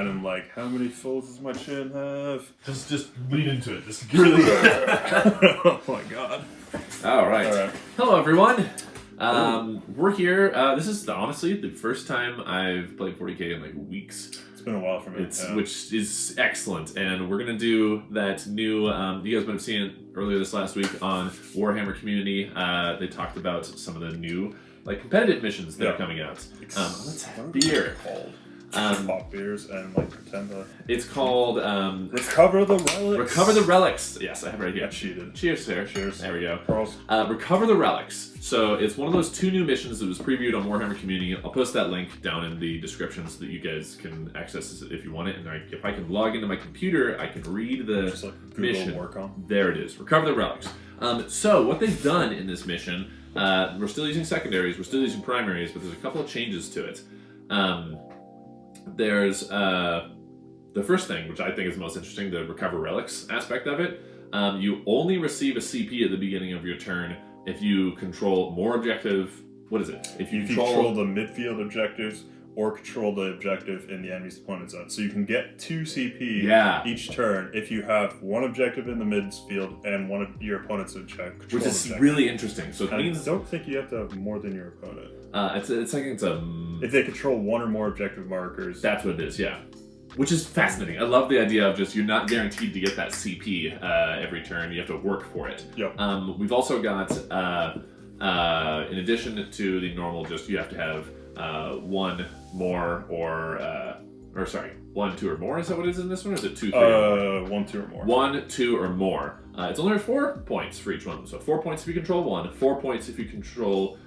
behind him like, how many folds does my chin have? Just lean into it. Just really. Oh my god. All right. Hello, everyone. We're here. This is honestly the first time I've played 40k in like weeks. It's been a while for me. Which is excellent, and we're gonna do that new. You guys might have seen it earlier this last week on Warhammer Community. They talked about some of the new like competitive missions that are coming out. Let's have beer. Pop beers and like pretend to. It's called Recover the Relics. Recover the Relics. Yes, I have it right here. I cheated. Cheers, sir. Cheers. There we go. Charles. Recover the Relics. So it's one of those 2 new missions that was previewed on Warhammer Community. I'll post that link down in the description so that you guys can access it if you want it. And if I can log into my computer, I can read the Just like Google mission. Work on. There it is. Recover the Relics. So what they've done in this mission, we're still using secondaries, we're still using primaries, but there's a couple of changes to it. There's the first thing, which I think is the most interesting, the recover relics aspect of it. You only receive a CP at the beginning of your turn if you control more objective. What is it? If you control the midfield objectives or control the objective in the enemy's opponent's zone. So you can get 2 CP each turn if you have one objective in the midfield and one of your opponent's objective. Which is really interesting. So it means I don't think you have to have more than your opponent. It's like if they control one or more objective markers. That's what it is, yeah. Which is fascinating. I love the idea of just you're not guaranteed to get that CP every turn. You have to work for it. Yep. We've also got, in addition to the normal, just you have to have 1 more or sorry, 1, 2 or more. Is that what it is in this one? Or is it 2, 3? 1, 2 or more. 1, 2 or more. It's only 4 points for each one. So 4 points if you control 1, 4 points if you control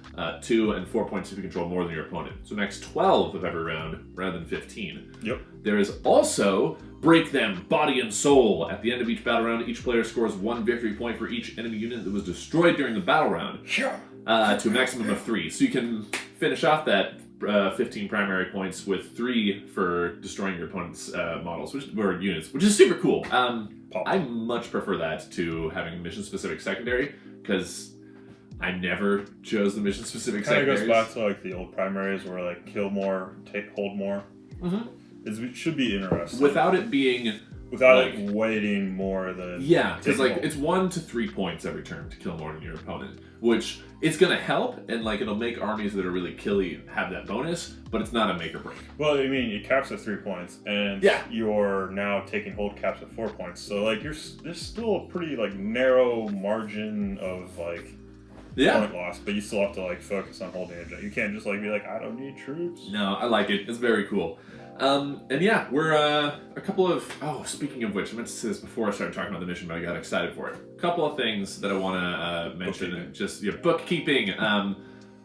2, and 4 points if you control more than your opponent. So max 12 of every round rather than 15. Yep. There is also Break Them, Body and Soul. At the end of each battle round, each player scores 1 victory point for each enemy unit that was destroyed during the battle round. To a maximum of 3. So you can finish off that 15 primary points with 3 for destroying your opponent's models, or units, which is super cool. I much prefer that to having mission-specific secondary, because I never chose the mission-specific secondaries. It goes back to like the old primaries where like kill more, hold more. It should be interesting. Without it being... Without like waiting more than... Yeah, because like it's 1 to 3 points every turn to kill more than your opponent, which it's going to help, and like it'll make armies that are really killy have that bonus, but it's not a make or break. Well, I mean, it caps at 3 points, and you're now taking hold caps at 4 points, so like there's still a pretty like narrow margin of like point loss, but you still have to like focus on holding it. You can't just like be like, I don't need troops. No, I like it. It's very cool. And yeah, we're a couple of... Oh, speaking of which, I meant to say this before I started talking about the mission, but I got excited for it. A couple of things that I want to mention. Just bookkeeping.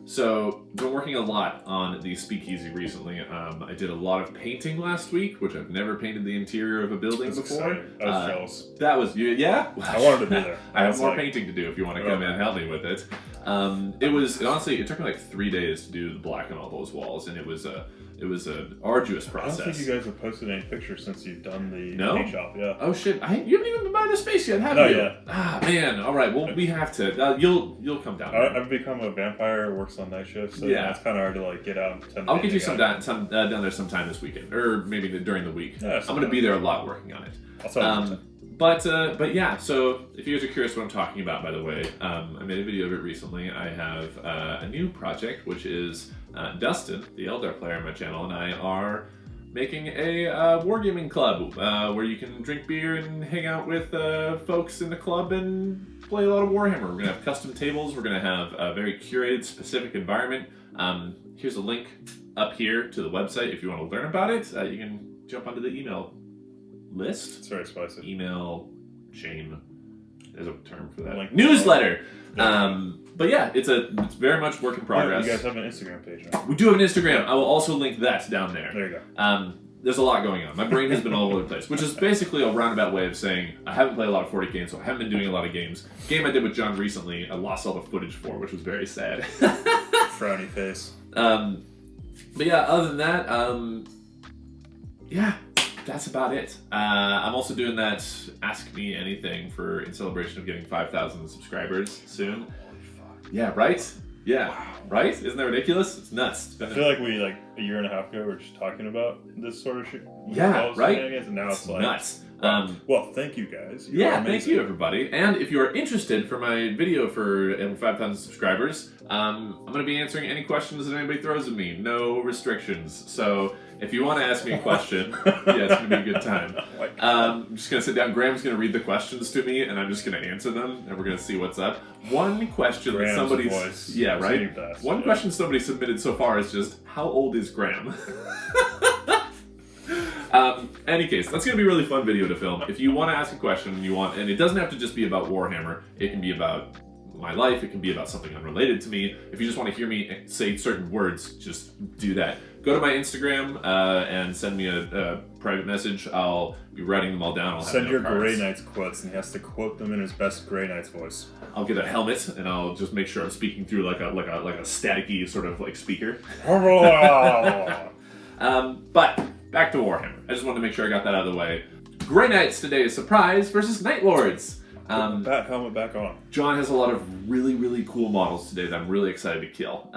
So, been working a lot on the speakeasy recently. I did a lot of painting last week, which I've never painted the interior of a building before. Exciting. I was jealous. That was you, yeah? I wanted to be there. I have more painting to do if you want to come in and help me with it. Honestly, it took me like 3 days to do the black on all those walls, and it was an arduous process. I don't think you guys have posted any pictures since you've done the paint shop. Yeah. Oh shit! You haven't even been by the space yet, have you? No, yeah. Ah man. All right. Well, we have to. You'll come down. I've become a vampire. Works on night shifts, so it's kind of hard to like get out. I'll get you some down there sometime this weekend, or maybe during the week. Yeah, I'm gonna be there a lot working on it. I'll tell you. But yeah, so if you guys are curious what I'm talking about, by the way, I made a video of it recently. I have a new project, which is Dustin, the Eldar player on my channel, and I are making a wargaming club where you can drink beer and hang out with folks in the club and play a lot of Warhammer. We're going to have custom tables. We're going to have a very curated, specific environment. Here's a link up here to the website if you want to learn about it. You can jump onto the email list. It's very spicy. Email chain. There's a term for that. Like newsletter. But yeah, it's very much work in progress. You guys have an Instagram page, right? We do have an Instagram. I will also link that down there. There you go. There's a lot going on. My brain has been all over the place, which is basically a roundabout way of saying I haven't played a lot of 40 games, so I haven't been doing a lot of games. Game I did with John recently, I lost all the footage for, which was very sad. Frowny face. But yeah, other than that, yeah, that's about it. I'm also doing that Ask Me Anything in celebration of getting 5,000 subscribers soon. Holy fuck. Yeah, right? Yeah. Wow. Right? Isn't that ridiculous? It's nuts. I feel like we, like, a year and a half ago, were just talking about this sort of shit. Yeah, right? And now it's like... nuts. Well, thank you, guys. Thank you, everybody. And if you are interested for my video for 5,000 subscribers, I'm going to be answering any questions that anybody throws at me. No restrictions. So if you want to ask me a question, it's going to be a good time. I'm just going to sit down. Graham's going to read the questions to me, and I'm just going to answer them, and we're going to see what's up. One question Graham's that somebody's... voice. Yeah, right? One question somebody submitted so far is just, how old is Graham? Any case, that's going to be a really fun video to film. If you want to ask a question and it doesn't have to just be about Warhammer, it can be about my life, it can be about something unrelated to me. If you just want to hear me say certain words, just do that. Go to my Instagram and send me a private message. I'll be writing them all down. Send your Grey Knights quotes, and he has to quote them in his best Grey Knights voice. I'll get a helmet, and I'll just make sure I'm speaking through like a staticky sort of like speaker. But back to Warhammer. I just wanted to make sure I got that out of the way. Grey Knights today is Surprise versus Night Lords. That helmet back on. John has a lot of really, really cool models today that I'm really excited to kill.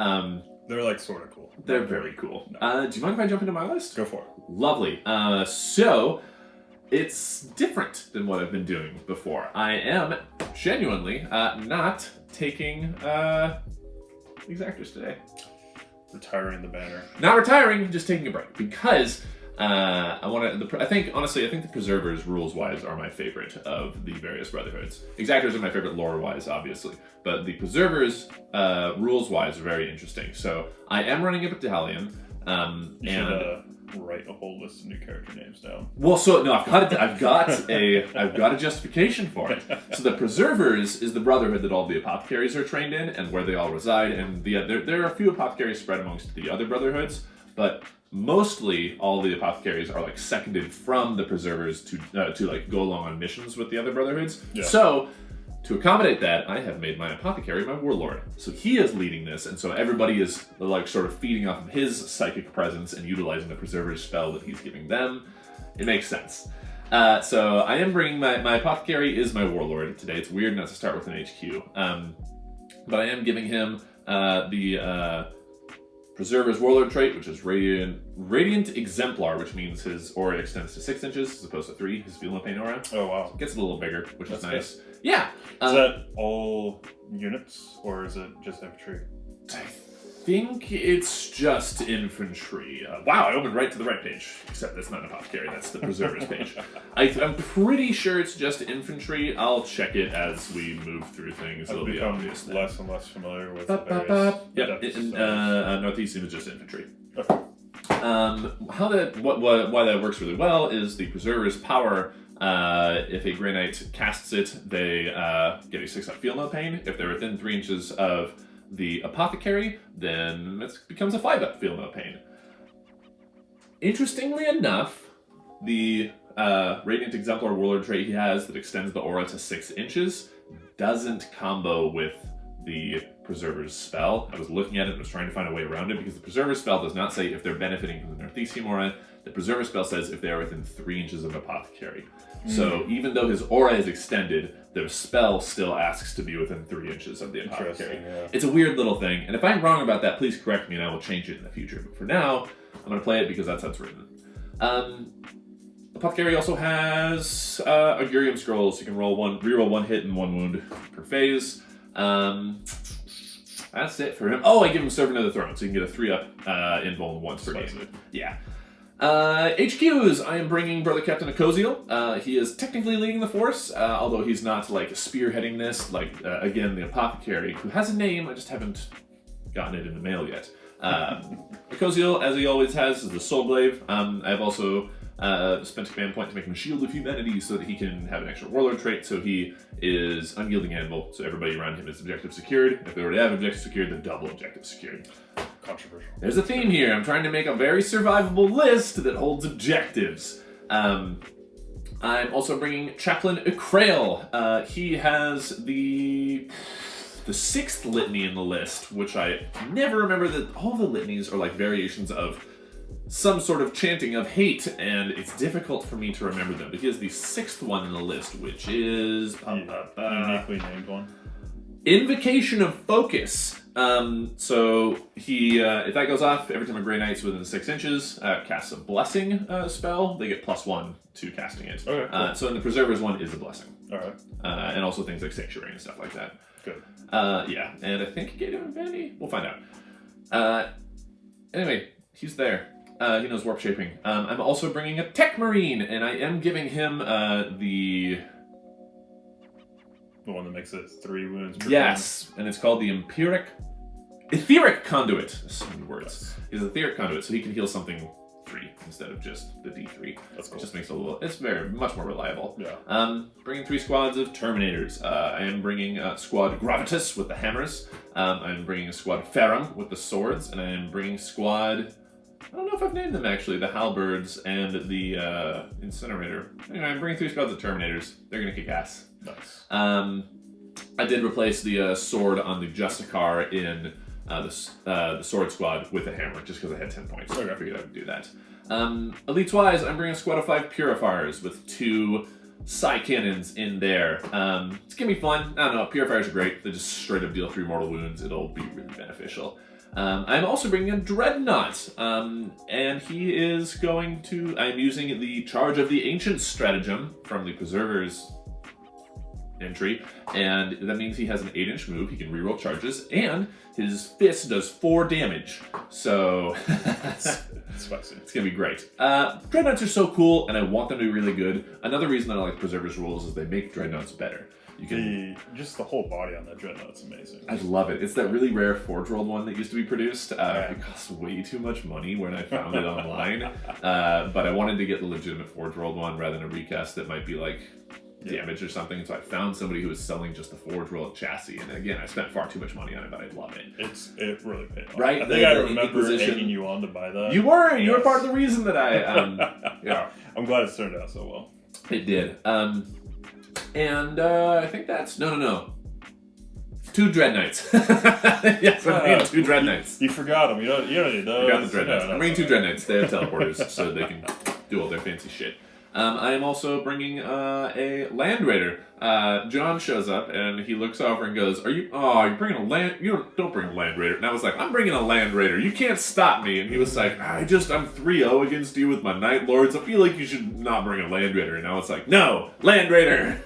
They're like sort of cool. They're very cool. No. Do you mind if I jump into my list? Go for it. Lovely. So, it's different than what I've been doing before. I am genuinely not taking Exactors today. Retiring the banner. Not retiring, just taking a break because I think the Preservers rules-wise are my favorite of the various Brotherhoods. Exactors are my favorite lore-wise, obviously, but the Preservers rules-wise are very interesting. So I am running a battalion. You should write a whole list of new character names down. Well, so no, I've got a justification for it. So the Preservers is the Brotherhood that all the apothecaries are trained in, and where they all reside. And there are a few apothecaries spread amongst the other Brotherhoods, but mostly all the apothecaries are like seconded from the Preservers to like go along on missions with the other Brotherhoods. Yeah. So to accommodate that, I have made my apothecary my warlord. So he is leading this, and so everybody is like sort of feeding off of his psychic presence and utilizing the Preserver's spell that he's giving them. It makes sense. So I am bringing my apothecary is my warlord today. It's weird not to start with an HQ, but I am giving him the Preserver's Warlord trait, which is Radiant Exemplar, which means his aura extends to 6 inches as opposed to 3, his Feel No Pain aura. Oh, wow. So it gets a little bigger, which is nice. Good. Yeah. Is that all units, or is it just infantry? I think it's just infantry. Wow, I opened right to the right page. Except that's not an apothecary, that's the Preserver's page. I'm pretty sure it's just infantry. I'll check it as we move through things. It'll be obvious. Less and less familiar with the various... Yep, Northeastern is just infantry. Okay. Why that works really well is the Preserver's power. If a Grey Knight casts it, they get a 6-up Feel No Pain. If they're within 3 inches of the apothecary, then it becomes a 5-up Feel No Pain. Interestingly enough, the Radiant Exemplar Warlord trait he has that extends the aura to 6 inches doesn't combo with the Preserver's spell. I was looking at it and was trying to find a way around it because the Preserver's spell does not say if they're benefiting from the Northeastern aura. The Preserver's spell says if they are within 3 inches of apothecary. So even though his aura is extended, their spell still asks to be within 3 inches of the apothecary. Yeah. It's a weird little thing, and if I'm wrong about that, please correct me and I will change it in the future. But for now, I'm going to play it because that's how it's written. Apothecary also has Augurium Scrolls. You can reroll 1 hit and 1 wound per phase. That's it for him. Oh, I give him Servant of the Throne, so you can get a 3-up invuln once per game. Yeah. HQs, I am bringing Brother Captain Akoziel. He is technically leading the force, although he's not like spearheading this, like, again, the Apothecary, who has a name, I just haven't gotten it in the mail yet. Akoziel, as he always has, is the Soul Glaive. I've also spent a command point to make him Shield of Humanity so that he can have an extra Warlord trait, so he is Unyielding Anvil, so everybody around him is objective secured. If they already have objective secured, they're double objective secured. Controversial. There's a theme here. I'm trying to make a very survivable list that holds objectives. I'm also bringing Chaplain Ukrail. He has the 6th litany in the list, which I never remember that all the litanies are like variations of some sort of chanting of hate, and it's difficult for me to remember them. But he has the 6th one in the list, which is uniquely named one. Invocation of Focus. So he, if that goes off, every time a Grey Knight's within 6 inches casts a blessing spell, they get +1 to casting it. Okay, cool. So in the Preserver's one is a blessing. All right. And also things like Sanctuary and stuff like that. Good. Yeah, and I think he gave him Infinity. We'll find out. Anyway, he's there. He knows Warp Shaping. I'm also bringing a Tech Marine, and I am giving him the one that makes it 3 wounds per Yes, and it's called the Etheric Conduit. So many words. He's an Etheric Conduit, so he can heal something 3 instead of just the D3. That's cool. It just makes it a little. It's much more reliable. Yeah. Bringing 3 squads of Terminators. I am bringing Squad Gravitas with the hammers. I'm bringing a Squad Ferrum with the swords, and I am bringing Squad. I don't know if I've named them actually. The Halberds and the Incinerator. Anyway, I'm bringing 3 squads of Terminators. They're gonna kick ass. Nice. I did replace the sword on the Justicar in the sword squad with a hammer, just because I had 10 points. So I figured I would do that. Elites-wise, I'm bringing a squad of 5 Purifiers with 2 Psy Cannons in there. It's gonna be fun. I don't know, Purifiers are great. They just straight up deal 3 mortal wounds. It'll be really beneficial. I'm also bringing a Dreadnought, and he is going to... I'm using the Charge of the Ancient stratagem from the Preserver's entry, and that means he has an 8-inch move. He can reroll charges, and his fist does 4 damage. So Spicy. It's gonna be great. Dreadnoughts are so cool, and I want them to be really good. Another reason that I like Preserver's rules is they make Dreadnoughts better. You can just the whole body on that Dreadnought's amazing. I love it. It's that really rare Forge World one that used to be produced. It cost way too much money when I found it online, but I wanted to get the legitimate Forge World one rather than a recast that might be like damaged or something. So I found somebody who was selling just the Forge World chassis, and again, I spent far too much money on it, but I love it. It really paid off. Right? I think I remember egging you on to buy that. You were part of the reason that I. Yeah, I'm glad it turned out so well. It did. And I think that's no. 2 Dreadknights. Yes, I'm bringing 2 Dreadknights. You forgot them. You don't need those. I got the Dreadknights. I'm bringing 2 Dreadknights. They have teleporters, so they can do all their fancy shit. I am also bringing a Land Raider. John shows up and he looks over and goes, you're bringing a Land... You don't bring a Land Raider. And I was like, I'm bringing a Land Raider. You can't stop me. And he was like, I'm 3-0 against you with my Night Lords. I feel like you should not bring a Land Raider. And I was like, no, Land Raider.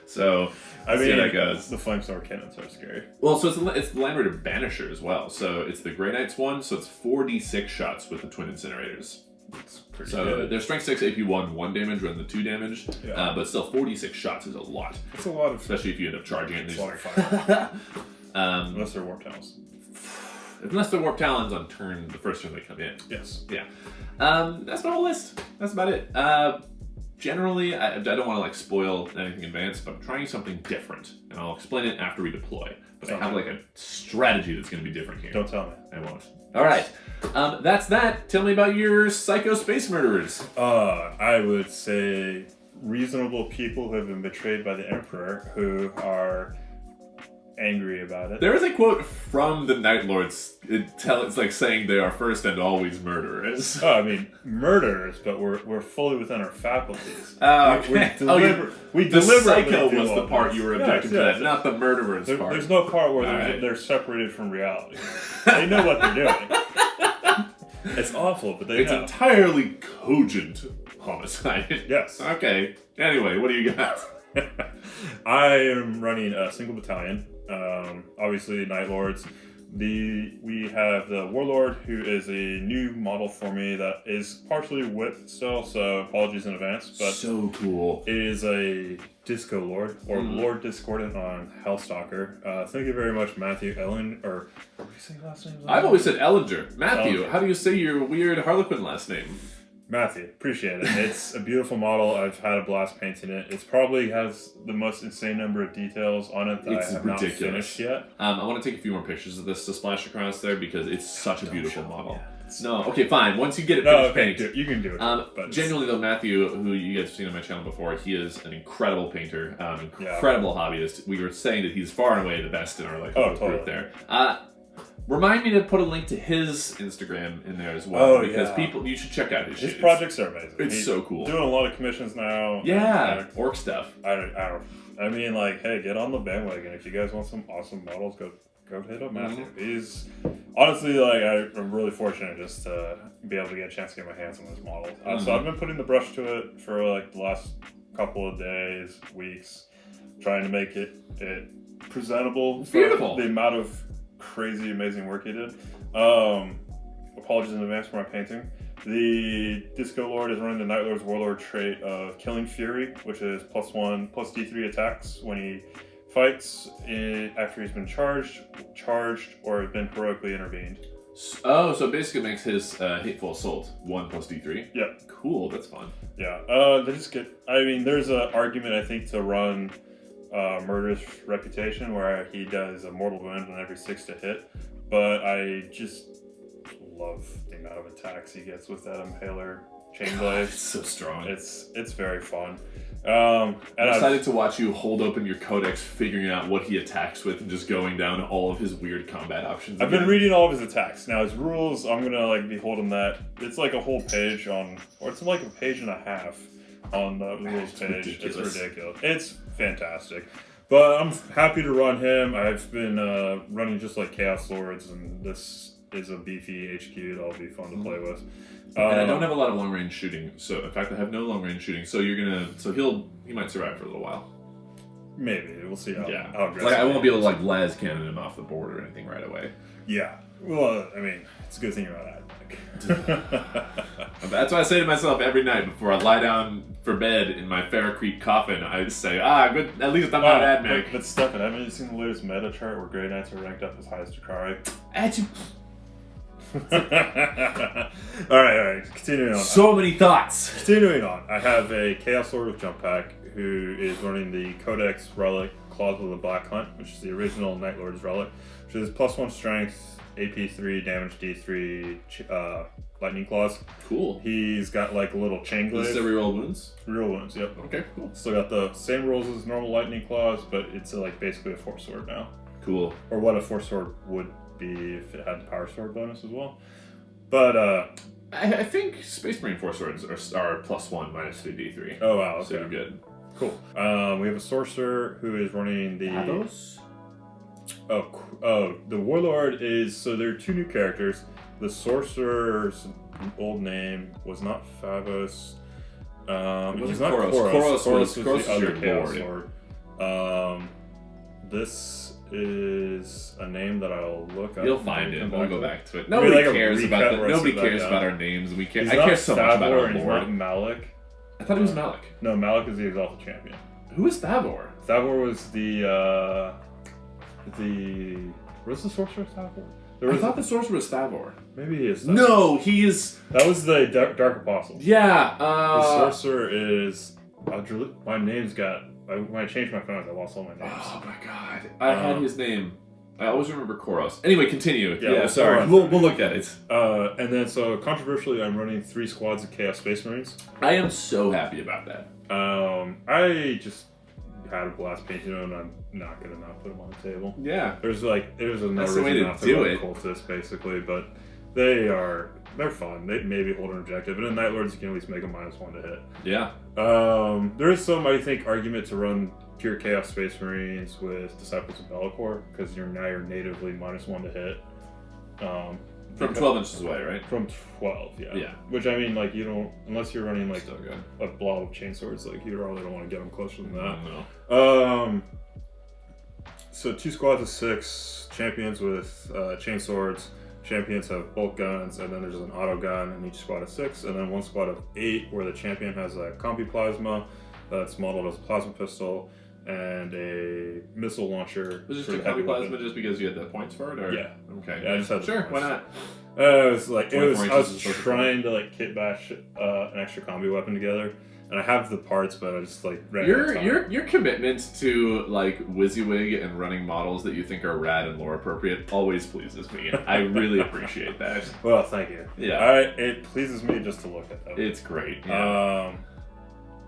So... I mean, that goes. The Flamestorm cannons are scary. Well, so it's the Land Raider Banisher as well. So it's the Grey Knights one, so it's 4d6 shots with the Twin Incinerators. It's pretty so good. Their Strength 6 AP 1 damage rather than 2 damage, but still 46 shots is a lot. It's a lot of... Especially if you end up charging it. It's a lot of fire. Unless they're Warp Talons. Unless they're Warp Talons on the first turn they come in. Yes. Yeah. That's my whole list. That's about it. Generally, I don't want to spoil anything in advance, but I'm trying something different, and I'll explain it after we deploy. But I have a strategy that's going to be different here. Don't tell me. I won't. All right, that's that. Tell me about your psycho space murderers. I would say reasonable people who have been betrayed by the Emperor, who are angry about it. There is a quote from the Night Lords. It's like saying they are first and always murderers. Oh, I mean, murderers, but we're fully within our faculties. Okay. The psycho was the part you were objecting to that, not the murderers part. There's no part where they're separated from reality. They know what they're doing. It's awful, but it's entirely cogent homicide. Yes. Okay. Anyway, what do you got? I am running a single battalion. Obviously, Night Lords. We have the Warlord, who is a new model for me that is partially whipped still, so apologies in advance. But so cool. It is a Disco Lord, or Lord Discordant on Hellstalker. Thank you very much, Matthew Ellen, or what do you say last name? I've always said Ellinger. Matthew, how do you say your weird Harlequin last name? Matthew, appreciate it. It's a beautiful model. I've had a blast painting it. It probably has the most insane number of details on it that I have not finished yet. I want to take a few more pictures of this to splash across there because it's such a beautiful model. No, okay, fine. Once you get it finished paint. You can do it. But genuinely though, Matthew, who you guys have seen on my channel before, he is an incredible painter, incredible hobbyist. We were saying that he's far and away the best in our group there. Remind me to put a link to his Instagram in there as well, because you should check out his shit. His projects are amazing. It's so cool. Doing a lot of commissions now. Yeah, orc stuff. I mean, hey, get on the bandwagon. If you guys want some awesome models, go go hit up Matthew. He's honestly like I'm really fortunate just to be able to get a chance to get my hands on this model. So I've been putting the brush to it for like the last couple of days, weeks, trying to make it presentable. It's beautiful. The amount of crazy, amazing work he did. Apologies in advance for my painting. The Disco Lord is running the Night Lord's Warlord trait of Killing Fury, which is +1, +D3 attacks when he fights after he's been charged, or has been heroically intervened. Oh, so it basically makes his Hateful Assault 1 +D3? Yeah. Cool, that's fun. Yeah, they just get... I mean, there's an argument, I think, to run Murderous Reputation, where he does a mortal wound on every 6 to hit, but I just love the amount of attacks he gets with that Impaler Chainblade. It's so strong. It's very fun. I'm excited to watch you hold open your codex, figuring out what he attacks with, and just going down all of his weird combat options. I've been reading all of his attacks. Now his rules, I'm gonna like be holding that. It's like a whole page on, or it's like a page and a half on the rules page. Ridiculous. It's ridiculous. It's fantastic. But I'm happy to run him. I've been running just like Chaos Lords, and this is a beefy HQ that'll be fun to play with. And I don't have a lot of long range shooting, so in fact I have no long range shooting. So he might survive for a little while. Maybe we'll see how. Yeah, how like I won't be able to like las cannon him off the board or anything right away. Yeah, well, I mean, it's a good thing you're not That's what I say to myself every night before I lie down for bed in my Ferrocrete coffin. I just say, good. At least I'm not Admech. But Stefan, haven't you seen the latest meta chart where Grey Knights are ranked up as high as Drakari? Alright, continuing on. So many thoughts. Continuing on, I have a Chaos Lord with Jump Pack who is running the Codex Relic Claws of the Black Hunt, which is the original Night Lord's Relic, which is +1 strength, AP 3, damage D3, lightning claws. Cool. He's got like a little chain glaive. Is this a reroll wounds? Reroll wounds, yep. Okay, cool. Still got the same rolls as normal lightning claws, but it's like basically a Force Sword now. Cool. Or what a Force Sword would be if it had the Power Sword bonus as well. But I think Space Marine Force Swords are +1 -3d3. Oh wow, okay. So you're good. Cool. We have a Sorcerer who is running the... Athos? The Warlord is... So there are 2 new characters. The Sorcerer's old name was not Favos. It was not Koros. Koros was Koros the other your Chaos board. Lord. This is a name that I'll look up. You'll find it. We'll go back to it. Nobody Nobody cares about our names. I care so much about our He's board. not Malik. I thought he was Malik. No, Malik is the Exalted Champion. Who is Thavor? Thavor was the what's the Sorcerer Thavor? I thought the Sorcerer was Thavor. Maybe he is. Thavor. No, he is. That was the Dark Apostle. Yeah. The Sorcerer is. My name's got. When I changed my phone, I lost all my names. Oh my god. I had his name. I always remember Koros. Anyway, continue. Yeah, sorry. We'll look at it. And then, so controversially, I'm running 3 squads of Chaos Space Marines. I am so happy about that. I just had a blast painting them, and I'm not gonna not put them on the table. Yeah. There's no reason not to run cultists, basically, but they're fun. They maybe hold an objective, but in Night Lords you can at least make a -1 to hit. Yeah. There is some, I think, argument to run pure Chaos Space Marines with Disciples of Be'lakor, because you're natively -1 to hit. From 12 inches away, right? From 12, yeah. Yeah. Which, I mean, like, you don't, unless you're running, like, Still good. a blob of chainswords, like, you really don't want to get them closer than that. No. So 2 squads of 6, champions with chainswords. Champions have bolt guns, and then there's an auto gun in each squad of 6, and then 1 squad of 8 where the champion has a combi plasma that's modeled as a plasma pistol and a missile launcher. Was this just a combi plasma just because you had the points for it? Or? Yeah. Okay. Yeah, I just had sure, why not? I was trying to like kit bash an extra combi weapon together, and I have the parts, but I just like ran your commitment to like WYSIWYG and running models that you think are rad and lore appropriate always pleases me. I really appreciate that. Well, thank you. Yeah, it pleases me just to look at them. It's great. Yeah.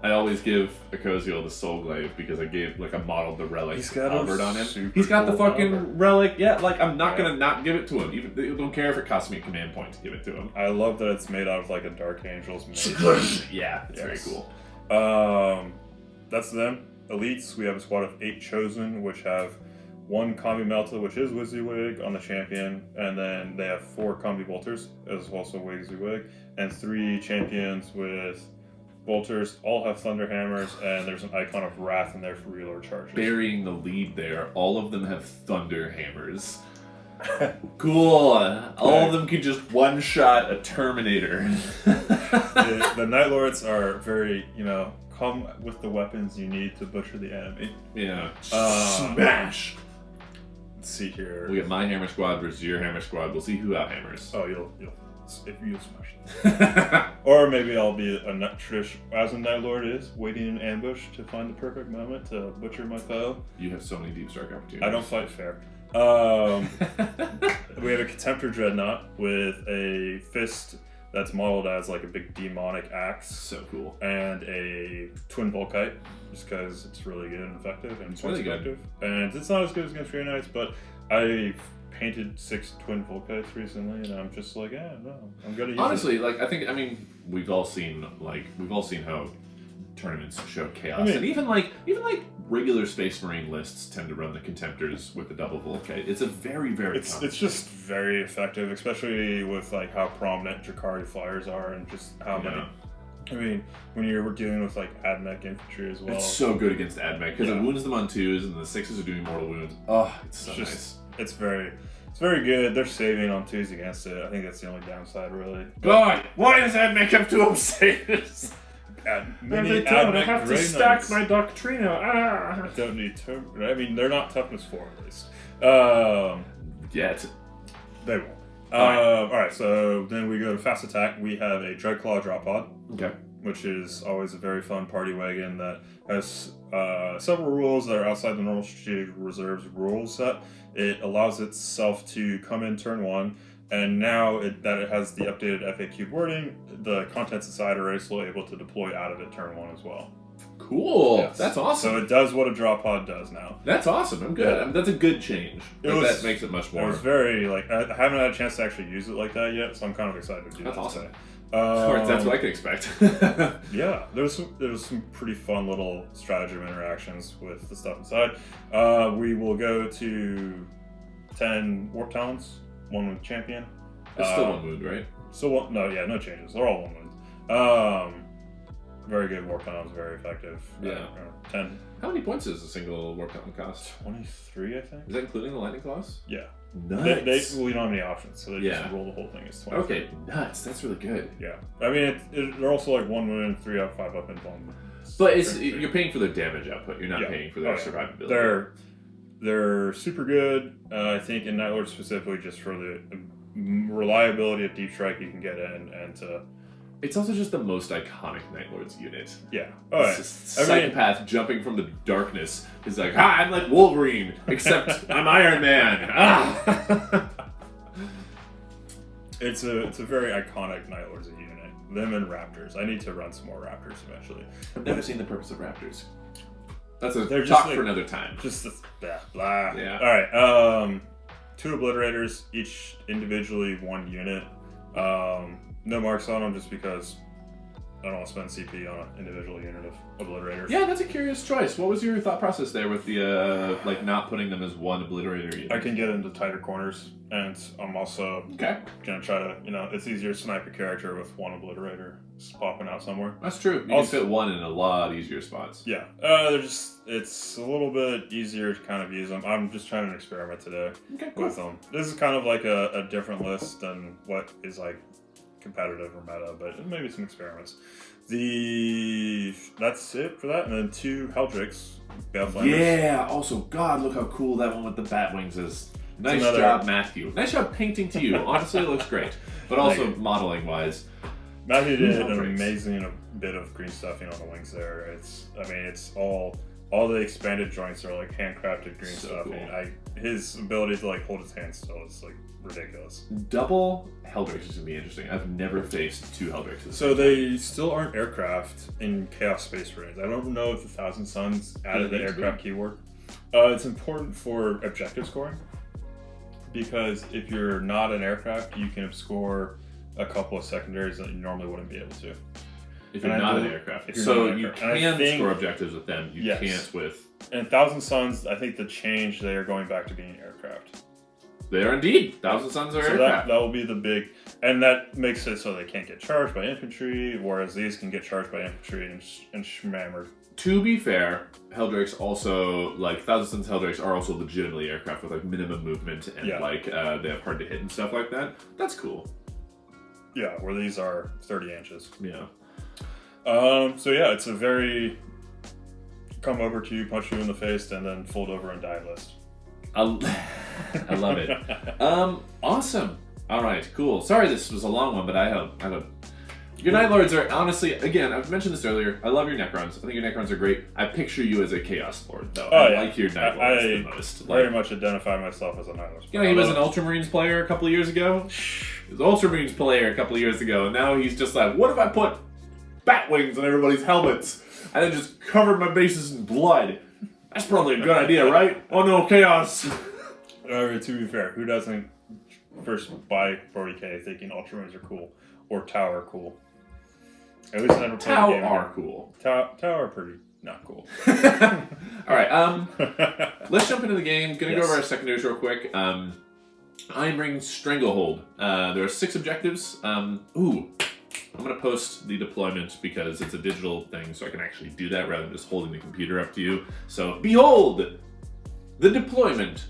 I always give Ecosiel the Soul Glaive because I gave like a model the Relic Albert on him. He's got the fucking Relic. Yeah, like I'm not gonna not give it to him. Even I don't care if it costs me a command point to give it to him. I love that it's made out of like a Dark Angel's Yeah, it's very cool. That's them. Elites, we have a squad of 8 Chosen, which have 1 combi Melta, which is WYSIWYG on the champion, and then they have 4 combi bolters, as well as WYSIWYG, and 3 champions with bolters, all have thunder hammers, and there's an icon of Wrath in there for reload charges. Burying the lead there, all of them have thunder hammers. Cool. All of them can just one-shot a Terminator. The Night Lords are very, come with the weapons you need to butcher the enemy. Yeah. Smash! Let's see here. We get my hammer squad versus your hammer squad. We'll see who out-hammers. Oh, you'll smash it. Or maybe I'll be as a Night Lord is, waiting in ambush to find the perfect moment to butcher my foe. You have so many deep strike opportunities. I don't fight fair. We have a Contemptor Dreadnought with a fist that's modeled as like a big demonic axe. So cool. And a Twin Volkite, just because it's really good and effective. And it's really effective. And it's not as good as against Grey Knights, but I painted 6 Twin Volkites recently, and I'm just like, no, I'm gonna use honestly, it. We've all seen how tournaments show chaos, and even regular Space Marine lists tend to run the Contemptors with the double Volkite. It's a very, very it's just very effective, especially with like how prominent Drakari flyers are, and just how many. I mean, when you're dealing with like AdMech infantry as well. It's so good against AdMech because it wounds them on 2s, and the 6s are doing mortal wounds. Oh, it's so nice. It's very good. They're saving on 2s against it. I think that's the only downside, really. God, why does AdMech have 2 Upstairs? I have to stack my Doctrino. I don't need to. I mean, they're not toughness 4 at least. Yet. They won't. Alright, so then we go to fast attack. We have a Dreadclaw drop pod. Okay. Which is always a very fun party wagon that has several rules that are outside the normal strategic reserves rules set. It allows itself to come in turn 1, and now that it has the updated FAQ wording, the contents inside are also able to deploy out of it turn 1 as well. Cool. Yes. That's awesome. So it does what a drop pod does now. That's awesome. I'm good. Yeah. I mean, that's a good change. That makes it much more. It was very, I haven't had a chance to actually use it like that yet, so I'm kind of excited to do that. That's awesome. Today. That's what I can expect. Yeah, there's some pretty fun little stratagem interactions with the stuff inside. We will go to 10 Warp Talons, 1 with Champion. It's still 1 wound, right? No changes. They're all 1 wound. Very good Warp Talons, very effective. Yeah. 10. How many points does a single Warp Talon cost? 23, I think. Is that including the Lightning Claws? Yeah. Nuts. We don't have any options, so they just roll the whole thing. It's 23. Okay, nuts. That's really good. Yeah. I mean, they're also 1 wound, 3 up, 5 up, and 1. But you're paying for their damage output. You're not paying for their survivability. They're super good, I think, in Night Lord specifically, just for the reliability of Deep Strike you can get in, and to... It's also just the most iconic Night Lords unit. Yeah. It's just psychopath jumping from the darkness. He's like, I'm like Wolverine, except I'm Iron Man. It's a very iconic Night Lords unit. Them and Raptors. I need to run some more Raptors eventually. I've never seen the purpose of Raptors. That's They're talk for another time. Just blah. Yeah. All right. 2 Obliterators, each individually 1 unit. No marks on them just because I don't want to spend CP on an individual unit of Obliterators. Yeah, that's a curious choice. What was your thought process there with the not putting them as 1 Obliterator unit? I can get into tighter corners, and I'm also gonna try to, it's easier to snipe a character with 1 Obliterator just popping out somewhere. That's true. You can fit 1 in a lot easier spots. Yeah, it's a little bit easier to kind of use them. I'm just trying to experiment today with them. This is kind of like a different list than what is competitive or meta, but maybe some experiments. That's it for that, and then 2 Heldrakes. Yeah. Also, God, look how cool that one with the bat wings is. Nice job, Matthew. Nice job painting to you. Honestly, it looks great, but also modeling wise. Matthew did an amazing bit of green stuffing on the wings there. It's all the expanded joints are handcrafted green stuffing. Cool. His ability to hold his hand still is ridiculous. Double Heldrakes is gonna be interesting. I've never faced 2 Heldrakes. So they still aren't aircraft in Chaos Space Marines. I don't know if the Thousand Suns added the aircraft keyword. It's important for objective scoring, because if you're not an aircraft, you can score a couple of secondaries that you normally wouldn't be able to. If you're not an aircraft. So you can score objectives with them. You can't with... And Thousand Suns, I think the change, they are going back to being aircraft. They are indeed. Thousand Suns are aircraft. That will be the big... And that makes it so they can't get charged by infantry, whereas these can get charged by infantry and shmammered. To be fair, Helldrakes also, like, Thousand Suns Helldrakes are also legitimately aircraft with, like, minimum movement and, like, they have hard to hit and stuff like that. That's cool. Yeah, where these are 30 inches. Yeah. So yeah, it's a very come over to you, punch you in the face, and then fold over and die list. I love it. Awesome. All right, cool. Sorry this was a long one, but I have your Night Lords are, honestly, again, I've mentioned this earlier, I love your Necrons. I think your Necrons are great. I picture you as a Chaos Lord, though. I like your Night Lords the most. Very much identify myself as a Night Lord. You know, he was an Ultramarines player a couple of years ago. He was an Ultramarines player a couple of years ago, and now he's just like, what if I put bat wings on everybody's helmets and then just covered my bases in blood? That's probably a good idea, right? Oh no, Chaos! To be fair, who doesn't first buy 40k thinking Ultramarines are cool? Or Tau are cool? At least I never played the game. Tau are cool. Tau are pretty not cool. Alright, let's jump into the game. Gonna go over our secondaries real quick. I'm bringing Stranglehold. There are 6 objectives. I'm going to post the deployment because it's a digital thing, so I can actually do that rather than just holding the computer up to you. So, behold! The deployment.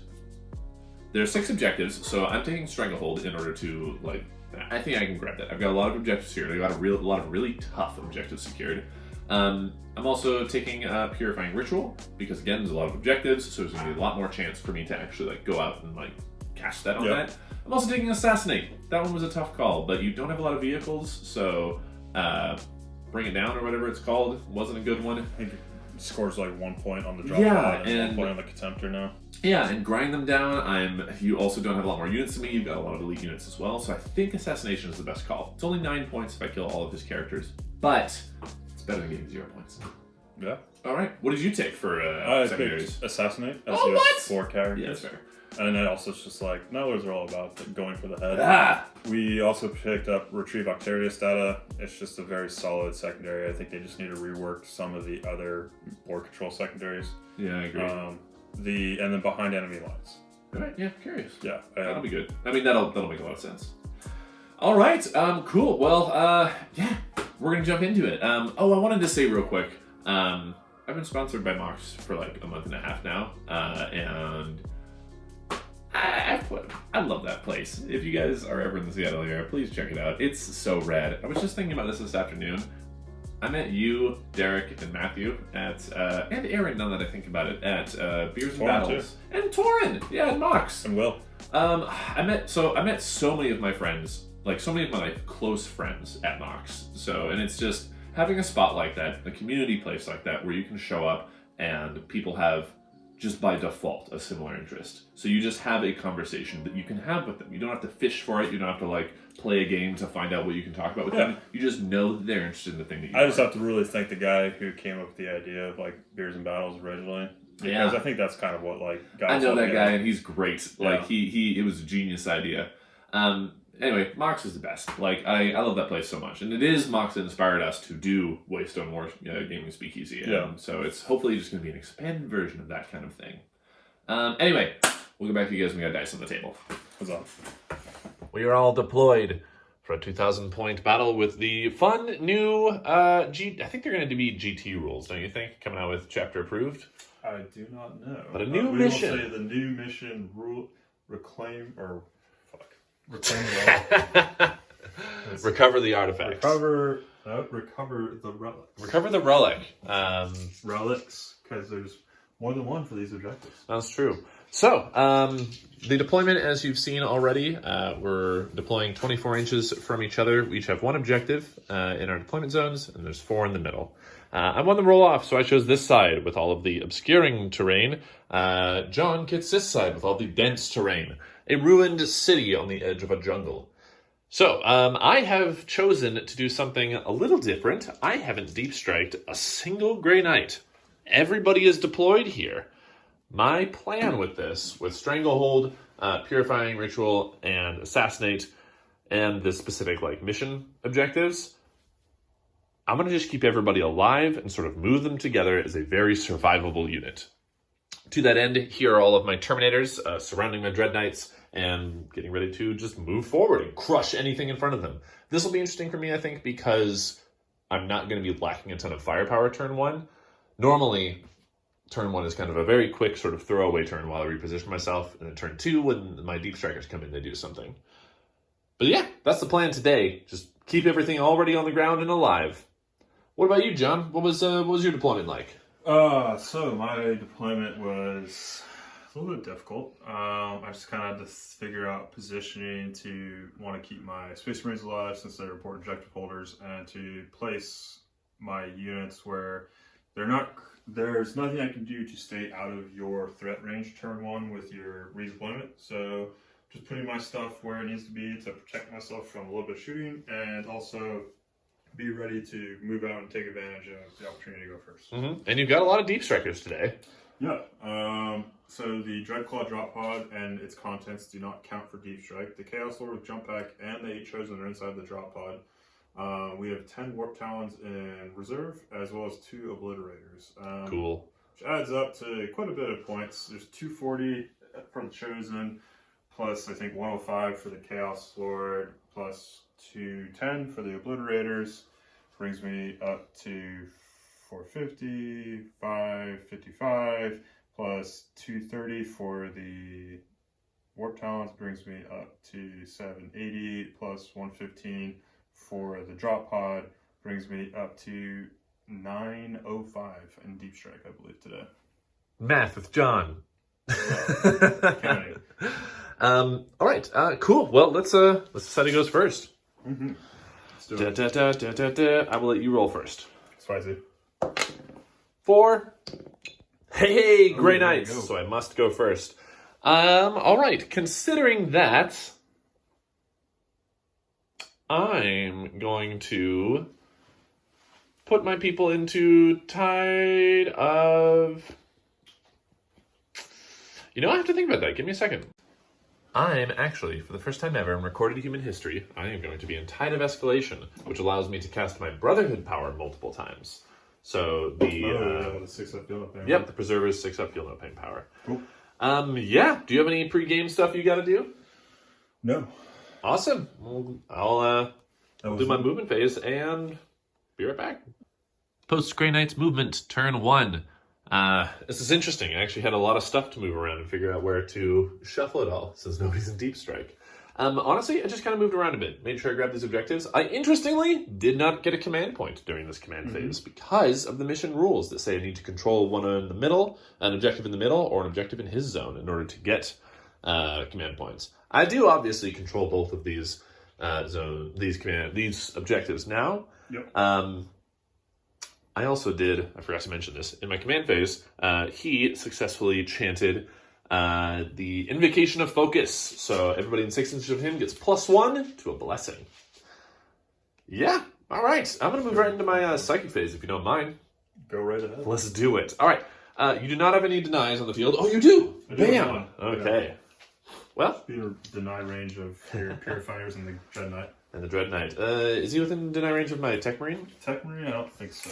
There are 6 objectives, so I'm taking Stranglehold in order to, like, I think I can grab that. I've got a lot of objectives here. I've got a lot of really tough objectives secured. I'm also taking Purifying Ritual, because again, there's a lot of objectives, so there's going to be a lot more chance for me to actually, like, go out and, like, cast that on that. I'm also taking Assassinate. That one was a tough call, but you don't have a lot of vehicles, so Bring It Down or whatever it's called wasn't a good one. I think it scores like 1 point on the drop pod and 1 point on the Contemptor now. Yeah, and grind them down. You also don't have a lot more units than me. You've got a lot of elite units as well, so I think Assassination is the best call. It's only 9 points if I kill all of his characters, but it's better than getting 0 points. Yeah. All right. What did you take for secondaries? Assassinate. As what? 4 characters. Yeah, that's fair. And then also it's just like, Night Lords are all about going for the head. We also picked up Retrieve Octarius data. It's just a very solid secondary. I think they just need to rework some of the other board control secondaries. Yeah, I agree. And then Behind Enemy Lines. All right, yeah, curious. Yeah. That'll be good. I mean, that'll make a lot of sense. All right, cool. Well, yeah, we're going to jump into it. I wanted to say real quick, I've been sponsored by Mox for like a month and a half now, and I love that place. If you guys are ever in the Seattle area, please check it out. It's so rad. I was just thinking about this afternoon. I met you, Derek, and Matthew and Aaron, now that I think about it, at Beers and Battles. Too. And Torin, yeah, and Mox. And Will. I met so many of my friends, like so many of my like close friends at Mox. So, and it's just having a spot like that, a community place like that, where you can show up and people have just by default a similar interest. So you just have a conversation that you can have with them. You don't have to fish for it. You don't have to like play a game to find out what you can talk about with them. You just know that they're interested in the thing that you I just have to really thank the guy who came up with the idea of like Beers and Battles originally. Because I think that's kind of what like I know that guy and he's great. Like it was a genius idea. Anyway, Mox is the best. Like, I love that place so much. And it is Mox that inspired us to do Waystone War Gaming Speakeasy. So it's hopefully just going to be an expanded version of that kind of thing. Anyway, we'll go back to you guys when we got dice on the table. What's up? We are all deployed for a 2,000 point battle with the fun new I think they're going to be GT rules, don't you think? Coming out with chapter approved? I do not know. But a new mission. We will say the new mission reclaim the recover the artifacts. Recover the relic. Recover the relic. Relics, because there's more than one for these objectives. That's true. So, the deployment, as you've seen already, we're deploying 24 inches from each other. We each have 1 objective in our deployment zones, and there's 4 in the middle. I won the roll-off, so I chose this side with all of the obscuring terrain. John gets this side with all the dense terrain. A ruined city on the edge of a jungle. So, I have chosen to do something a little different. I haven't deep-striked a single Grey Knight. Everybody is deployed here. My plan with this, with Stranglehold, Purifying Ritual, and Assassinate, and the specific like mission objectives, I'm going to just keep everybody alive and sort of move them together as a very survivable unit. To that end, here are all of my Terminators surrounding my Dread Knights and getting ready to just move forward and crush anything in front of them. This will be interesting for me, I think, because I'm not going to be lacking a ton of firepower turn 1. Normally, turn 1 is kind of a very quick sort of throwaway turn while I reposition myself, and then turn 2, when my Deep Strikers come in, they do something. But yeah, that's the plan today. Just keep everything already on the ground and alive. What about you, John? What was your deployment like? So my deployment was a little bit difficult. I just kind of had to figure out positioning to want to keep my Space Marines alive since they're important objective holders, and to place my units where there's nothing I can do to stay out of your threat range turn 1 with your redeployment. So just putting my stuff where it needs to be to protect myself from a little bit of shooting, and also be ready to move out and take advantage of the opportunity to go first. Mm-hmm. And you've got a lot of Deep Strikers today. Yeah. So the Dreadclaw drop pod and its contents do not count for Deep Strike. The Chaos Lord with jump pack and the 8 Chosen are inside the drop pod. We have 10 Warp Talons in reserve, as well as 2 Obliterators. Cool. Which adds up to quite a bit of points. There's 240 for the Chosen, plus I think 105 for the Chaos Lord, plus 210 for the Obliterators. Brings me up to 450, 555, plus 230 for the Warp Talons brings me up to 780, plus 115 for the Drop Pod brings me up to 905 in Deep Strike, I believe, today. Math with John. Counting. All right, cool. Well, let's decide who goes first. Mm-hmm. I will let you roll first. Spicy. 4. Hey, Grey Knights. So I must go first. All right. Considering that, I'm going to put my people into Tide of... I have to think about that. Give me a second. I'm actually, for the first time ever in recorded human history, I am going to be in Tide of Escalation, which allows me to cast my Brotherhood power multiple times. So the 6-up Feel No Pain. Yep, the Preserver's 6-up Feel No Pain power. Cool. Yeah. Do you have any pre-game stuff you got to do? No. Awesome. Well, I'll do my movement phase and be right back. Post Grey Knight's movement, turn 1. This is interesting. I actually had a lot of stuff to move around and figure out where to shuffle it all, since nobody's in Deep Strike. Honestly, I just kind of moved around a bit, made sure I grabbed these objectives. I, interestingly, did not get a command point during this command phase because of the mission rules that say I need to control one in the middle, an objective in the middle, or an objective in his zone in order to get command points. I do obviously control both of these these objectives now. Yep. I also did, I forgot to mention this, in my command phase, he successfully chanted the Invocation of Focus. So everybody in 6 inches of him gets +1 to a blessing. Yeah, all right. I'm going to move right into my psychic phase, if you don't mind. Go right ahead. Let's do it. All right. You do not have any denies on the field. Oh, you do? Bam! Okay. Yeah. Well. Be in deny range of your Purifiers and the Dread Knight. And the Dread Knight. Is he within deny range of my Tech Marine? Tech Marine? I don't think so.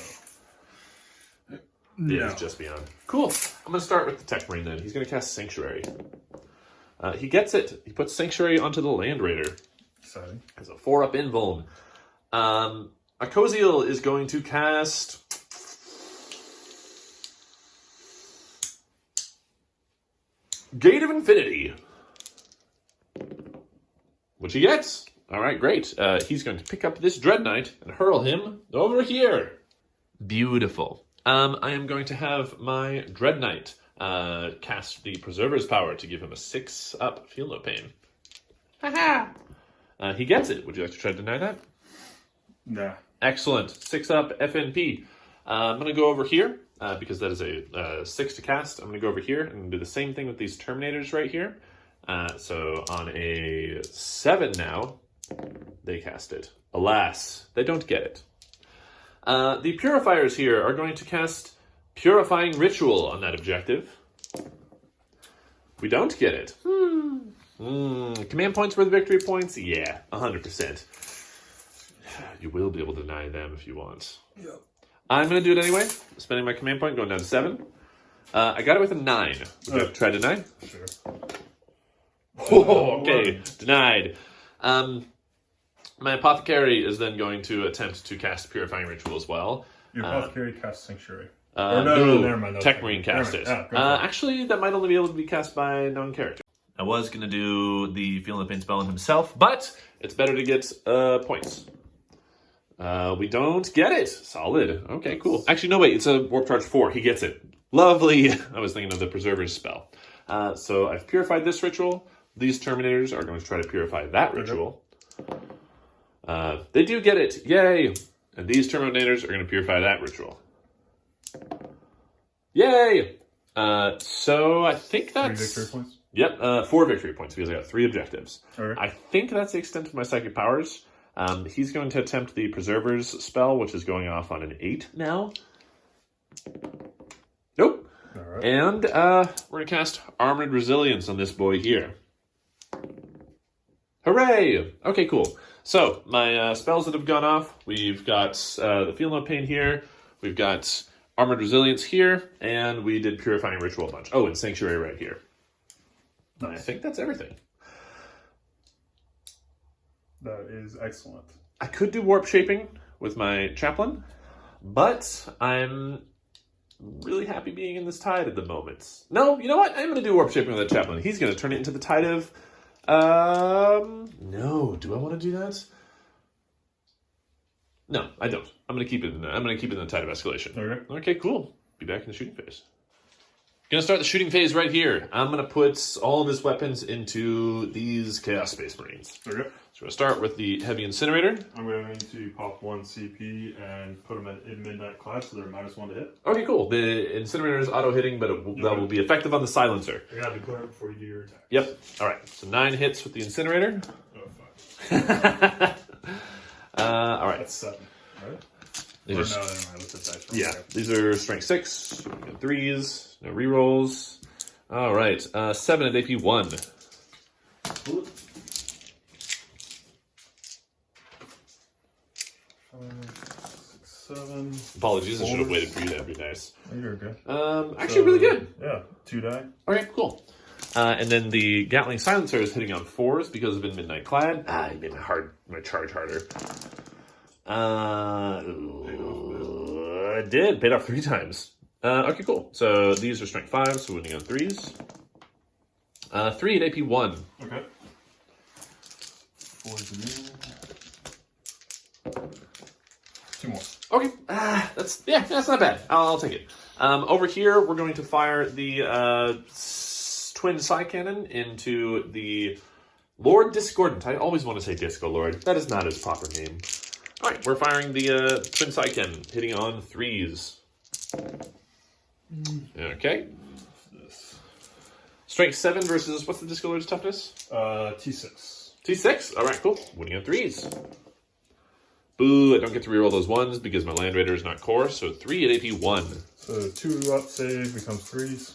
Yeah, he's just beyond. Cool. I'm going to start with the Tech Marine then. He's going to cast Sanctuary. He gets it. He puts Sanctuary onto the Land Raider. Exciting. As a 4-up invuln. Akoziel is going to cast... Gate of Infinity. Which he gets. All right, great. He's going to pick up this Dread Knight and hurl him over here. Beautiful. I am going to have my Dread Knight cast the Preserver's power to give him a 6-up Feel No Pain. Haha! He gets it. Would you like to try to deny that? Nah. Excellent. 6-up FNP. I'm going to go over here, because that is a 6 to cast. I'm going to go over here and do the same thing with these Terminators right here. So on a 7 now, they cast it. Alas, they don't get it. The Purifiers here are going to cast Purifying Ritual on that objective. We don't get it. Command points were the victory points? Yeah, 100%. you will be able to deny them if you want. Yep. I'm going to do it anyway. Spending my command point, going down to 7. I got it with a 9. Try deny? Sure. Oh, okay. Denied. My Apothecary is then going to attempt to cast Purifying Ritual as well. Your Apothecary casts Sanctuary. No, never mind. Tech Marine cast it. Actually, that might only be able to be cast by a known character. I was going to do the Feeling the Pain spell on himself, but it's better to get points. We don't get it. Solid. Okay, cool. Actually, no, wait. It's a Warp Charge 4. He gets it. Lovely. I was thinking of the Preserver's spell. So I've purified this ritual. These Terminators are going to try to purify that ritual. They do get it. Yay. And these Terminators are going to purify that ritual. Yay. So I think that's... 3 victory points? Yep, 4 victory points because I got 3 objectives. Okay. I think that's the extent of my psychic powers. He's going to attempt the Preserver's spell, which is going off on an 8 now. Nope. All right. And we're going to cast Armored Resilience on this boy here. Hooray! Okay, cool. So, my spells that have gone off, we've got the Feel No Pain here, we've got Armored Resilience here, and we did Purifying Ritual a bunch. Oh, and Sanctuary right here. Nice. I think that's everything. That is excellent. I could do Warp Shaping with my Chaplain, but I'm really happy being in this Tide at the moment. No, you know what? I'm going to do Warp Shaping with that Chaplain. He's going to turn it into the Tide of... no. Do I want to do that? No, I don't. I'm going to keep it in the Tide of Escalation. Okay. Okay, cool. Be back in the shooting phase. Gonna start the shooting phase right here. I'm gonna put all of his weapons into these Chaos Space Marines. Okay. So we're gonna start with the Heavy Incinerator. I'm going to pop 1 CP and put them in Midnight Class so they're -1 to hit. Okay, cool. The Incinerator is auto-hitting, but that will be effective on the Silencer. You gotta declare it before you do your attack. Yep. Alright, so 9 hits with the Incinerator. Oh, 5. Alright. That's 7, right? These No, are, never mind. Let's hit dice. yeah, these are Strength 6, 3s, no rerolls. Alright, 7 at AP 1. 7. Apologies, I should have waited for you to have your dice. You're good. Actually, really good. Yeah, 2 die. Okay, cool. And then the Gatling Silencer is hitting on 4s because of Midnight Clad. You made my charge harder. I did. Paid off 3 times. Okay, cool. So these are Strength 5, so winning on 3s. 3 at AP 1. Okay. 4's in there. 2 more. Okay, that's not bad. I'll take it. Over here, we're going to fire the twin Psy Cannon into the Lord Discordant. I always want to say Disco Lord. That is not his proper name. All right, we're firing the twin Psy Cannon, hitting on 3s. Okay. Strength 7 versus what's the Disco Lord's toughness? T6. T6. All right, cool. Winning on 3s. Boo! I don't get to reroll those 1s because my Land Raider is not core. So 3 at AP 1. So 2 up save becomes 3s.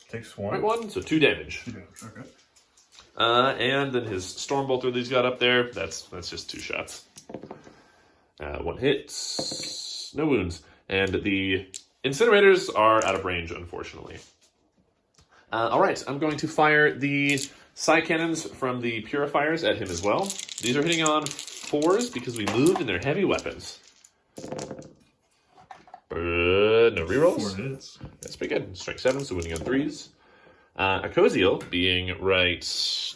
Takes 1. Right, 1. So 2 damage. 2 damage. Okay. And then his Stormbolter that he's got up there. That's just 2 shots. 1 hit. No wounds. And the Incinerators are out of range, unfortunately. All right, I'm going to fire the Psy Cannons from the Purifiers at him as well. These are hitting on 4s because we moved and they're heavy weapons. No rerolls. 4 hits. That's pretty good. Strength 7, so winning on 3s. Akoziel being right...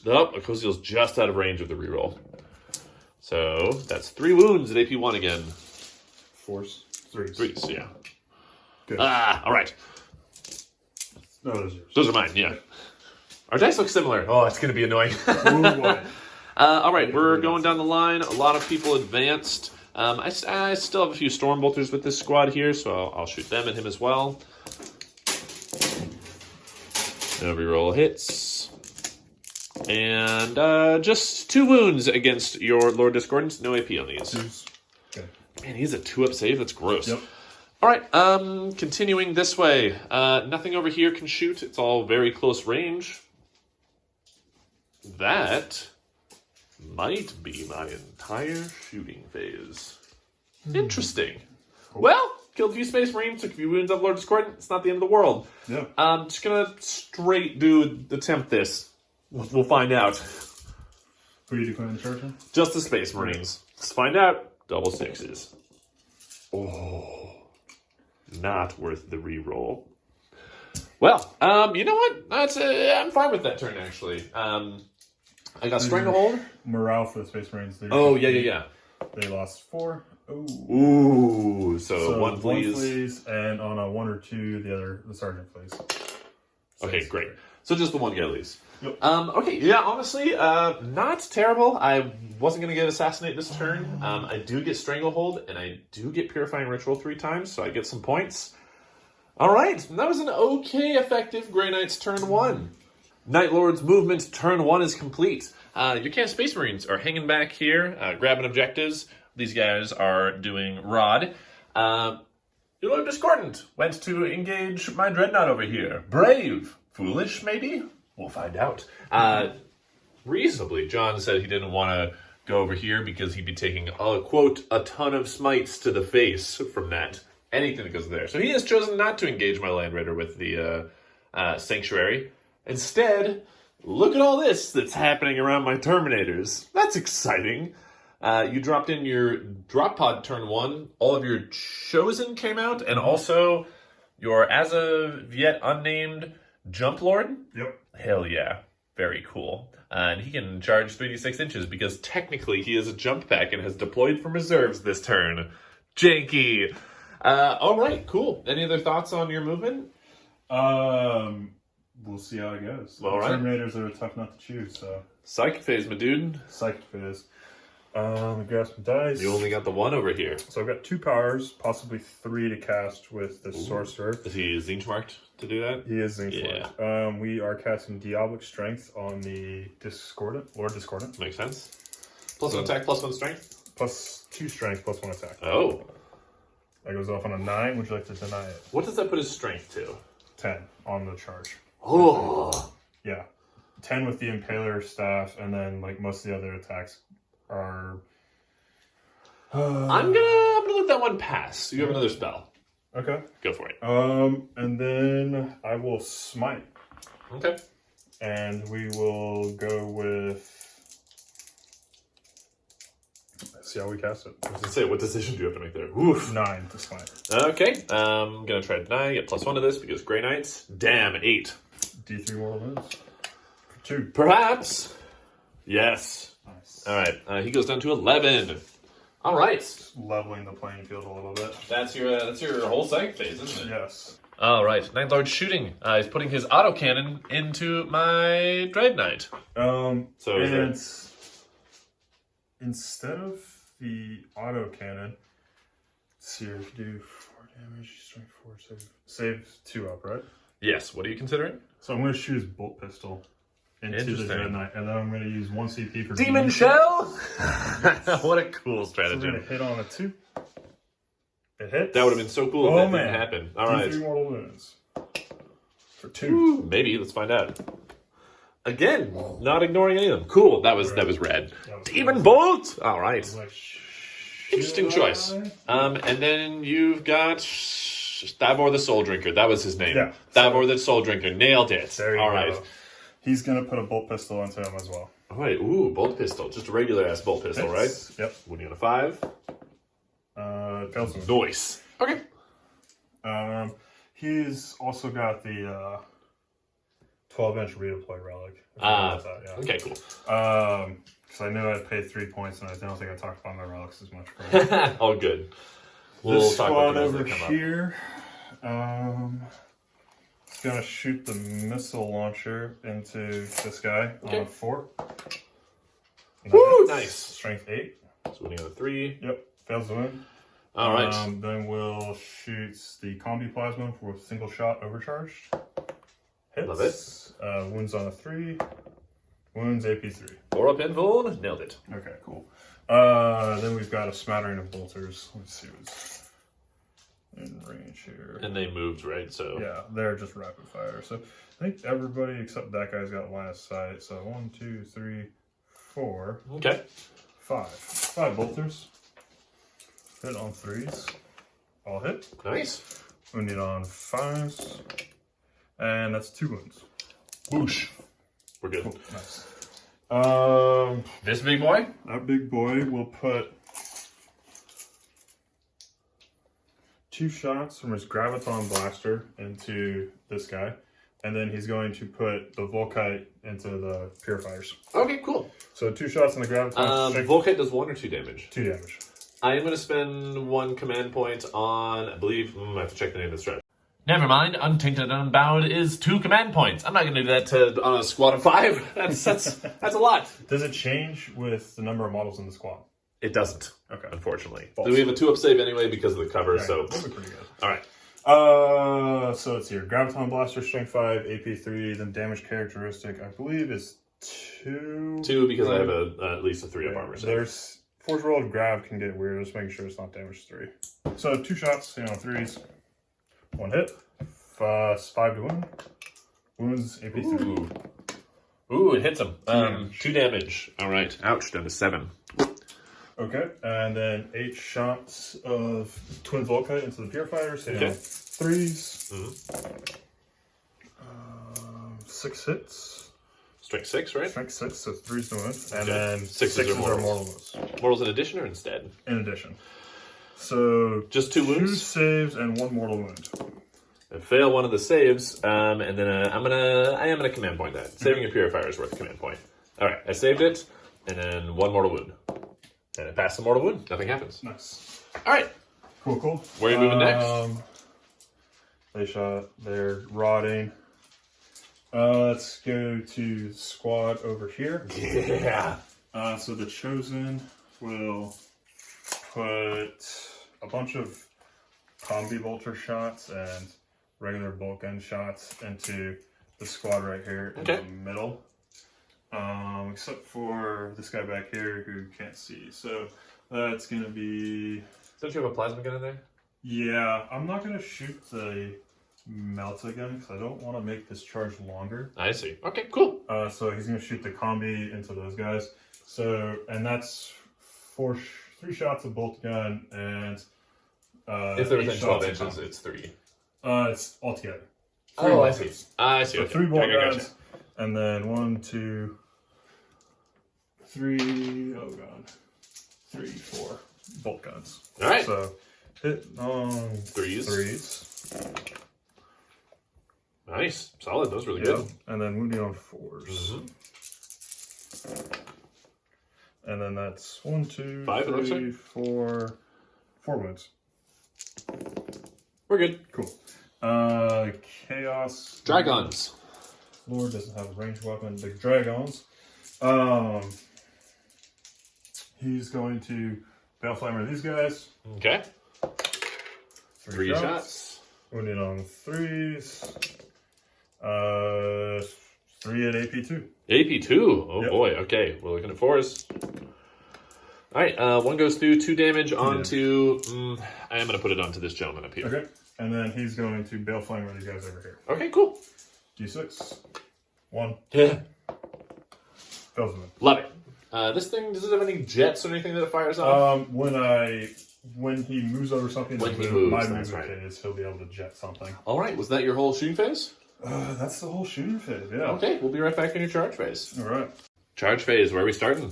Oh, Akoziel's just out of range of the reroll. So that's 3 wounds at AP 1 again. 4s. 3s. 3s, yeah. Good. All right. No, those are yours. Those are mine, yeah. Our dice look similar. Oh, it's going to be annoying. Ooh, boy. All right, we're going down the line. A lot of people advanced. I still have a few Stormbolters with this squad here, so I'll shoot them at him as well. No reroll hits. And just 2 wounds against your Lord Discordant. No AP on these. Okay. Man, he's a 2-up save. That's gross. Yep. All right, continuing this way. Nothing over here can shoot. It's all very close range. That might be my entire shooting phase. Interesting. Cool. Well, killed a few Space Marines, took a few wounds up Lord Discordant. It's not the end of the world. Yeah. I'm just gonna straight attempt this. We'll find out. Who are you declaring the charge on? Just the Space Marines. Let's find out. Double sixes. Oh, not worth the reroll. Well, you know what? I'm fine with that turn, actually. I got Stranglehold. Morale for the Space Marines. Yeah. They lost 4. Ooh, so one flees. One flees, and on a 1 or 2, the sergeant flees. Okay, great. So just the one guy leaves. Yep. Okay, yeah, honestly, not terrible. I wasn't going to get Assassinate this turn. I do get Stranglehold, and I do get Purifying Ritual 3 times, so I get some points. All right, that was an okay effective Grey Knight's turn 1. Night Lord's movement turn 1 is complete. Your camp Space Marines are hanging back here, grabbing objectives. These guys are doing Rod. Your Lord Discordant went to engage my Dreadnought over here. Brave. Foolish, maybe? We'll find out. Reasonably, John said he didn't want to go over here because he'd be taking, quote, a ton of smites to the face from that. Anything that goes there. So he has chosen not to engage my Land Raider with the Sanctuary. Instead, look at all this that's happening around my Terminators. That's exciting. You dropped in your drop pod turn 1. All of your Chosen came out, and also your as of yet unnamed Jump Lord. Yep. Hell yeah. Very cool. And he can charge 3d6 inches because technically he is a jump pack and has deployed from reserves this turn. Janky. All right, cool. Any other thoughts on your movement? We'll see how it goes. All right. Terminators are tough not to choose, so. Psychic phase, my dude. Psychic phase. Grab some dice. You only got the 1 over here. So I've got 2 powers, possibly 3 to cast with the Sorcerer. Is he Zinch marked to do that? He is Zinch marked. We are casting Diabolic Strength on the Discordant, Lord Discordant. Makes sense. +1 attack, +1 strength? +2 strength, +1 attack. Oh. That goes off on a 9. Would you like to deny it? What does that put his strength to? 10 on the charge. Oh. Yeah. 10 with the Impaler staff, and then like most of the other attacks are. I'm gonna let that one pass. You have another spell. Okay. Go for it. And then I will smite. Okay. And we will go with. Let's see how we cast it. I was gonna say, what decision do you have to make there? Oof. 9 to smite. Okay. I'm gonna try to deny. Get +1 to this because Grey Knights. Damn, 8. D3 mortal wounds. For 2. Perhaps. Yes. Nice. All right. He goes down to 11. All right. Just leveling the playing field a little bit. That's your whole psychic phase, isn't it? Yes. All right. Night Lord shooting. He's putting his autocannon into my Dread Knight. So instead of the autocannon, let's see if you do 4 damage, strength 4, save 2 up, right? Yes. What are you considering? So I'm going to shoot his bolt pistol into the Dread Knight, and then I'm going to use 1 CP for Demon Shell. What a cool strategy! So we're going to hit on a 2. It hits. That would have been so cool if that didn't happen. All right. 3 mortal wounds for 2. Ooh, maybe. Let's find out. Again, not ignoring any of them. Cool. That was rad. Demon Bolt. All right. Interesting choice. And then you've got Thavor the Soul Drinker. That was his name. Yeah. Thavor the Soul Drinker. Nailed it. There you All go. Right. He's going to put a bolt pistol into him as well. All right. Ooh, bolt pistol. Just a regular ass bolt pistol, right? Yep. Winning on a 5. Fails him. Nice. Okay. He's also got the 12-inch redeploy relic. Okay, cool. Because I knew I'd pay 3 points, and I don't think I talked about my relics as much. All good. We'll this talk squad about over here. It's gonna shoot the missile launcher into this guy on a 4. Woo! Nice. Strength 8. So winning on a 3. Yep. Fails the win. All right. Then we'll shoot the combi plasma for a single shot overcharged. Hits. Love it. Wounds on a 3. Wounds AP 3. 4 up invuln. Nailed it. Okay, cool. Then we've got a smattering of bolters. Let's see what's in range here. And they moved, right? So yeah, they're just rapid fire. So I think everybody except that guy's got line of sight. So 1, 2, 3, 4. Okay. 5. 5 bolters. Hit on 3s. All hit. Nice. Wounded on 5s. And that's 2 wounds. Whoosh. We're good. Cool. Nice. This big boy? That big boy will put 2 shots from his graviton blaster into this guy. And then he's going to put the Volkite into the purifiers. Okay, cool. So 2 shots in the graviton. Volkite does 1 or 2 damage? 2 damage. I am going to spend 1 command point on, I believe, I have to check the name of the strat. Never mind, Untainted and Unbound is 2 command points. I'm not going to do that on a squad of 5. That's a lot. Does it change with the number of models in the squad? It doesn't. Okay. Unfortunately. False. So we have a 2-up save anyway because of the cover, so... That'll be pretty good. Alright. So it's here. Graviton Blaster, Strength 5, AP 3, then damage characteristic, I believe is 2. 2 because I have at least a 3-up armor save. There's Force Rolled Grav can get weird, just making sure it's not damage 3. So 2 shots, 3s. 1 hit. 5 to wound. Wounds, AP 3. Ooh, it hits him. 2 damage. Alright. Ouch, down to 7. Okay, and then 8 shots of Twin Volkite into the purifiers, hitting on 3s. 6 hits. Strength 6, right? Strength 6, so 3s to wound. And then 6s are mortal wounds. Mortals in addition or instead? In addition. So just 2 wounds? 2 saves and 1 mortal wound. I fail one of the saves, and then I am gonna command point that. Saving a purifier is worth a command point. Alright, I saved it, and then 1 mortal wound. And I pass the mortal wound. Nothing happens. Nice. Alright. Cool. Where are you moving next? They shot. They're rotting. Let's go to squad over here. Yeah. So the Chosen will put a bunch of combi bolter shots and regular bolt gun shots into the squad right here in the middle. Except for this guy back here who can't see. So that's going to be... Don't you have a plasma gun in there? Yeah, I'm not going to shoot the Melta gun because I don't want to make this charge longer. I see. Okay, cool. So he's going to shoot the combi into those guys. So, and that's 3 shots of bolt gun and... if they're within 12 inches, it's 3. It's all together. I see. I see. So 3 bolt guns, and then 1, 2, 3. Oh god, 3, 4 bolt guns. All right. So hit on 3s. Nice, solid. Those really good. And then wounding on 4s. And then that's 1, 2, 5, 3, 4 wounds. We're good. Cool. Chaos. Dragons. Lord doesn't have a ranged weapon. The Dragons. He's going to Baleflamer these guys. Okay. 3 shots. Wounded on 3s. 3 at AP2. AP2. Oh boy. Okay, we're looking at 4s. All right. 1 goes through. 2 damage onto. I am going to put it onto this gentleman up here. Okay. And then he's going to Baleflamer these guys over here. Okay. Cool. D6. 1. Yeah. Fails him. Love it. This thing, does it have any jets or anything that it fires off? When he moves over something, when he moves, my that's movement right. is he'll be able to jet something. All right, was that your whole shooting phase? That's the whole shooting phase, yeah. Okay, we'll be right back in your charge phase. All right. Charge phase, where are we starting?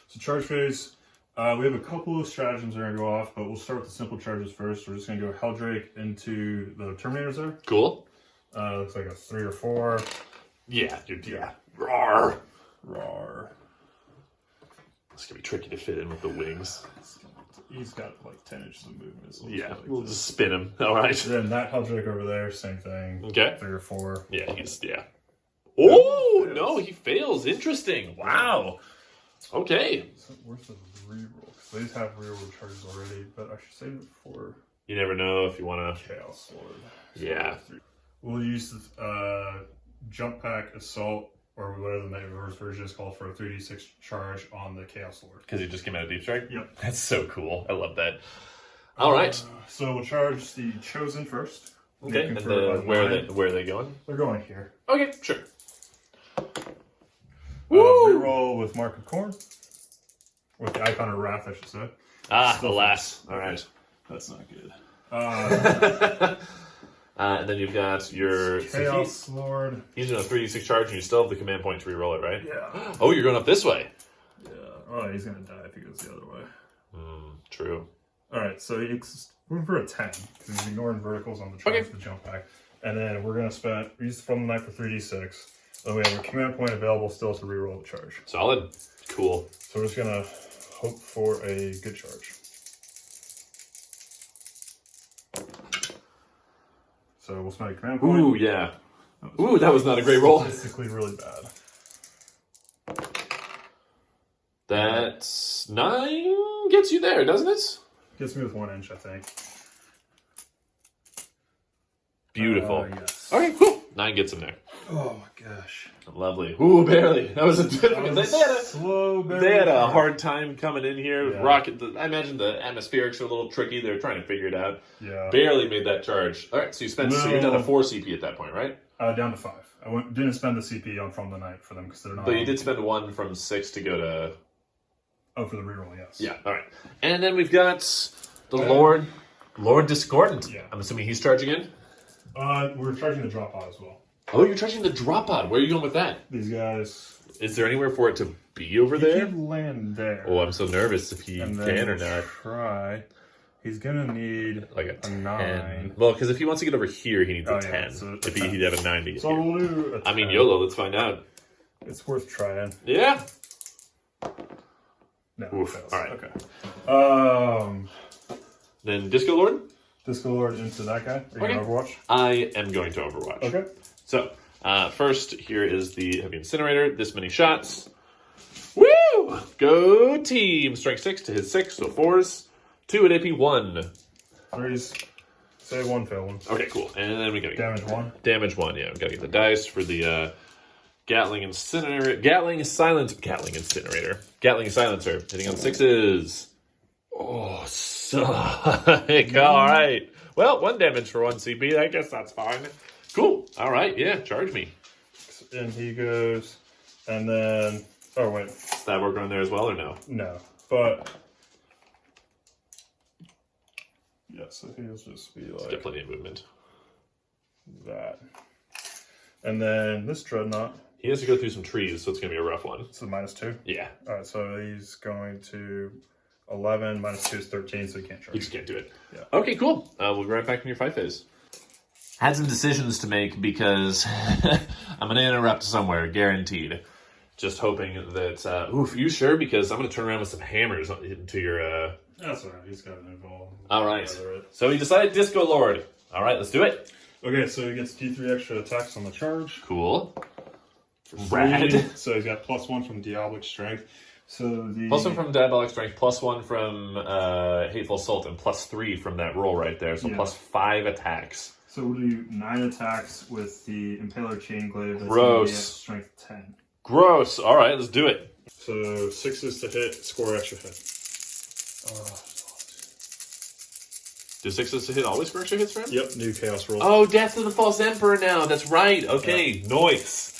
So charge phase, we have a couple of stratagems that are going to go off, but we'll start with the simple charges first. We're just going to go Helldrake into the Terminators there. Cool. Looks like a 3 or 4. Yeah, dude, yeah. Roar. Roar. It's going to be tricky to fit in with the wings. He's got like 10 inches of movement. So we'll just spin him. All right. Then that Helldrake over there, same thing. Okay. 3 or 4. Yeah, Oh, no, he fails. Interesting. Wow. Okay. So where's the reroll? Because these have reroll charges already, but I should save it for... You never know if you want to... Chaos Lord. Yeah. We'll use the Jump Pack Assault, or whatever the Night Reverse version is called, for a 3d6 charge on the Chaos Lord. Because he just came out of Deep Strike? Yep. That's so cool. I love that. All right. So we'll charge the Chosen first. Okay, and where are they going? They're going here. Okay, sure. Reroll with Mark of Corn. With the icon of Wrath, I should say. Alas. All right. That's not good. And then you've got your Chaos Lord. He's in a 3d6 charge, and you still have the command point to reroll it, right? Yeah. Oh, you're going up this way. Yeah. Oh, he's going to die if he goes the other way. True. Alright, so he's moving for a 10, because he's ignoring verticals on the charge to jump back. And then we're going to use from the knife for 3d6. Then we have a command point available still to reroll the charge. Solid. Cool. So we're just going to hope for a good charge. So we'll spend a command point. Ooh, yeah. That was not a great roll. Statistically really bad. That's 9 gets you there, doesn't it? Gets me with 1 inch, I think. Beautiful. Yes. Okay, cool. 9 gets him there. Oh my gosh. Lovely. Ooh, barely. That was a difficult. They had a hard time coming in here. Yeah. Rocket. I imagine the atmospherics are a little tricky. They're trying to figure it out. Yeah. Barely made that charge. All right, so so you're down to 4 CP at that point, right? Down to 5. I didn't spend the CP on from the night for them because they're not. But you did spend 1 from 6 to go to. Oh, for the reroll, yes. Yeah. All right. And then we've got the Lord Discordant. Yeah. I'm assuming he's charging in. We're charging the drop pod as well. Oh, you're charging the drop pod. Where are you going with that? These guys. Is there anywhere for it to be over there? He can land there. Oh, I'm so nervous if he can or not. Try. He's gonna need like a 9. Well, because if he wants to get over here, he needs a 10. Yeah, so if he'd have a 9 to get so here. we'll do a 10. I mean, YOLO. Let's find out. It's worth trying. Yeah. No. Oof. All right. Okay. Then Disco Lord. Disco Lord into that guy. Are you going to Overwatch? I am going to Overwatch. Okay. So, first, here is the Heavy Incinerator. This many shots. Woo! Go team! Strength 6 to hit 6, so 4s. 2 at AP 1. 3s. Save 1, fail 1. Okay, cool. And then we gotta Damage 1. Damage 1, yeah. We gotta get the dice for the Gatling Incinerator. Gatling Silencer. Hitting on 6s. Oh, suck. All right. Well, 1 damage for 1 CP. I guess that's fine. Cool. All right. Yeah, charge me. And he goes, and then... Oh, wait. Is that working on there as well, or no? No. But... Yeah, so he'll just be like... Got plenty of movement. That. And then this Dreadnought... He has to go through some trees, so it's going to be a rough one. So -2? Yeah. Alright, so he's going to 11, -2 is 13, so he can't charge. He just can't do it. Yeah. Okay, cool. We'll be right back in your fight phase. Had some decisions to make because I'm going to interrupt somewhere, guaranteed. Just hoping that... oof, you sure? Because I'm going to turn around with some hammers into your... That's alright, he's got it involved. Alright. So he decided Disco Lord. Alright, let's do it. Okay, so he gets D3 extra attacks on the charge. Cool. Rad. So he's got +1 from Diabolic Strength. So the +1 from Diabolic Strength, +1 from Hateful Assault, and +3 from that roll right there. So +5 attacks. So we'll do 9 attacks with the Impaler Chain Glaive. That's Gross. Strength 10. Gross. All right, let's do it. So 6s to hit, score extra hit. Do 6s to hit always score extra hits for him? Yep, new Chaos roll. Oh, Death of the False Emperor now. That's right. Okay, nice.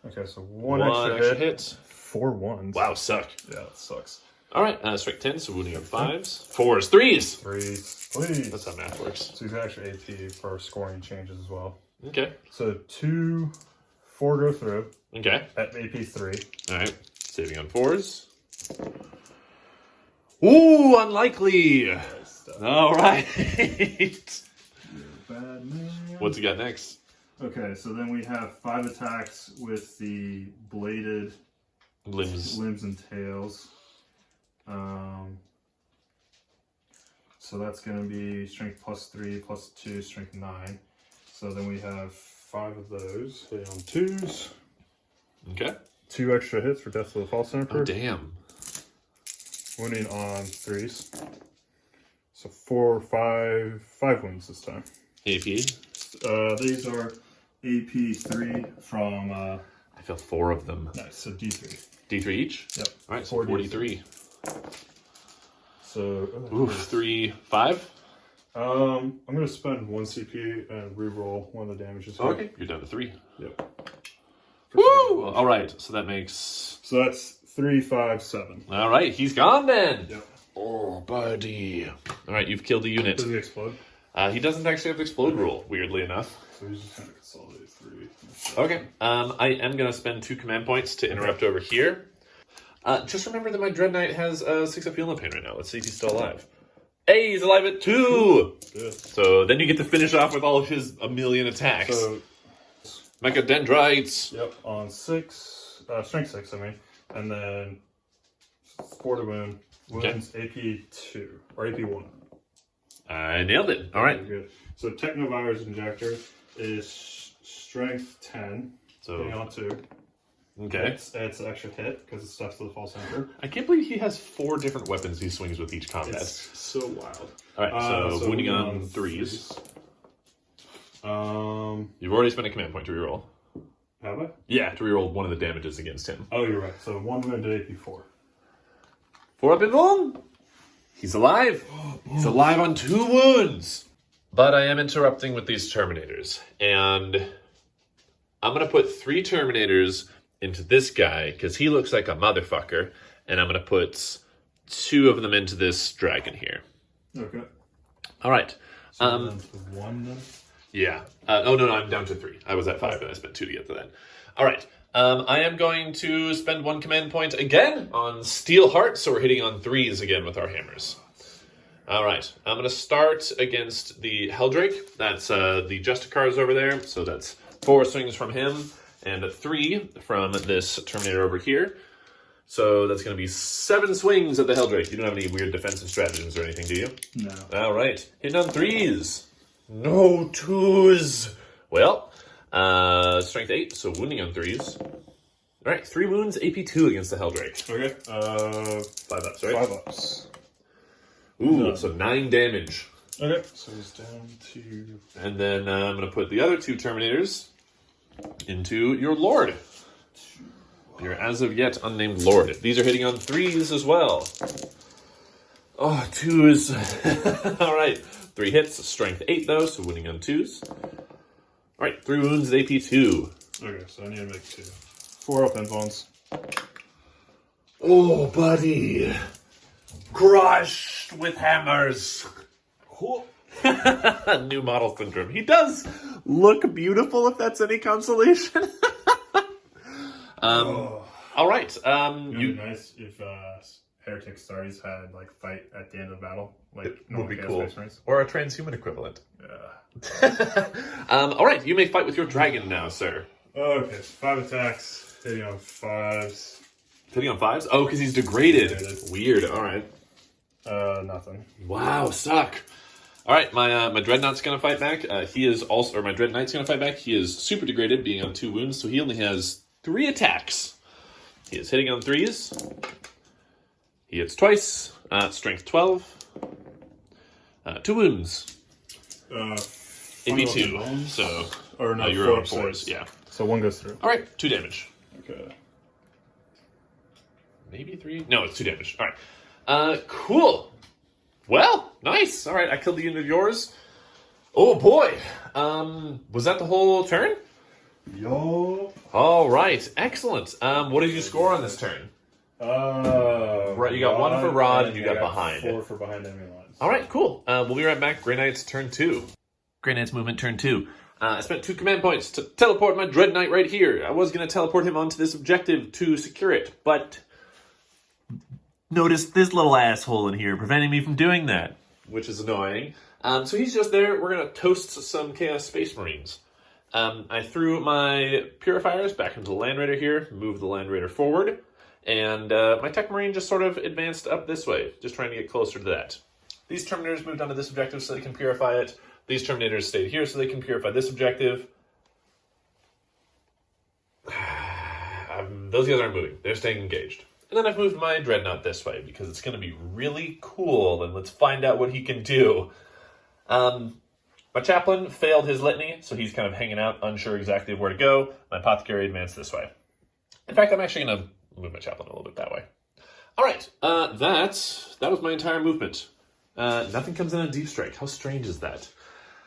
Okay, so one extra hit. 4 1s. Wow, suck. Yeah, that sucks. All right, strike 10, so wounding on 5s. 4s, 3s. 3s, please. That's how math works. So he's got extra AP for scoring changes as well. Okay. So 2, 4 go through. Okay. At AP 3. All right, saving on 4s. Ooh, unlikely. All right. Bad man. What's he got next? Okay, so then we have 5 attacks with the bladed limbs and tails. So that's going to be strength +3, +2, strength 9. So then we have 5 of those hitting on 2s. Okay. 2 extra hits for Death of the False Emperor. Oh, damn. Wounding on 3s. So 5 wounds this time. AP? These are AP 3 from... I feel 4 of them. Nice, so D3. D3 each? Yep. All right, so 43. So... Oof, 3, 5? I'm going to spend 1 CP and reroll one of the damages. Okay. You're down to 3. Yep. Woo! All right, so that makes... So that's 3, 5, 7. All right, he's gone then. Yep. Oh, buddy. All right, you've killed a unit. Does he explode? He doesn't actually have the explode rule, weirdly enough. So he's just going to consolidate 3. Okay. I am going to spend 2 command points to interrupt over here. Just remember that my Dread Knight has 6 up healing pain right now. Let's see if he's still alive. Hey, he's alive at 2! Good. So then you get to finish off with all of his 1,000,000 attacks. So, Mecha Dendrites. yep, on 6, strength 6, I mean. And then 4 to wound. Wounds AP 2, or AP 1. I nailed it. All right. Very good. So Technovirus Injector is strength 10. So Getting on 2. Okay. It's an extra hit because it's stuff to the false anchor. I can't believe he has 4 different weapons he swings with each combat. It's so wild. All right, so wounding on 3s. You've already spent a command point to reroll. Have I? Yeah, to reroll one of the damages against him. Oh, you're right. So 1 wound to AP 4. 4 up and 1. He's alive. He's alive on 2 wounds. But I am interrupting with these Terminators. And I'm going to put 3 Terminators into this guy, because he looks like a motherfucker. And I'm going to put 2 of them into this dragon here. Okay. All right. So down to 1 then? Yeah. Oh, no, I'm down to 3. I was at 5, and I spent 2 to get to that. All right. I am going to spend 1 command point again on Steel Heart, so we're hitting on 3s again with our hammers. All right. I'm going to start against the Helldrake. That's the Justicars over there, so that's 4 swings from him, and 3 from this Terminator over here. So that's going to be 7 swings at the Helldrake. You don't have any weird defensive stratagems or anything, do you? No. All right. Hitting on 3s. No 2s. Well, strength 8, so wounding on 3s. All right, 3 wounds, AP 2 against the Helldrake. Okay. 5 ups, right? 5 ups. Ooh, so 9 damage. Okay. So he's down to... And then I'm going to put the other 2 Terminators into your Lord. Your as of yet unnamed Lord. These are hitting on 3s as well. Oh, 2s. All right. 3 hits, strength 8 though, so winning on 2s. All right, 3 wounds, AP 2. Okay, so I need to make 2. 4 up bones. Oh, buddy. Crushed with hammers. Cool. New model syndrome. He does look beautiful, if that's any consolation. All right. It'd be nice if Heretic Stars had like fight at the end of the battle, like it would be cool, Space Marines. or a transhuman equivalent. Yeah. All right, you may fight with your dragon now, sir. Okay, 5 attacks, hitting on 5s. Hitting on 5s? Oh, because he's degraded. Degraded. Weird. All right. Nothing. Wow, suck. All right, my Dreadnought's gonna fight back. He is also, or my Dread Knight's gonna fight back. He is super degraded, being on 2 wounds, so he only has 3 attacks. He is hitting on 3s. He hits twice. Strength 12. 2 wounds. AP 2. So, or no, you're on 4s. Yeah. So 1 goes through. All right, 2 damage. Okay. Maybe 3? No, it's 2 damage. All right. Cool. Well, nice. All right, I killed the unit of yours. Oh boy. Was that the whole turn? Yo. All right, excellent. What did you score on this turn? Right, you got 1 for Rod, and you got behind. 4 for behind enemy lines. All right, cool. We'll be right back. Grey Knight's turn 2. Grey Knight's movement turn 2. I spent 2 command points to teleport my Dread Knight right here. I was going to teleport him onto this objective to secure it, but notice this little asshole in here preventing me from doing that, which is annoying. So he's just there. We're going to toast some Chaos Space Marines. I threw my Purifiers back into the Land Raider here, moved the Land Raider forward, and my Tech Marine just sort of advanced up this way, just trying to get closer to that. These Terminators moved onto this objective so they can purify it. These Terminators stayed here so they can purify this objective. Those guys aren't moving. They're staying engaged. And then I've moved my Dreadnought this way because it's going to be really cool, and let's find out what he can do. My Chaplain failed his litany, so he's kind of hanging out, unsure exactly where to go. My Apothecary advanced this way. In fact, I'm actually going to move my Chaplain a little bit that way. All right, that was my entire movement. Nothing comes in on Deep Strike. How strange is that?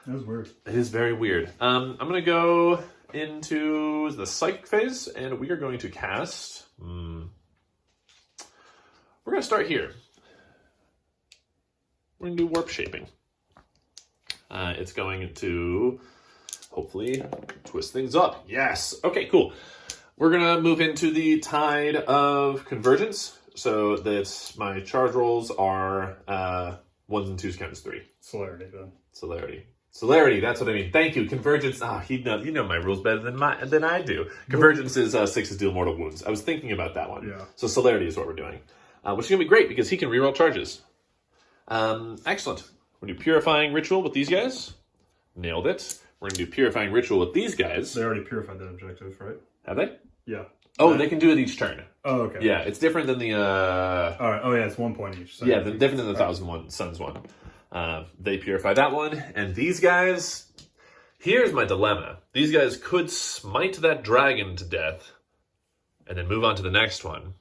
That was weird. It is very weird. I'm going to go into the psychic phase, and we are going to cast. We're going to start here. We're going to do warp shaping. It's going to hopefully twist things up. Yes. Okay, cool. We're going to move into the tide of convergence. So that my charge rolls are 1s and 2s count as 3. Celerity, then. Celerity, that's what I mean. Thank you. Convergence. You know my rules better than I do. Convergence is 6s deal mortal wounds. I was thinking about that one. Yeah. So celerity is what we're doing. Which is going to be great because he can reroll charges. Excellent. We're going to do Purifying Ritual with these guys. Nailed it. We're going to do Purifying Ritual with these guys. They already purified that objective, right? Have they? Yeah. Oh, they can do it each turn. Oh, okay. Yeah, it's different than the... All right. Oh, yeah, it's 1 point each. So different than the 1,000 Suns one. They purify that one. And these guys... Here's my dilemma. These guys could smite that dragon to death and then move on to the next one.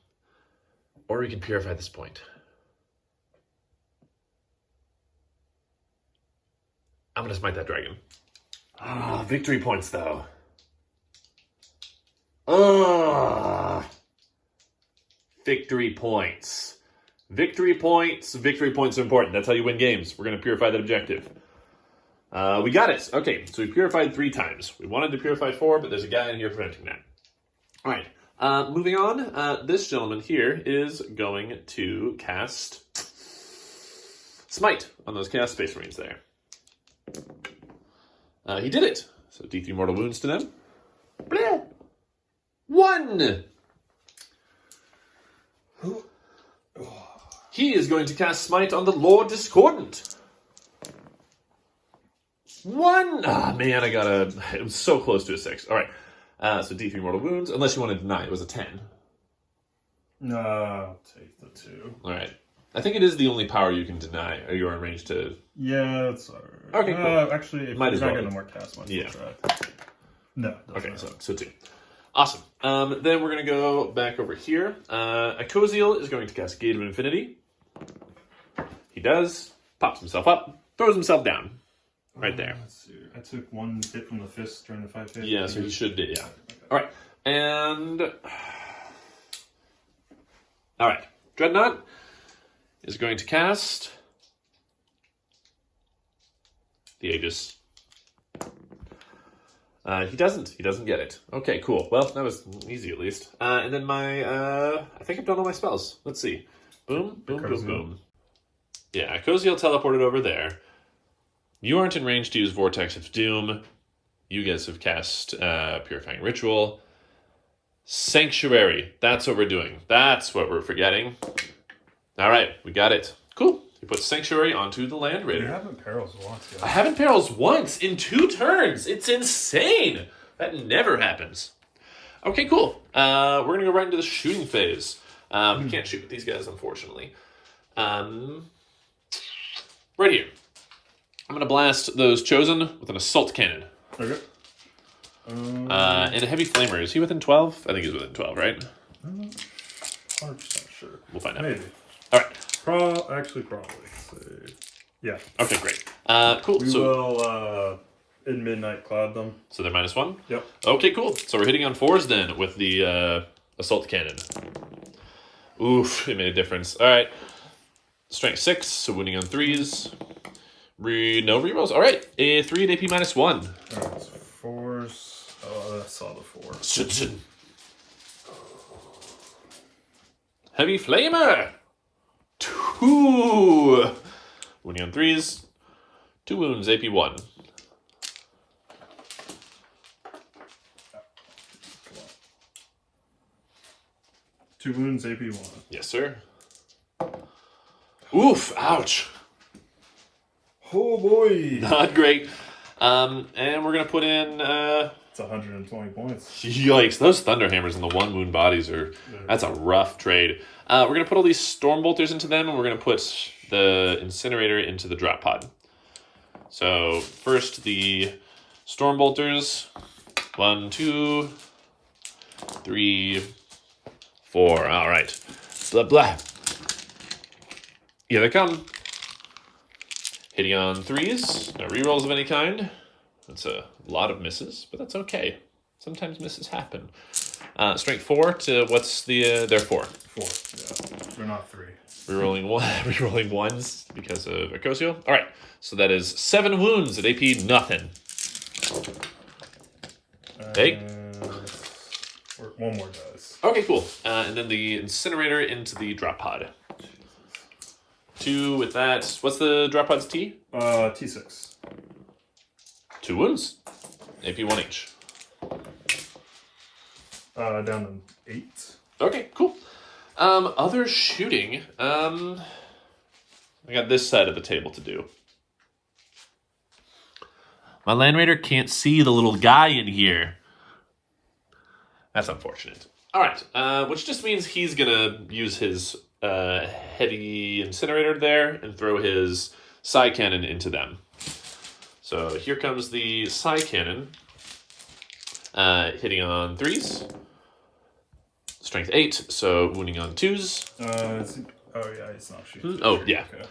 Or we can purify this point. I'm going to smite that dragon. Victory points, though. Victory points. Victory points are important. That's how you win games. We're going to purify that objective. We got it. Okay, so we purified 3 times. We wanted to purify 4, but there's a guy in here preventing that. All right, moving on. This gentleman here is going to cast Smite on those Chaos Space Marines there. He did it. So D3 mortal wounds to them. Blah. 1! He is going to cast Smite on the Lord Discordant. 1! Man, it was so close to a 6. All right. So D3 mortal wounds, unless you want to deny. It was a 10. No, I'll take the 2. All right. I think it is the only power you can deny. Or you're in range to... Yeah, it's all right. Okay, cool. Actually, if Might you're as not well. getting more cast, might Yeah. try. No. Okay, so 2. Awesome. Then we're going to go back over here. Akoziel is going to cast Gate of Infinity. He does. Pops himself up. Throws himself down. Right there. Let's see. I took 1 hit from the fist during the 5 hit. Yeah, so he should do, yeah. All right. And... All right. Dreadnought is going to cast... the Aegis. He doesn't. He doesn't get it. Okay, cool. Well, that was easy at least. And then I think I've done all my spells. Let's see. Boom, boom, boom, boom. Yeah, Akoziel teleported over there. You aren't in range to use Vortex of Doom. You guys have cast Purifying Ritual. Sanctuary. That's what we're doing. That's what we're forgetting. All right, we got it. Cool. We put Sanctuary onto the Land Raider. You haven't perils once yet. I haven't perils once in 2 turns. It's insane. That never happens. Okay, cool. We're going to go right into the shooting phase. We can't shoot with these guys, unfortunately. Right here. I'm going to blast those Chosen with an Assault Cannon. Okay. And a Heavy Flamer. Is he within 12? I think he's within 12, right? 100% sure. We'll find out. Maybe. All right. Probably. Yeah. Okay, great. Cool. We will in Midnight Cloud them. So they're -1? Yep. Okay, cool. So we're hitting on 4s then with the Assault Cannon. Oof, it made a difference. All right. Strength 6, so wounding on 3s. No rerolls. All right. A 3 at AP -1. All right, so 4s. Oh, I saw the 4. Heavy Flamer. 2. Wounding on 3s. 2 wounds, AP 1. Two wounds, AP 1. Yes, sir. Oof, ouch. Oh boy. Not great. And we're going to put in... It's 120 points. Yikes, those Thunderhammers and the 1 wound bodies that's a rough trade. We're going to put all these Stormbolters into them, and we're going to put the Incinerator into the drop pod. So, first the Stormbolters. 1, 2, 3, 4. All right. Blah, blah. Here they come. Hitting on 3s. No rerolls of any kind. That's a lot of misses, but that's okay. Sometimes misses happen. Strength 4 to what's the they're 4. 4. Yeah, they're not 3. Rerolling one, rerolling ones because of Akosio. All right, so that is 7 wounds at AP nothing. Hey. One more does. Okay, cool. And then the incinerator into the drop pod. 2 with that. What's the drop pod's T? T6. 2 wounds. AP 1 each. Down to 8. Okay, cool. Other shooting. I got this side of the table to do. My Land Raider can't see the little guy in here. That's unfortunate. All right, which just means he's gonna use his heavy incinerator there and throw his psi cannon into them. So here comes the psi cannon, hitting on 3s. Strength 8, so wounding on 2s. It's not shooting. Oh, yeah. Okay.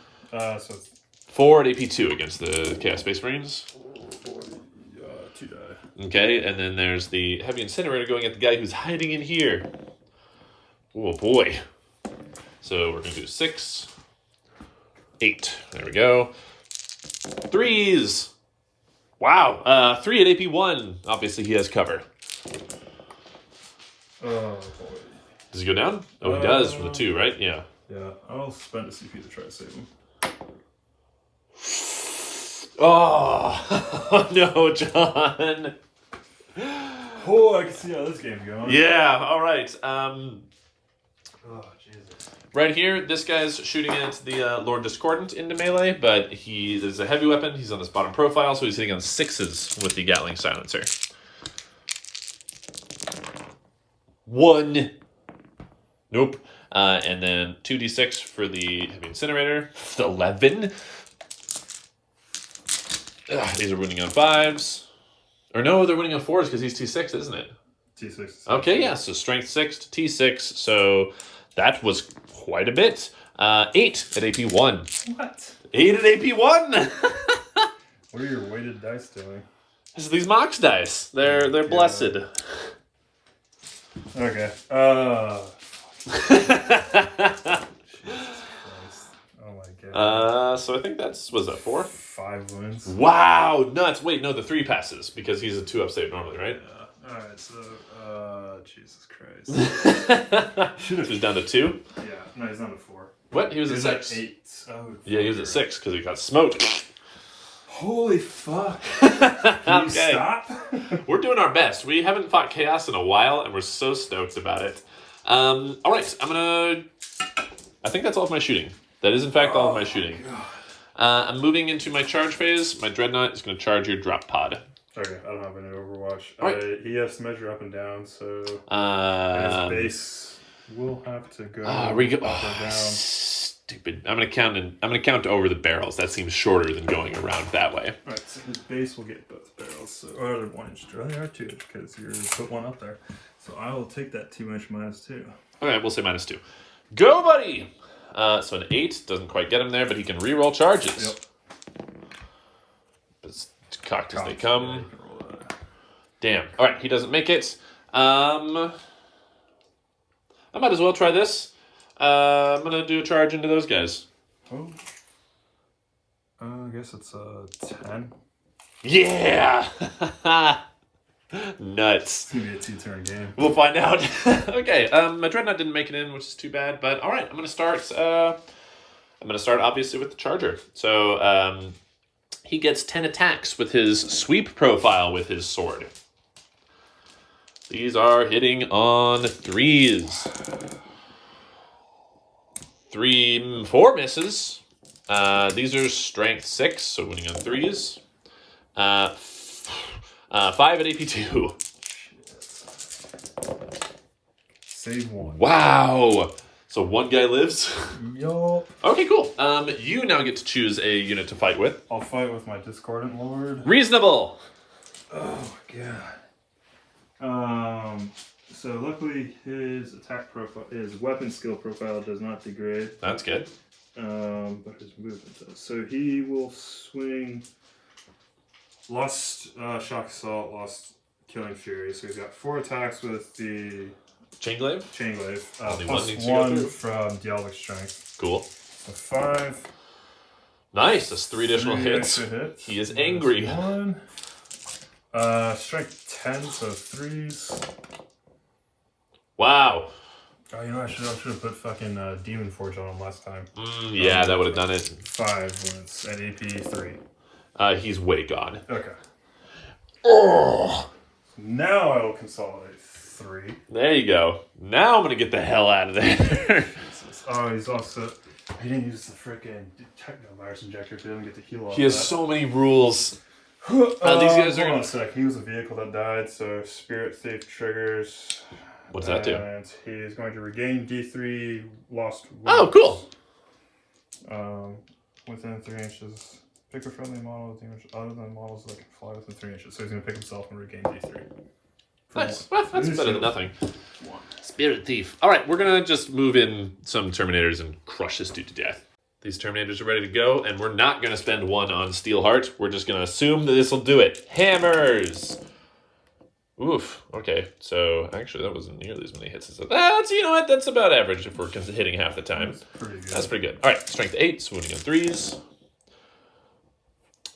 So it's 4 at AP 2 against the Chaos Space Marines. 2 die. Okay, and then there's the heavy incinerator going at the guy who's hiding in here. Oh boy. So we're going to do 6, 8. There we go. 3s. Wow. 3 at AP 1. Obviously, he has cover. Oh boy. Does he go down? Oh, he does for the 2, right? Yeah. Yeah, I'll spend a CP to try to save him. Oh, no, John. Oh, I can see how this game's going. Yeah, all right. Oh, Jesus. Right here, this guy's shooting at the Lord Discordant into melee, but there's a heavy weapon. He's on this bottom profile, so he's hitting on 6s with the Gatling Silencer. 1. Nope. And then 2d6 for the heavy incinerator. 11. These are winning on 5s. Or no, they're winning on 4s because he's T6, isn't it? T6. Okay, yeah, so strength 6 to T6. So that was quite a bit. 8 at AP 1. What? 8 at AP 1! What are your weighted dice doing? This is these Mox dice. They're blessed. Okay. Jesus Christ. Oh my god. So I think was that 4? 5 wounds. Wow, nuts. Wait, no, the 3 passes because he's a 2-up save normally, right? Yeah. Alright, so, Jesus Christ. He's down to 2? Yeah, no, he's down to 4. What? He was at 6. At 8. Oh, yeah, he was at 6 because he got smoked. Holy fuck. Can you stop? We're doing our best. We haven't fought Chaos in a while, and we're so stoked about it. All right, I think that's all of my shooting. That is, in fact, all of my shooting. I'm moving into my charge phase. My Dreadnought is going to charge your drop pod. Okay, I don't have any Overwatch. Right. He has to measure up and down, so his base will have to go up and down. Stupid. I'm gonna count over the barrels. That seems shorter than going around that way. Right, so his base will get both barrels. So, or they're 1 inch. They are 2 inch because you put one up there. So I will take that 2 inch -2. Okay, we'll say -2. Go, buddy! So an 8 doesn't quite get him there, but he can re-roll charges. Yep. As cocked as they come. Damn. All right, he doesn't make it. I might as well try this. I'm gonna do a charge into those guys. Oh. I guess it's 10. Yeah! Nuts. It's gonna be a 2-turn game. We'll find out. Okay, my Dreadnought didn't make it in, which is too bad. But all right, I'm gonna start. Obviously with the Charger. So he gets 10 attacks with his sweep profile with his sword. These are hitting on 3s. 4 misses. These are strength 6, so winning on 3s. 5 at AP2. Save 1. Wow. So 1 guy lives? Yup. Okay, cool. You now get to choose a unit to fight with. I'll fight with my Discordant Lord. Reasonable. Oh, God. So luckily his attack profile, his weapon skill profile does not degrade. That's good. But his movement does. So he will swing. Lost shock assault, lost Killing Fury. So he's got 4 attacks with the Chainglaive? Chainglaive. Only Plus 1 from Dialect Strength. Cool. So 5. Nice. That's 3 additional 3 hits. extra hits. He is angry. 1. Strength 10, so 3s. Wow. Oh, you know, I should have put fucking Demon Forge on him last time. Yeah, that would have done it. 5 wounds and AP 3. He's way gone. Okay. Oh. Now I will consolidate 3. There you go. Now I'm going to get the hell out of there. Oh, he's also... He didn't use the freaking Technovirus Injector, so he doesn't get to heal off He has so many rules. These guys are hold on going a sec. He was a vehicle that died, so Spirit Thief triggers. What's that do? And he is going to regain D3 lost wounds. Oh, cool. Within 3 inches. Pick a friendly model with damage other than models that can fly within 3 inches. So he's going to pick himself and regain D3. Nice. Well, that's better than nothing. Spirit Thief. All right, we're going to just move in some Terminators and crush this dude to death. These Terminators are ready to go, and we're not going to spend 1 on Steelheart. We're just going to assume that this will do it. Hammers! Oof. Okay, so actually that wasn't nearly as many hits as that. That's, you know what, that's about average if we're hitting half the time. That's pretty good. All right, strength 8, swooning on 3s.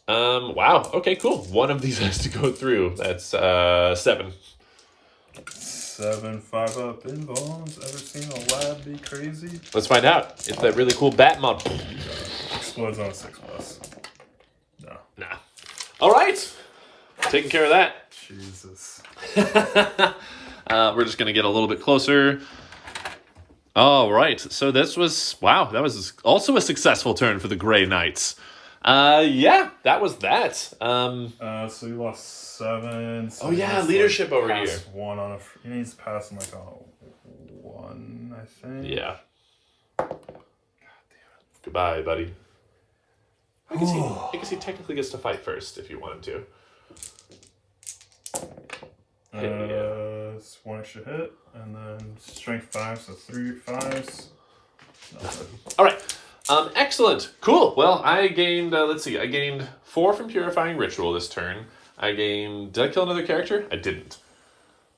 Wow, okay, cool. 1 of these has to go through. That's 7. 7 5-up involves. Ever seen a lab be crazy? Let's find out. It's that really cool bat model. Explodes on a 6+. No. Nah. All right. Taking care of that. Jesus. We're just going to get a little bit closer. All right. So this was, wow, that was also a successful turn for the Grey Knights. Yeah, that was that. So you lost 7. So oh yeah, leadership over here. 1 on a. He needs to pass him like on a 1, I think. Yeah. God damn it. Goodbye, buddy. I guess he technically gets to fight first if you want him to. It's 1 extra hit, and then strength 5, so 3 5s. Nothing. All right. Excellent. Cool. Well, I gained, let's see, I gained 4 from Purifying Ritual this turn. Did I kill another character? I didn't.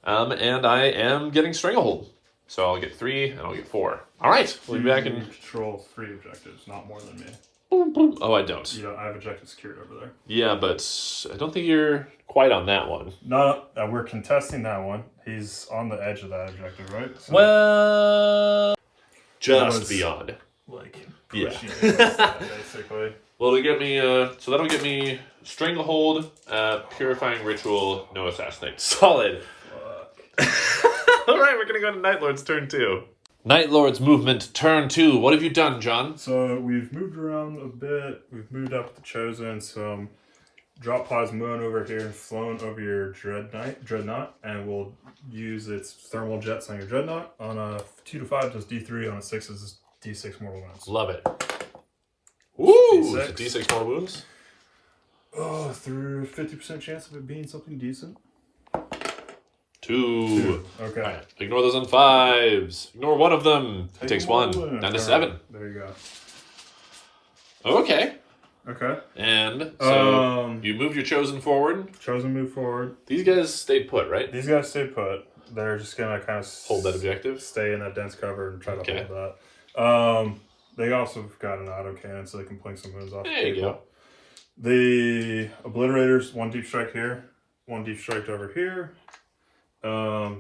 And I am getting Stranglehold. So I'll get 3 and I'll get 4. All right. We'll be back in. Control 3 objectives, not more than me. Boom, boom. Oh, I don't. You know, I have objective secured over there. Yeah, but I don't think you're quite on that one. No, we're contesting that one. He's on the edge of that objective, right? So well, just beyond. Like, yeah. That, basically. Well, it'll get me, so that'll get me Stranglehold, Purifying Ritual, no Assassinate. Solid. All right, we're going to go to Night Lord's turn 2. Night Lord's movement, turn 2. What have you done, John? So we've moved around a bit. We've moved up the Chosen, some drop pods moving over here and flown over your Dreadnought, and we'll use its thermal jets on your Dreadnought. On a 2 to 5 does D3, on a 6 is D6 mortal wounds. Love it. Ooh, D6. D6 more wounds? Oh, through 50% chance of it being something decent. 2. Okay. Right. Ignore those on 5s. Ignore one of them. It takes 1. Wound. Down to All 7. Right. There you go. Okay. Okay. And so you move your Chosen forward. Chosen move forward. These guys stayed put, right? These guys stay put. They're just going to kind of hold that objective. Stay in that dense cover and try to hold that. They also got an autocannon, so they can plink some moves off. There you go. The Obliterators, 1 deep strike here, 1 deep strike over here.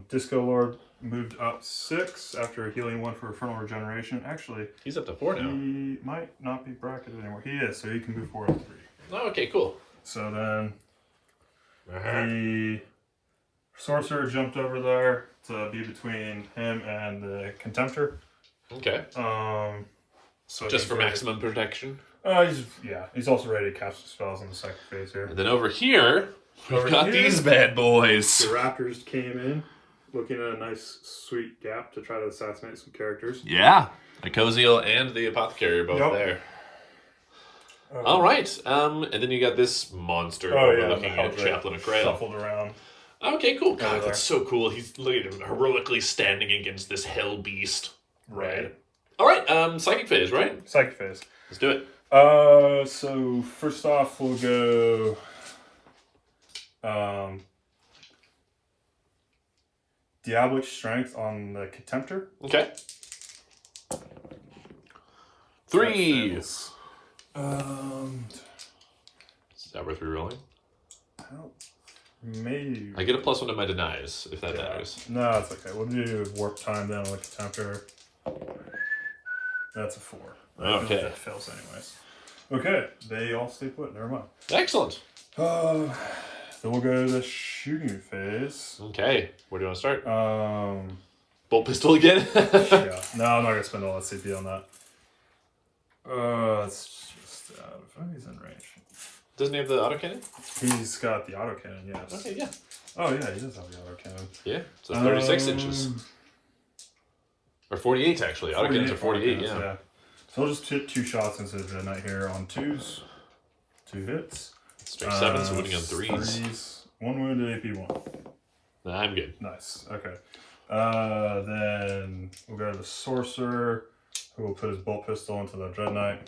Disco Lord moved up 6 after healing 1 for Infernal Regeneration. Actually, he's up to 4 now. He might not be bracketed anymore. He is, so he can move 4 up 3. Oh, okay, cool. So then the Sorcerer jumped over there to be between him and the Contemptor. Okay. So just for maximum protection? He's also ready to cast spells in the second phase here. And then over here, we've got these bad boys. The Raptors came in, looking at a nice, sweet gap to try to assassinate some characters. Yeah. The Koziel and the Apothecary are both there. All right. And then you got this monster looking at Chaplain of Krail. Shuffled around. Okay, cool. God, that's so cool. He's heroically standing against this hell beast. Right. All right, Psychic Phase, right? Psychic Phase. Let's do it. So first off, we'll go Diabolic Strength on the Contemptor. Okay. 3. Is that worth rerolling? Maybe. I get a +1 to my denies, if that matters. No, it's okay. We'll do Warp Time then on the Contemptor. That's a 4. Okay. That fails anyways. Okay, they all stay put. Never mind. Excellent. Then we'll go to the shooting phase. Okay. Where do you want to start? Bolt pistol again? Yeah. No, I'm not going to spend all that CP on that. It's just he's in range. Doesn't he have the autocannon? He's got the autocannon, yes. Okay, yeah. Oh, yeah, he does have the autocannon. Yeah, so 36 inches. Or 48, actually. Autocannons are 48, yeah. So I'll just hit 2 shots into the Dread Knight here on 2s. 2 hits. Straight 7s, wounding on 3s. 1 wounded, AP 1. I'm good. Nice, okay. Then we'll go to the Sorcerer, who will put his bolt pistol into the Dread Knight.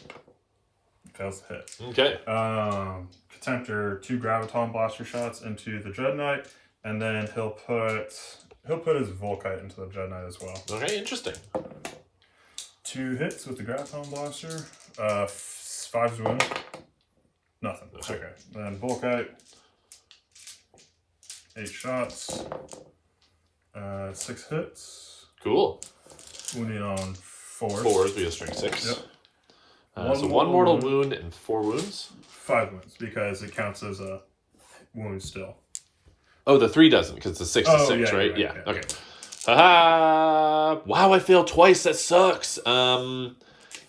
Fails the hit. Okay. Contemptor 2 Graviton Blaster shots into the Dread Knight, and then he'll put his Volkite into the Dread Knight as well. Okay, interesting. 2 hits with the Graviton Blaster. 5's wound. Nothing. Okay. Then Volkite. 8 shots. 6 hits. Cool. Wounding on 4s. 4s via strength 6. Yep. So 1 mortal wound and 4 wounds? 5 wounds, because it counts as a wound still. Oh, the 3 doesn't, because it's a 6 to 6, right? Yeah. Okay. Haha! Wow, I failed twice. That sucks.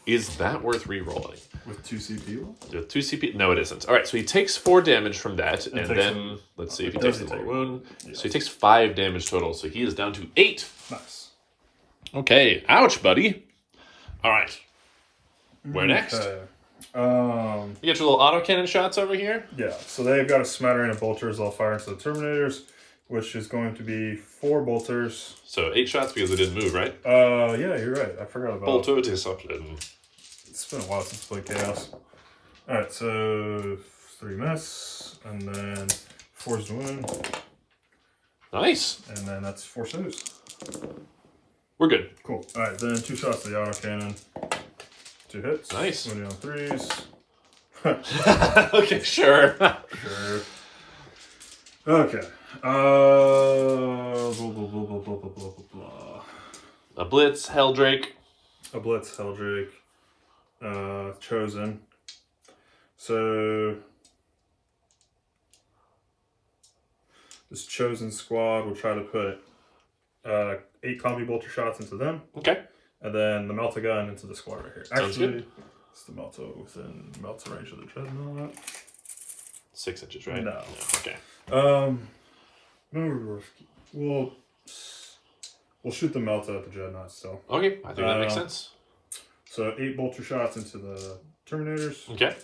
Is that worth re-rolling? With 2 CP? With 2 CP? No, it isn't. All right, so he takes 4 damage from that, and then let's see if he takes the mortal wound. Yeah. So he takes 5 damage total, so he is down to 8. Nice. Okay. Ouch, buddy. All right. Where next? You get your little autocannon shots over here? Yeah, so they've got a smattering of bolters they'll fire into the Terminators, which is going to be 4 bolters. So 8 shots because they didn't move, right? Yeah, you're right. I forgot about Bolter discipline. It's been a while since I played Chaos. Alright, so 3 miss, and then 4's to win. Nice. And then that's 4 saves. We're good. Cool. Alright, then 2 shots to the autocannon. 2 hits. Nice. Winning on 3s. Okay, sure. Sure. Okay. Blah, blah, blah, blah, blah, blah, blah, blah. A Blitz, Helldrake. A Blitz, Helldrake. Chosen. So this Chosen squad will try to put 8 combi bolter shots into them. Okay. And then the Melta gun into the squad right here. Sounds good. It's the Melta within Melta range of the Dreadnought. 6 inches, right? No. Okay. We'll shoot the Melta at the Dreadnought still. Okay, I think that makes sense. So 8 bolter shots into the Terminators. Okay.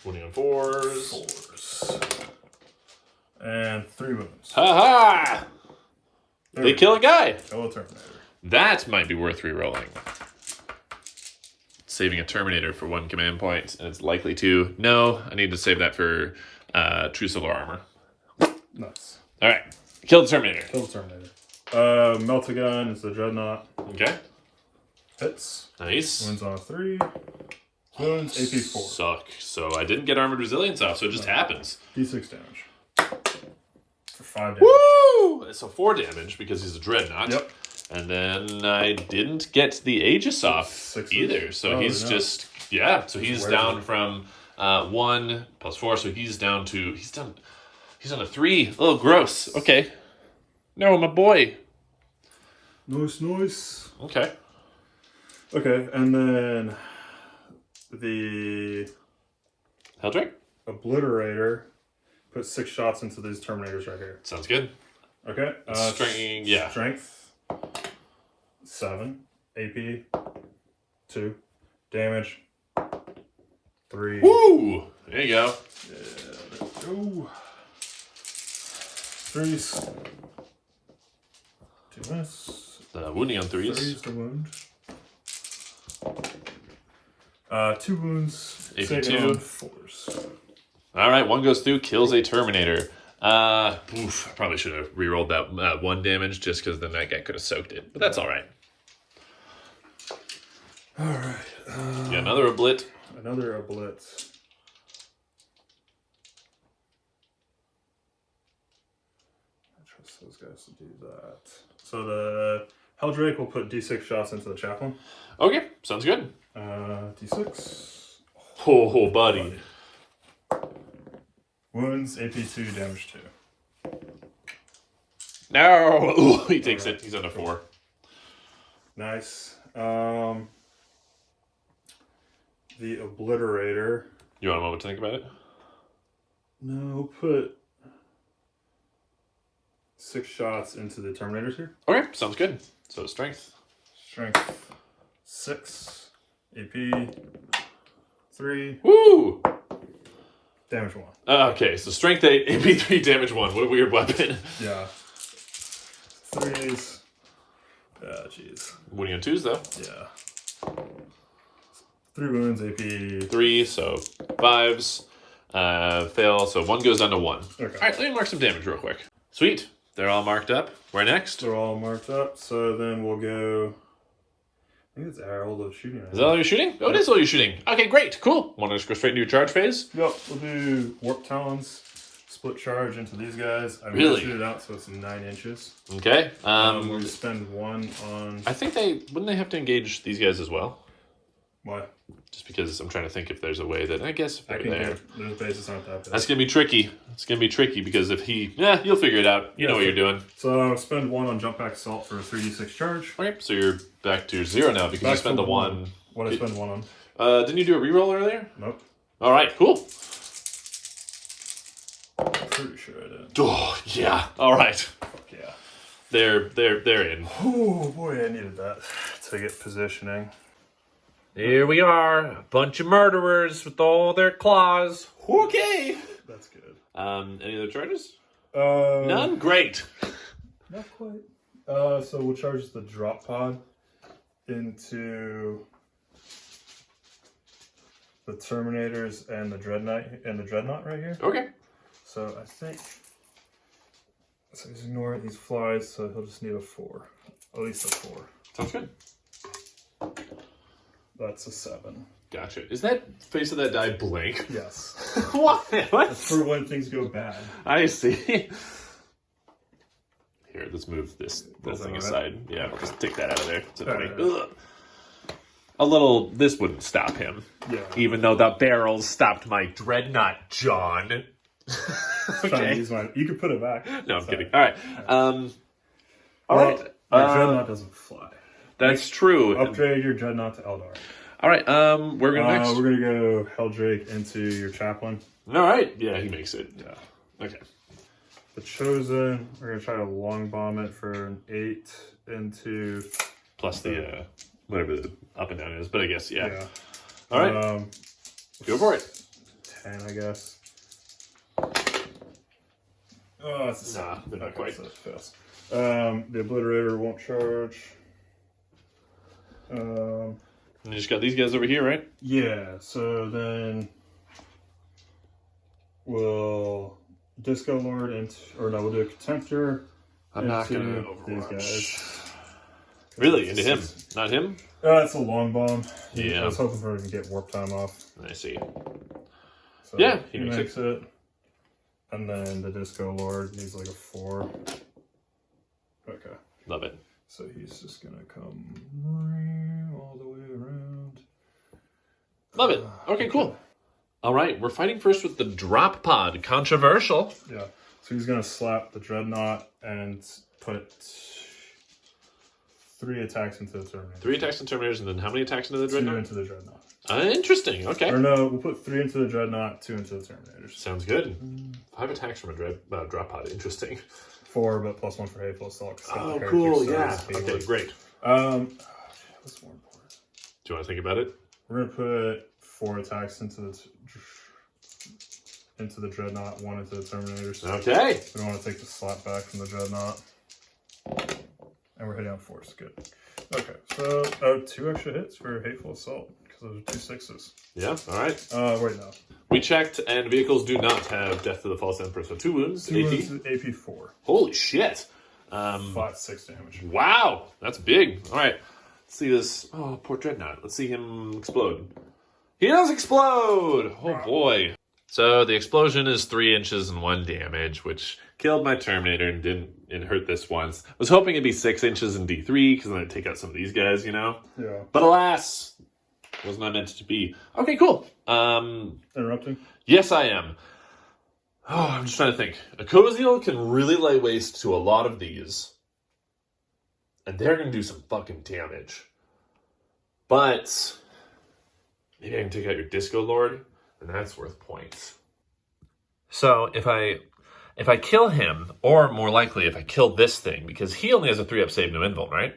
Winning on 4s. And 3 wounds. Ha-ha! They kill a guy. Kill a Terminator. That might be worth re-rolling. Saving a Terminator for 1 command point, and it's likely to. No, I need to save that for True Silver Armor. Nice. All right. Kill the Terminator. Kill the Terminator. Melta gun is the Dreadnought. Okay. Hits. Nice. Wins on a 3. Wounds, AP 4. Suck. So I didn't get Armored Resilience off, so it just happens. D6 damage. For 5 damage. Woo! So 4 damage because he's a Dreadnought. Yep. And then I didn't get the Aegis off either. So he's just, yeah. So he's down from 1 plus 4. So he's down to, he's on a 3. Oh, gross. Okay. No, my boy. Nice. Okay. Okay, and then the Helldrake? Obliterator put 6 shots into these Terminators right here. Sounds good. Okay. Strength, yeah. Strength 7. AP 2. Damage 3. Woo! There you go. Yeah, there we go. 3s. 2 miss. Wounding on 3s. 3's the wound. 2 wounds. AP saving 2. on 4s. All right, 1 goes through, kills a Terminator. I probably should have rerolled that 1 damage just because then that guy could have soaked it. But that's all right. All right. Yeah, another oblit. Another oblit. I trust those guys to do that. So the Helldrake will put D6 shots into the chaplain. Okay, sounds good. D6. Oh, buddy. Wounds, AP2, damage 2. No! Ooh, he takes it. He's on a 4. Nice. The Obliterator. You want a moment to think about it? No, put 6 shots into the Terminators here. Okay, sounds good. So strength. Strength 6. AP 3. Woo! Damage 1. Okay, so strength 8, AP 3, damage 1. What a weird weapon. Yeah. 3s. Ah, jeez. Winning on 2s, though. Yeah. 3 wounds, AP 3, so 5s. Fail, so 1 goes down to 1. Okay. All right, let me mark some damage real quick. Sweet. They're all marked up. Where next? They're all marked up, so then we'll go... I think it's all the shooting. Is that all you're shooting? Oh, it is all you're shooting. Okay, great. Cool. Want to just go straight into your charge phase? Yep, we'll do Warp Talons, split charge into these guys. I'm Really? going to shoot it out so it's 9 inches. Okay. We'll spend 1 on... I think wouldn't they have to engage these guys as well? Why? Just because I'm trying to think if there's a way that, I guess if I they're can there. get... Those bases aren't that big. That's going to be tricky. It's going to be tricky because if you'll figure it out. You know what you're doing. So I'll spend 1 on Jump Back Assault for a 3d6 charge. Okay, so you're back to 0 now because you spent the 1. What I spend 1 on? Didn't you do a reroll earlier? Nope. All right, cool. I'm pretty sure I did. Oh, yeah. All right. Fuck yeah. They're in. Oh boy, I needed that to get positioning. Here we are, a bunch of murderers with all their claws. Okay. That's good. Any other charges? None? Great. Not quite. So we'll charge the drop pod into the Terminators and the Dreadnought right here. Okay. So I think so he's ignoring these flies, so he'll just need a 4. At least a 4. Sounds good. That's a 7. Gotcha. Is that face of that die blank? Yes. What? That's for when things go bad. I see. Here, let's move this thing right? aside. Yeah, I'll just take that out of there. It's annoying. Right. This wouldn't stop him. Yeah. Even though the barrels stopped my dreadnought, John. Okay. You can put it back. No, I'm kidding. All right. All Well, right. Your Dreadnought doesn't fly. That's true. Upgrade your Dreadnought to Eldar. All right. We're going next. We're going to go Helldrake into your Chaplain. All right. Yeah, he makes it. Yeah. Okay. The Chosen, we're going to try to long bomb it for an 8 into... Plus the, whatever the up and down is. But I guess, yeah. All right. Go for it. 10, I guess. Oh, it's Nah, they're not quite. The Obliterator won't charge. And you just got these guys over here, right? Yeah, so then we'll Disco Lord we'll do a Contemptor. I'm not gonna these guys. Really? Into him? Not him? It's a long bomb. Yeah. I was hoping for him to get warp time off. I see. So Yeah, he makes it. And then the Disco Lord needs like a 4. Okay. Love it. So he's just gonna come all the way around. Love it. Okay, cool. All right, we're fighting first with the drop pod. Controversial. Yeah. So he's gonna slap the Dreadnought and put 3 attacks into the Terminator. 3 attacks and Terminators, and then how many attacks into the 2 Dreadnought? into the Dreadnought. Interesting. Okay. Or no, we'll put 3 into the Dreadnought, 2 into the Terminators. Sounds good. 5 attacks from a drop pod. Interesting. 4, but plus 1 for hateful assault. Oh, cool. Yeah. Okay, great. What's more important? Do you want to think about it? We're gonna put 4 attacks into the Dreadnought, 1 into the Terminators. Okay. We don't want to take the slap back from the Dreadnought. And we're hitting on force. Good. Okay, so 2 extra hits for hateful assault because those are 2 6s. Yeah, alright. Wait, no. We checked, and vehicles do not have Death to the False Emperor, so 2 wounds. 2 AP. wounds, AP 4. Holy shit. 5-6 damage. Wow, that's big. Alright, let's see this. Oh, poor Dreadnought. Let's see him explode. He does explode! Oh boy. So the explosion is 3 inches and 1 damage, which killed my Terminator and didn't hurt this once. I was hoping it'd be 6 inches in D3, because then I'd take out some of these guys, you know? Yeah. But alas, it was not meant to be. Okay, cool. Interrupting? Yes, I am. Oh, I'm just trying to think. A Cosiel can really lay waste to a lot of these. And they're going to do some fucking damage. But maybe I can take out your Disco Lord, and that's worth points. So if I kill him, or more likely if I kill this thing, because he only has a 3-up save, no invuln, right?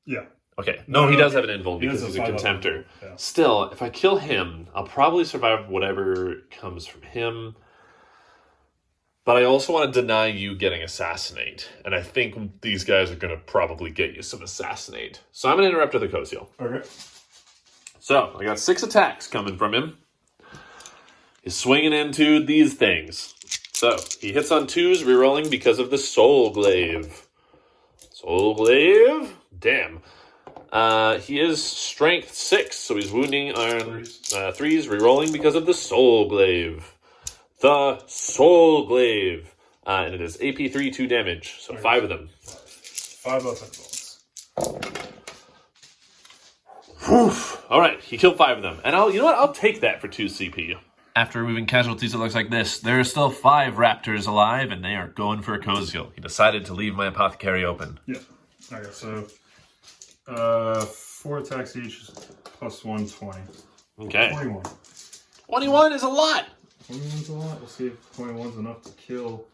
Yeah. Okay. No, he does have an invuln because he's a contemptor. Yeah. Still, if I kill him, I'll probably survive whatever comes from him. But I also want to deny you getting Assassinate. And I think these guys are going to probably get you some Assassinate. So I'm going to interrupt with the Cosiel. Okay. So, I got 6 attacks coming from him. He's swinging into these things. So, he hits on 2s, rerolling because of the Soul Glaive. Soul Glaive? Damn. He is Strength 6, so he's wounding on 3s, rerolling because of the Soul Glaive. The Soul Glaive. And it is AP 3, 2 damage. So 5 of them. 5 offense balls. Alright, he killed 5 of them. And you know what? I'll take that for 2 CP. After removing casualties, it looks like this. There are still 5 raptors alive, and they are going for a Cosiel. He decided to leave my apothecary open. Yeah. Okay, so 4 attacks each, plus 1, 20. Okay. 21. 21 is a lot! 21's a lot. We'll see if 21's enough to kill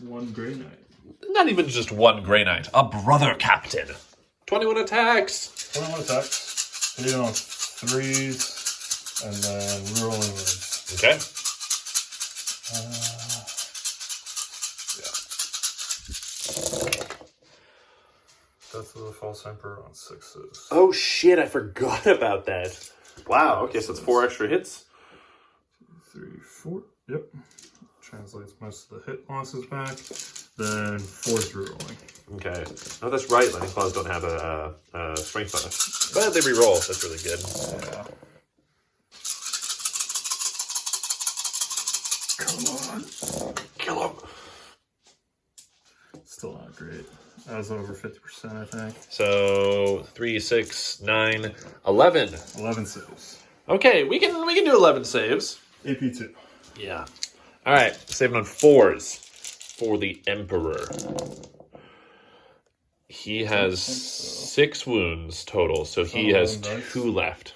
1 Grey Knight. Not even just 1 Grey Knight. A brother captain. 21 attacks. 21 attacks. Hitting on 3s. And then rerolling words. Okay. Yeah. Death of the False Emperor on 6s. Oh shit, I forgot about that. Wow, okay, so it's 4 extra hits. 2, 3, 4. Yep. Translates most of the hit losses back. Then 4's rerolling. Okay. Oh, that's right. Lightning Claws don't have a strength bonus. But they reroll. That's really good. Yeah. Come on. Kill him. Still not great. That was over 50%, I think. So 3, 6, 9, 11. 11 saves. Okay, we can do 11 saves. AP 2. Yeah. All right, saving on 4s for the Emperor. He has 6 wounds total, so he has 2 left.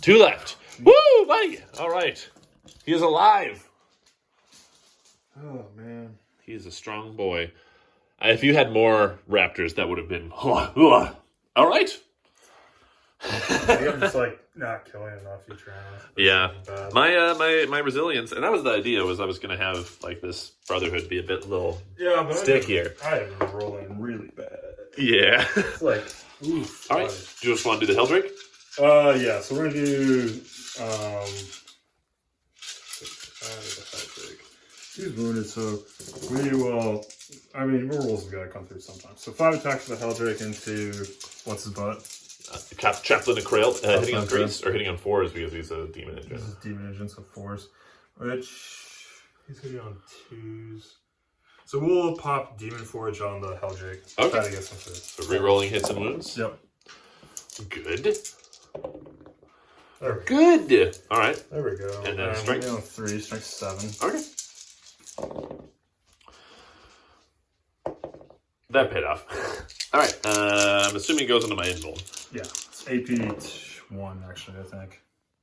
2 left. Woo, buddy! All right. He is alive. Oh, man. He is a strong boy. If you had more raptors, that would have been... All right. I'm just like not killing enough each round. Yeah. My resilience, and that was the idea, was I was going to have like this Brotherhood be a bit but stickier. I have been rolling really bad. Yeah. It's like, oof. All right. Do you just want to do the Helldrake? Yeah, so we're going to do... He's wounded, so we will... I mean, rolls have got to come through sometimes. So 5 attacks with the Helldrake into... What's his butt? Chaplain and Krail, hitting on 3s, or hitting on 4s because he's a Demon Engine. This is Demon Engine, so 4s. Which... He's hitting on 2s. So we'll pop Demon Forge on the Helldrake. Okay. Try to get some food. So re-rolling hits and wounds? Yep. Good. There we go. Good! Alright. There we go. And then strength? On 3, strength 7. Okay. That paid off. Alright, I'm assuming it goes into my invuln. Yeah, it's AP 1 actually, I think.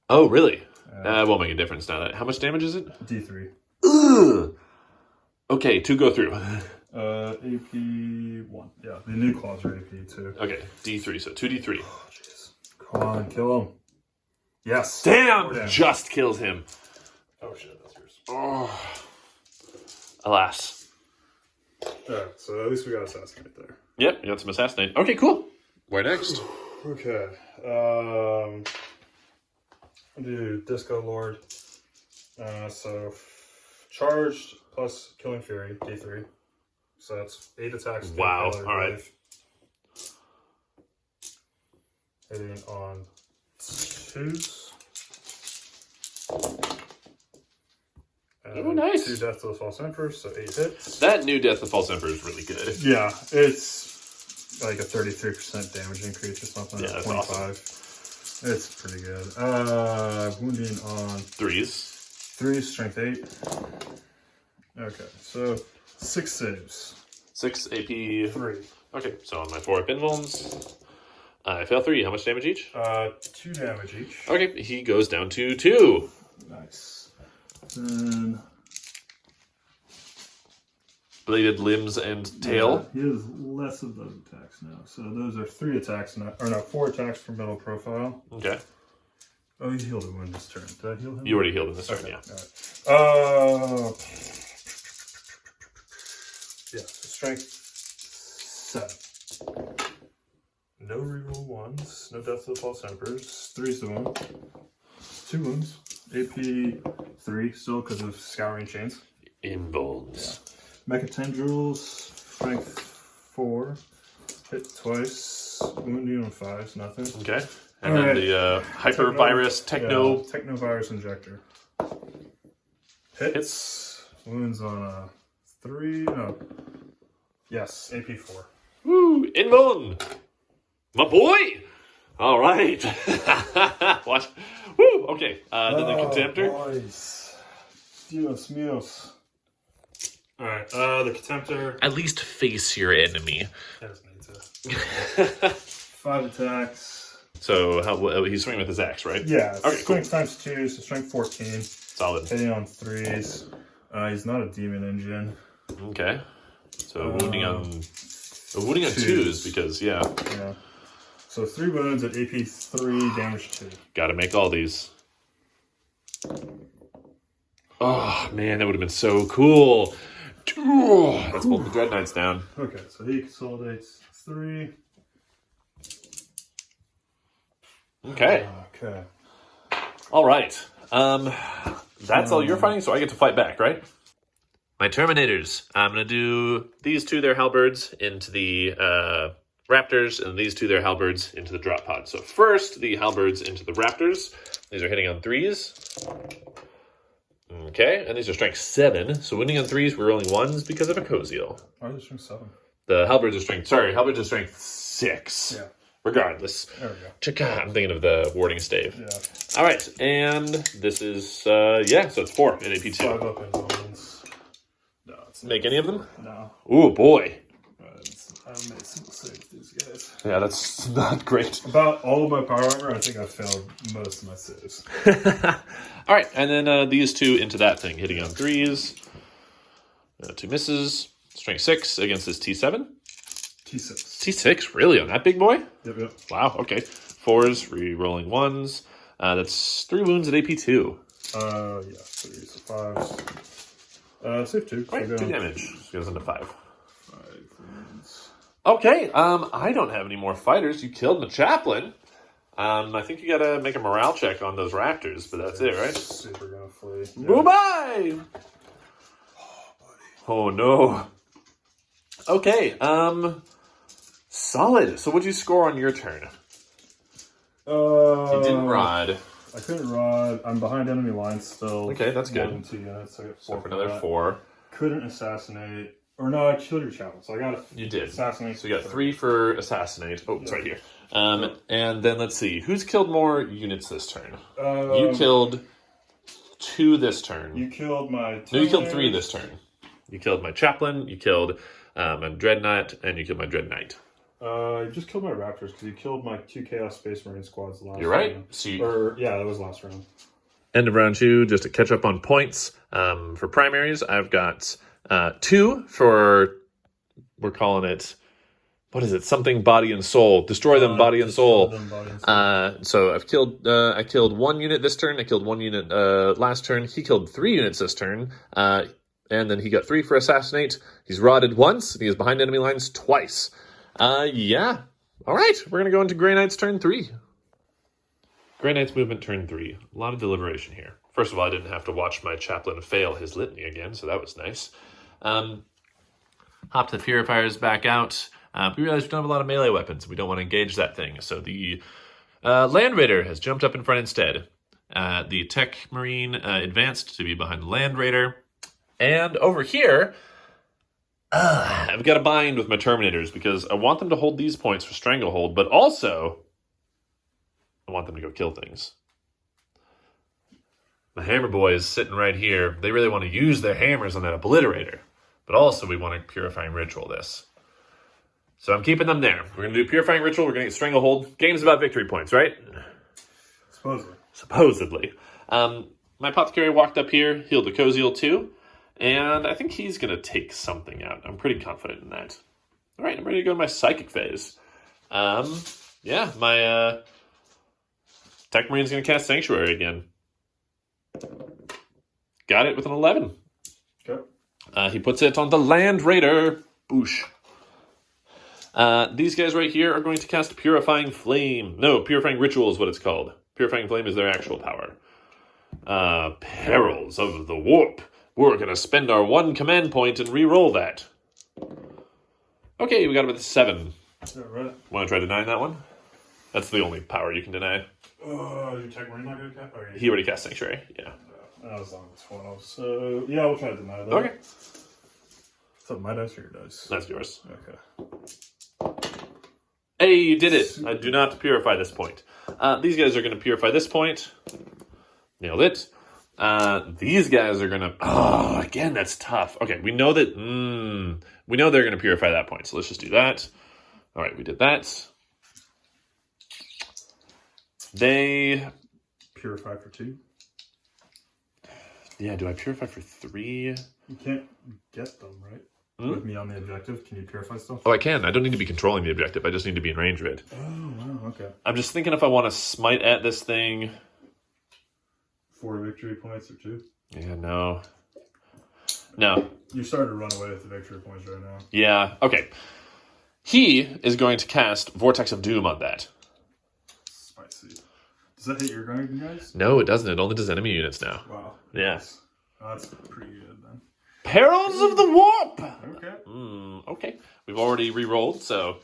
Oh, really? It won't make a difference now. How much damage is it? D3. Ugh. Okay, 2 go through. AP 1. Yeah, the new claws are AP 2. Okay, D3, so 2D3. Oh, jeez. Come on, kill him. Yes. Damn! Just kills him. Oh shit, that's yours. Oh. Alas. Alright, so at least we got Assassinate there. Yep, you got some Assassinate. Okay, cool. Where next? Okay. I'll do Disco Lord. So charged plus Killing Fury, D3. So that's 8 attacks. Wow. All right. Hitting on 2s. Oh, nice. 2 Death to the False Emperor, so 8 hits. That new Death of False Emperor is really good. Yeah, it's like a 33% damage increase or something. Yeah, that's 25. Awesome. It's pretty good. Wounding on 3s. 3, strength 8. Okay, so 6 saves. 6 AP. 3. Okay, so on my 4 pinwolves, I fail 3. How much damage each? 2 damage each. Okay, he goes down to 2. Nice. Then bladed limbs and tail. Yeah, he has less of those attacks now. So those are 3 attacks now, or no, 4 attacks for middle profile. Okay. Oh, he healed a wound this turn. Did I heal him? You already healed in this turn, yeah. All right. Yeah, so strength 7. No reroll 1s, no Death of the False Emperors. 3's the wound. 2 wounds. AP 3 still because of Scouring Chains. In bones. Yeah. Mecha Tendrils, strength 4. Hit twice. Wounding on 5s, nothing. Okay. And then the Hypervirus Techno... Technovirus Injector. Hits. Wounds on 3. No. Yes, AP 4. Woo! In bone! My boy! All right. What? Woo! Okay. Then the Contemptor. Boys. Dios míos. Alright, the Contemptor. At least face your enemy. Doesn't need to. 5 attacks. So he's swinging with his axe, right? Yeah. Okay, strength times 2, so strength 14. Solid. Hitting on 3s. He's not a demon engine. Okay. So wounding on 2s because Yeah. So 3 wounds at AP 3, damage 2. Got to make all these. Oh man, that would have been so cool. Let's hold the Dread Knights down. Okay, so he consolidates 3. Okay. Okay. All right. That's all you're fighting, so I get to fight back, right? My Terminators. I'm going to do these 2 their halberds into the Raptors, and these 2 their halberds into the drop pod. So first, the halberds into the Raptors. These are hitting on 3s. Okay, and these are strength 7. So winning on 3s, we're rolling 1s because of a Coziel. Why is it strength 7? The halberds are halberds are strength 6. Yeah. Regardless. There we go. Chaka, I'm thinking of the warding stave. Yeah. All right, and this is, so it's 4 in AP2. 5 up in moments. No, it's not. Make any of them? No. Ooh, boy. I've made single saves these guys. Yeah, that's not great. About all of my power armor, I think I failed most of my saves. All right, and then these 2 into that thing, hitting on 3s. 2 misses. Strength 6 against this T7. T6. T6, really? On that big boy? Yep. Wow, okay. 4s, re-rolling 1s. That's 3 wounds at AP2. Yeah, 3, so 5s. Save 2. Right, so 2 damage. Goes into 5. 5 wounds. Okay, I don't have any more fighters. You killed the chaplain. I think you gotta make a morale check on those raptors, but that's it, right? Super gonna flee. Yeah. Bye-bye! Oh, no. Okay, solid. So what'd you score on your turn? You didn't rod. I couldn't rod. I'm behind enemy lines still. Okay, that's good. 2 units. So I got 4 So for for another that. 4. Couldn't assassinate. Or no, I killed your chaplain, so I got to You did. assassinate. So you got 3 for assassinate. Oh, it's right here. And then let's see. Who's killed more units this turn? You killed 2 this turn. You killed my... No, you killed 3 this turn. You killed my chaplain, you killed my dreadnought, and you killed my dread knight. You just killed my raptors because you killed my 2 Chaos Space Marine squads last round. You're right. So yeah, that was last round. End of round 2, just to catch up on points. For primaries, I've got 2 for, we're calling it, what is it? Something body and soul. Destroy them body and soul. So I've killed, I killed 1 unit this turn. I killed 1 unit last turn. He killed 3 units this turn. And then he got 3 for assassinate. He's rotted once. He is behind enemy lines twice. Yeah. All right, we're going to go into Grey Knight's turn 3. Grey Knight's movement turn 3. A lot of deliberation here. First of all, I didn't have to watch my chaplain fail his litany again, so that was nice. Hop the Purifiers back out. We realize we don't have a lot of melee weapons. We don't want to engage that thing. So the Land Raider has jumped up in front instead. The Tech Marine advanced to be behind the Land Raider. And over here, I've got a bind with my Terminators because I want them to hold these points for Stranglehold, but also I want them to go kill things. The Hammer Boys sitting right here, they really want to use their hammers on that Obliterator. But also we want to Purifying Ritual this. So I'm keeping them there. We're going to do Purifying Ritual. We're going to get Stranglehold. Game's about victory points, right? Supposedly. My Apothecary walked up here, healed the Koziel too. And I think he's going to take something out. I'm pretty confident in that. All right, I'm ready to go to my Psychic phase. Yeah, my Tech Marine's going to cast Sanctuary again. Got it with an 11. Okay. He puts it on the Land Raider. Boosh. These guys right here are going to cast Purifying Flame. No, Purifying Ritual is what it's called. Purifying Flame is their actual power. Perils of the Warp. We're going to spend our 1 command point and re-roll that. Okay, we got him with a 7. Yeah, right. Want to try denying that one? That's the only power you can deny. Your Tech Marine not going to cast? He already cast Sanctuary, yeah. As long as it's 12. So, yeah, we'll try to deny that. Okay. So, my dice or your dice? That's yours. Okay. Hey, you did it. I do not purify this point. These guys are going to purify this point. Nailed it. These guys are going to... Oh, again, that's tough. Okay, we know that... we know they're going to purify that point, so let's just do that. All right, we did that. They... Purify for 2? Yeah, do I purify for 3? You can't get them, right? With me on the objective, can you purify stuff? Oh, I can. I don't need to be controlling the objective. I just need to be in range of it. Oh, wow, okay. I'm just thinking if I want to smite at this thing... 4 victory points or 2? Yeah, no. No. You're starting to run away with the victory points right now. Yeah, okay. He is going to cast Vortex of Doom on that. Spicy. Does that hit your guys? No, it doesn't. It only does enemy units now. Wow. Yeah. Oh, that's pretty good then. Perils of the Warp! Okay. Okay. We've already re-rolled, so...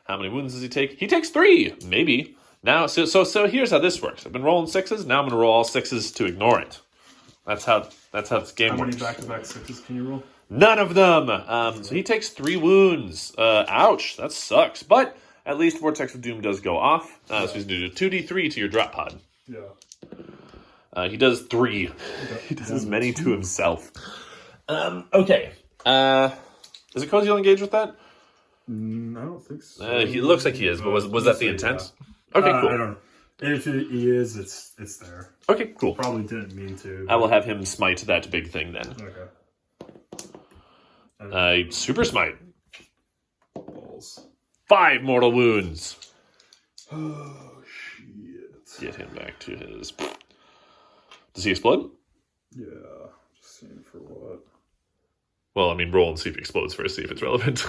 How many wounds does he take? He takes 3! Maybe. Now, so here's how this works. I've been rolling 6s. Now I'm going to roll all 6s to ignore it. That's how this game works. How many back-to-back 6s can you roll? None of them! So he takes 3 wounds. Ouch. That sucks. But at least Vortex of Doom does go off. So he's going to do 2d3 to your drop pod. Yeah. He does 3. He does as many to himself. Okay. Is it Koziel engaged with that? I don't think so. He looks like he is, but was that the intent? Yeah. Okay, cool. I don't know. If he is, it's there. Okay, cool. Probably didn't mean to. I will have him smite that big thing then. Okay. Super smite. Balls. 5 mortal wounds. Oh, shit. Get him back to his... Does he explode? Yeah. Just seeing for what. Well, I mean, roll and see if he explodes first, see if it's relevant.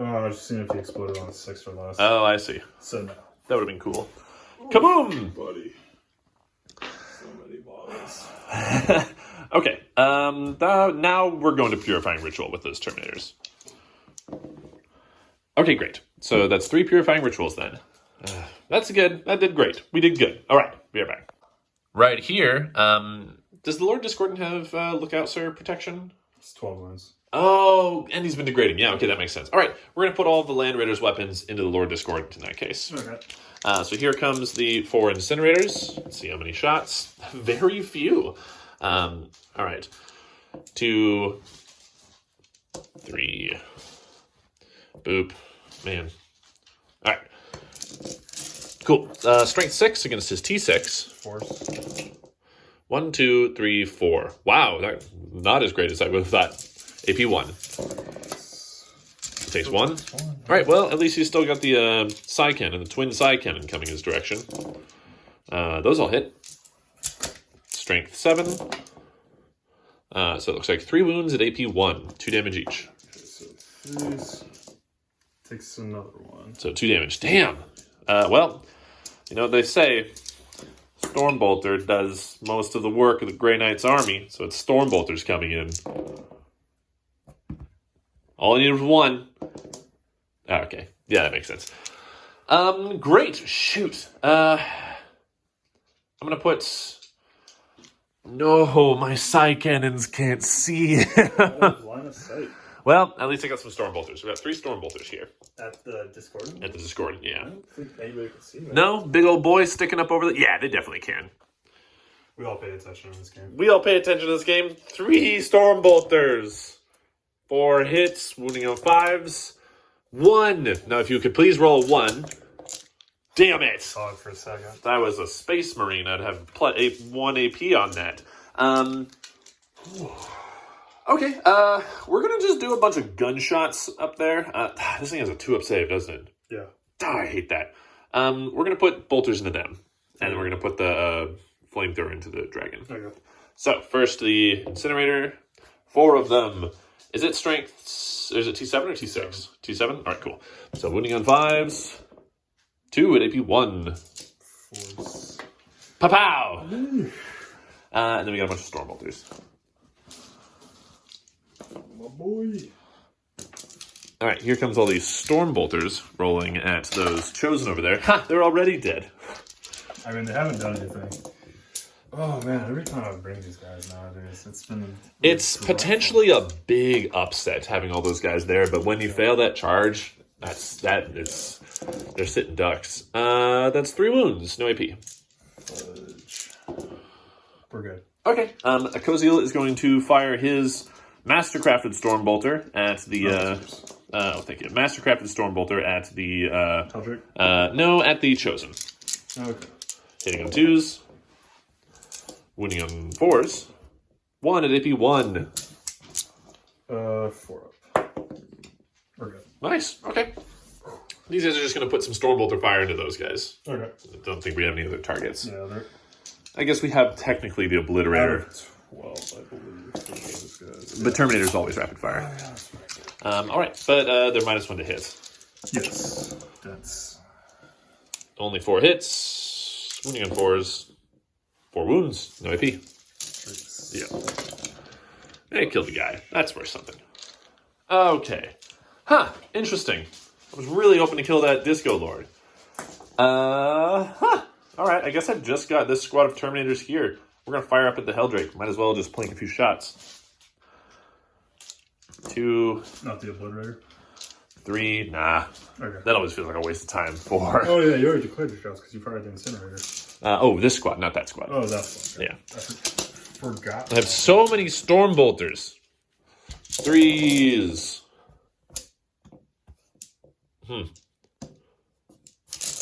I was just seeing if he exploded on a 6 or less. Oh, I see. So no. That would have been cool. Kaboom! Buddy. So many balls. Okay. Now we're going to Purifying Ritual with those Terminators. Okay, great. So that's 3 Purifying Rituals then. That's good. That did great. We did good. All right. Be right back. Right here. Does the Lord Discordant have Lookout Sir protection? It's 12 wounds. Oh, and he's been degrading. Yeah, okay, that makes sense. All right, we're going to put all of the Land Raiders' weapons into the Lord Discordant in that case. Okay. So here comes the 4 Incinerators. Let's see how many shots. Very few. All right. 2, 3. Boop. Man. All right. Cool. Strength 6 against his T6. Force. 1, 2, 3, 4. Wow, that not as great as I would have thought. AP 1. Takes 1. All right, well, at least he's still got the Psy Cannon, the twin Psy Cannon coming his direction. Those all hit. Strength 7. So it looks like 3 wounds at AP 1. 2 damage each. Okay, so 3's Takes another one. So 2 damage. Damn. Well, you know what they say. Stormbolter does most of the work of the Grey Knight's army, so it's Stormbolters coming in. All I need was 1. Okay. Yeah, that makes sense. Great. Shoot. I'm gonna put... No, my Psy cannons can't see. Line of sight. Well, at least I got some Stormbolters. We got 3 Stormbolters here. At the Discord? At the Discord, yeah. I don't think anybody can see that. No? Big old boys sticking up over the... Yeah, they definitely can. We all pay attention in this game. We all pay attention to this game. 3 Stormbolters. 4 hits, wounding on 5s. 1. Now, if you could please roll 1. Damn it! Saw it for a second. If I was a Space Marine, I'd have 1 AP on that. Okay, we're gonna just do a bunch of gunshots up there. This thing has a 2-up save, doesn't it? Yeah. I hate that. We're gonna put bolters into them. And then we're gonna put the flamethrower into the dragon. Okay. So, first the incinerator. 4 of them. Is it strength? Is it T7 or T6? T7? Alright, cool. So, wounding on 5s. 2 at AP 1. 4s. Pa-pow! And then we got a bunch of Stormbolters. My boy. Alright, here comes all these Stormbolters rolling at those Chosen over there. Ha! They're already dead. I mean, they haven't done anything. Oh man, every time I bring these guys nowadays, it's potentially a big upset having all those guys there, but when you fail that charge, they're sitting ducks. That's 3 wounds, no AP. Fudge. We're good. Okay. Akoziel is going to fire his Mastercrafted Stormbolter at the thank you. Mastercrafted Stormbolter at the Eldrick? No, at the Chosen. Okay. Hitting on 2s. Wounding on 4s. 1 at AP 1. 4 up. We're good. Nice. Okay. These guys are just going to put some Stormbolter fire into those guys. Okay. I don't think we have any other targets. Yeah, I guess we have technically the out Obliterator. of 12, I believe, for those guys. But Terminator's always rapid fire. Oh, yeah, that's right. All right, but they're -1 to hit. Yes. That's... Only 4 hits. Wounding on 4s. 4 wounds. No AP. Yeah. They killed the guy. That's worth something. Okay. Huh. Interesting. I was really hoping to kill that Disco Lord. Alright, I guess I've just got this squad of Terminators here. We're going to fire up at the Helldrake. Might as well just plink a few shots. 2. Not the Obliterator? 3. Nah. Okay. That always feels like a waste of time. 4. Oh yeah, you already declared your shots because you fired the Incinerator. This squad, not that squad. Oh, that's one. Okay. Yeah. I forgot. I have so many Stormbolters. 3s.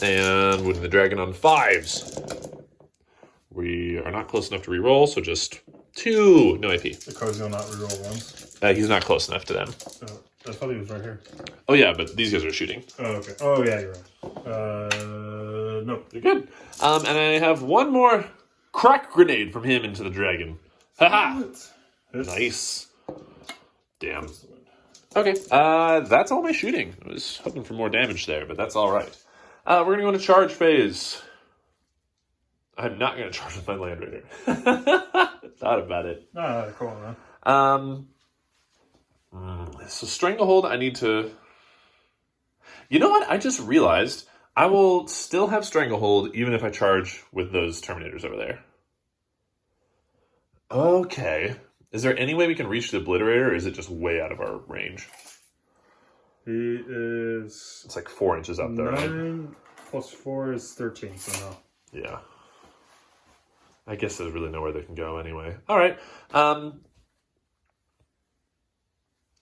And wounding the dragon on 5s. We are not close enough to reroll, so just 2. No AP. The cards will not reroll once. He's not close enough to them. I thought he was right here. Oh yeah, but these guys are shooting. Oh, okay. Oh, yeah, you're right. Nope. You're good. And I have one more crack grenade from him into the dragon. Haha! Nice. Damn. Okay, that's all my shooting. I was hoping for more damage there, but that's all right. We're going to go into charge phase. I'm not going to charge with my Land Raider. Thought about it. No, cool, man. So Stranglehold, I need to... You know what? I just realized I will still have Stranglehold even if I charge with those Terminators over there. Okay. Is there any way we can reach the Obliterator, or is it just way out of our range? He is... It's like 4 inches up there. 9 plus 4 is 13, so no. Yeah. I guess there's really nowhere they can go anyway. All right.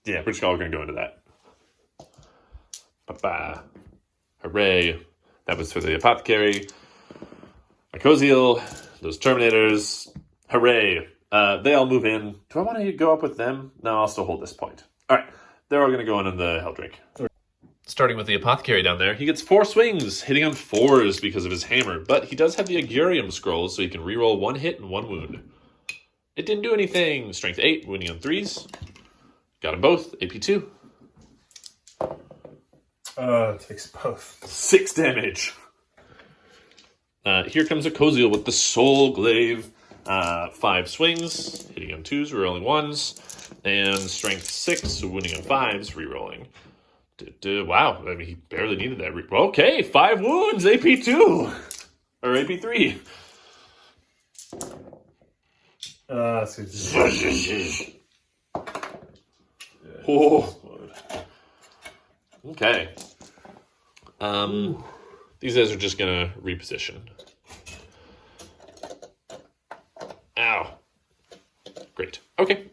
Yeah, we're just all going to go into that. Ba-ba. Hooray. That was for the Apothecary. Akoziel. Those Terminators. Hooray. They all move in. Do I want to go up with them? No, I'll still hold this point. All right. They're all going to go in the Helldrake. Starting with the Apothecary down there, he gets 4 swings, hitting on 4s because of his hammer, but he does have the Agurium scrolls, so he can reroll 1 hit and 1 wound. It didn't do anything. Strength 8, wounding on 3s. Got them both. AP 2. Takes both. 6 damage. Here comes a Koziel with the Soul Glaive. 5 swings, hitting on 2s, rerolling 1s, and strength 6, so wounding on 5s, rerolling. Wow, I mean, he barely needed that. Okay, 5 wounds, AP2! Or AP3. Oh. Okay. These guys are just gonna reposition. Ow. Great. Okay.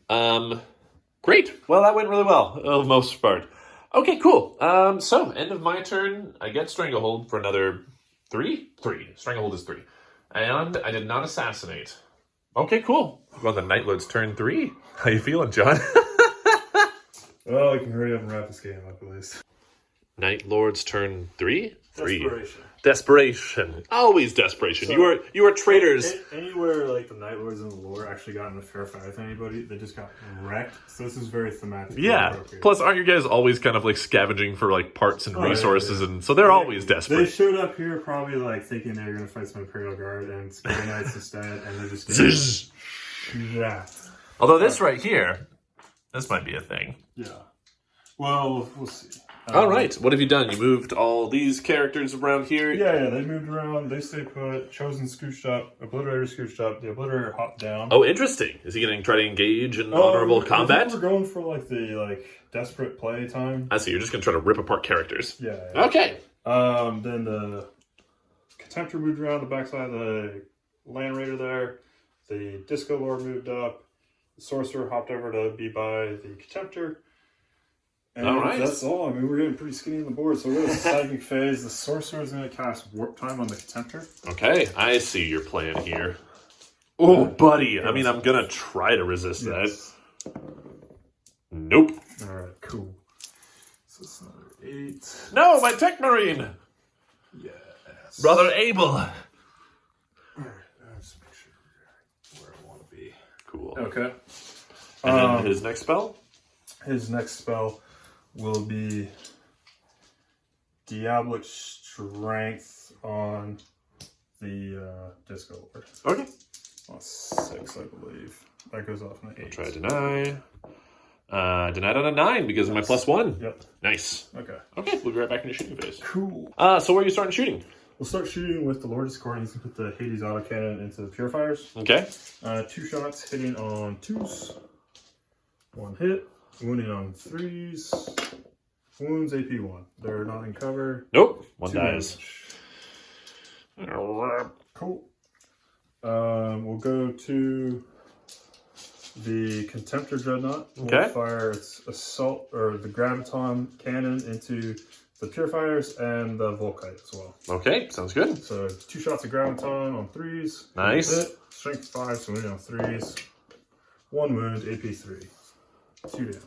Great. Well, that went really well, for the most part. Okay, cool. So, end of my turn. I get Stranglehold for another 3? 3. Stranglehold is 3. And I did not assassinate. Okay, cool. Well, the Night Lord's turn 3. How you feeling, John? Well, I can hurry up and wrap this game up, at least. Night Lord's turn 3? 3. Desperation. Desperation. Always desperation. So, you are traitors. Anywhere like the Night Lords in the lore actually got in a fair fight with anybody, they just got wrecked. So this is very thematic. Yeah. Plus, aren't you guys always kind of like scavenging for like parts and resources, and so they're always desperate. They showed up here probably like thinking they were going to fight some Imperial Guard and Scary Knights instead, and they're just yeah. Although this right here, this might be a thing. Yeah. Well, we'll see. All right. What have you done? You moved all these characters around here? Yeah, they moved around. They stayed put. Chosen scooched up. Obliterator scooched up. The Obliterator hopped down. Oh, interesting. Is he going to try to engage in honorable combat? I think we're going for like the desperate play time. I see. You're just going to try to rip apart characters. Yeah. Okay. Then the Contemptor moved around the backside of the Land Raider there. The Disco Lord moved up. The Sorcerer hopped over to be by the Contemptor. And all right. That's all. I mean, we're getting pretty skinny on the board. So we're going to Psychic Phase. The Sorcerer is going to cast Warp Time on the Contemptor. Okay, I see your plan here. Oh, buddy. I mean, I'm going to try to resist that. Nope. All right, cool. So it's another 8. No, my Tech Marine! Yes. Brother Abel. All right, let's make sure we're where I want to be. Cool. Okay. And then his next spell? His next spell will be Diabolic Strength on the Disco Lord. Okay. On 6, I believe. That goes off on an 8. Try deny. Denied on a 9 because of my +1. Yep. Nice. Okay. Okay, we'll be right back into shooting phase. Cool. So where are you starting shooting? We'll start shooting with the Lord Discord. He's going to put the Hades autocannon into the Purifiers. Okay. 2 shots hitting on 2s. 1 hit. Wounding on 3s. Wounds AP 1. They're not in cover. Nope. 1 dies. Cool. We'll go to the Contemptor Dreadnought. Okay. We'll fire its assault or the Graviton cannon into the Purifiers and the Volkite as well. Okay, sounds good. So 2 shots of Graviton on 3s. Nice. Hit. Strength 5, so wounding on 3s. 1 wound, AP 3. 2 damage.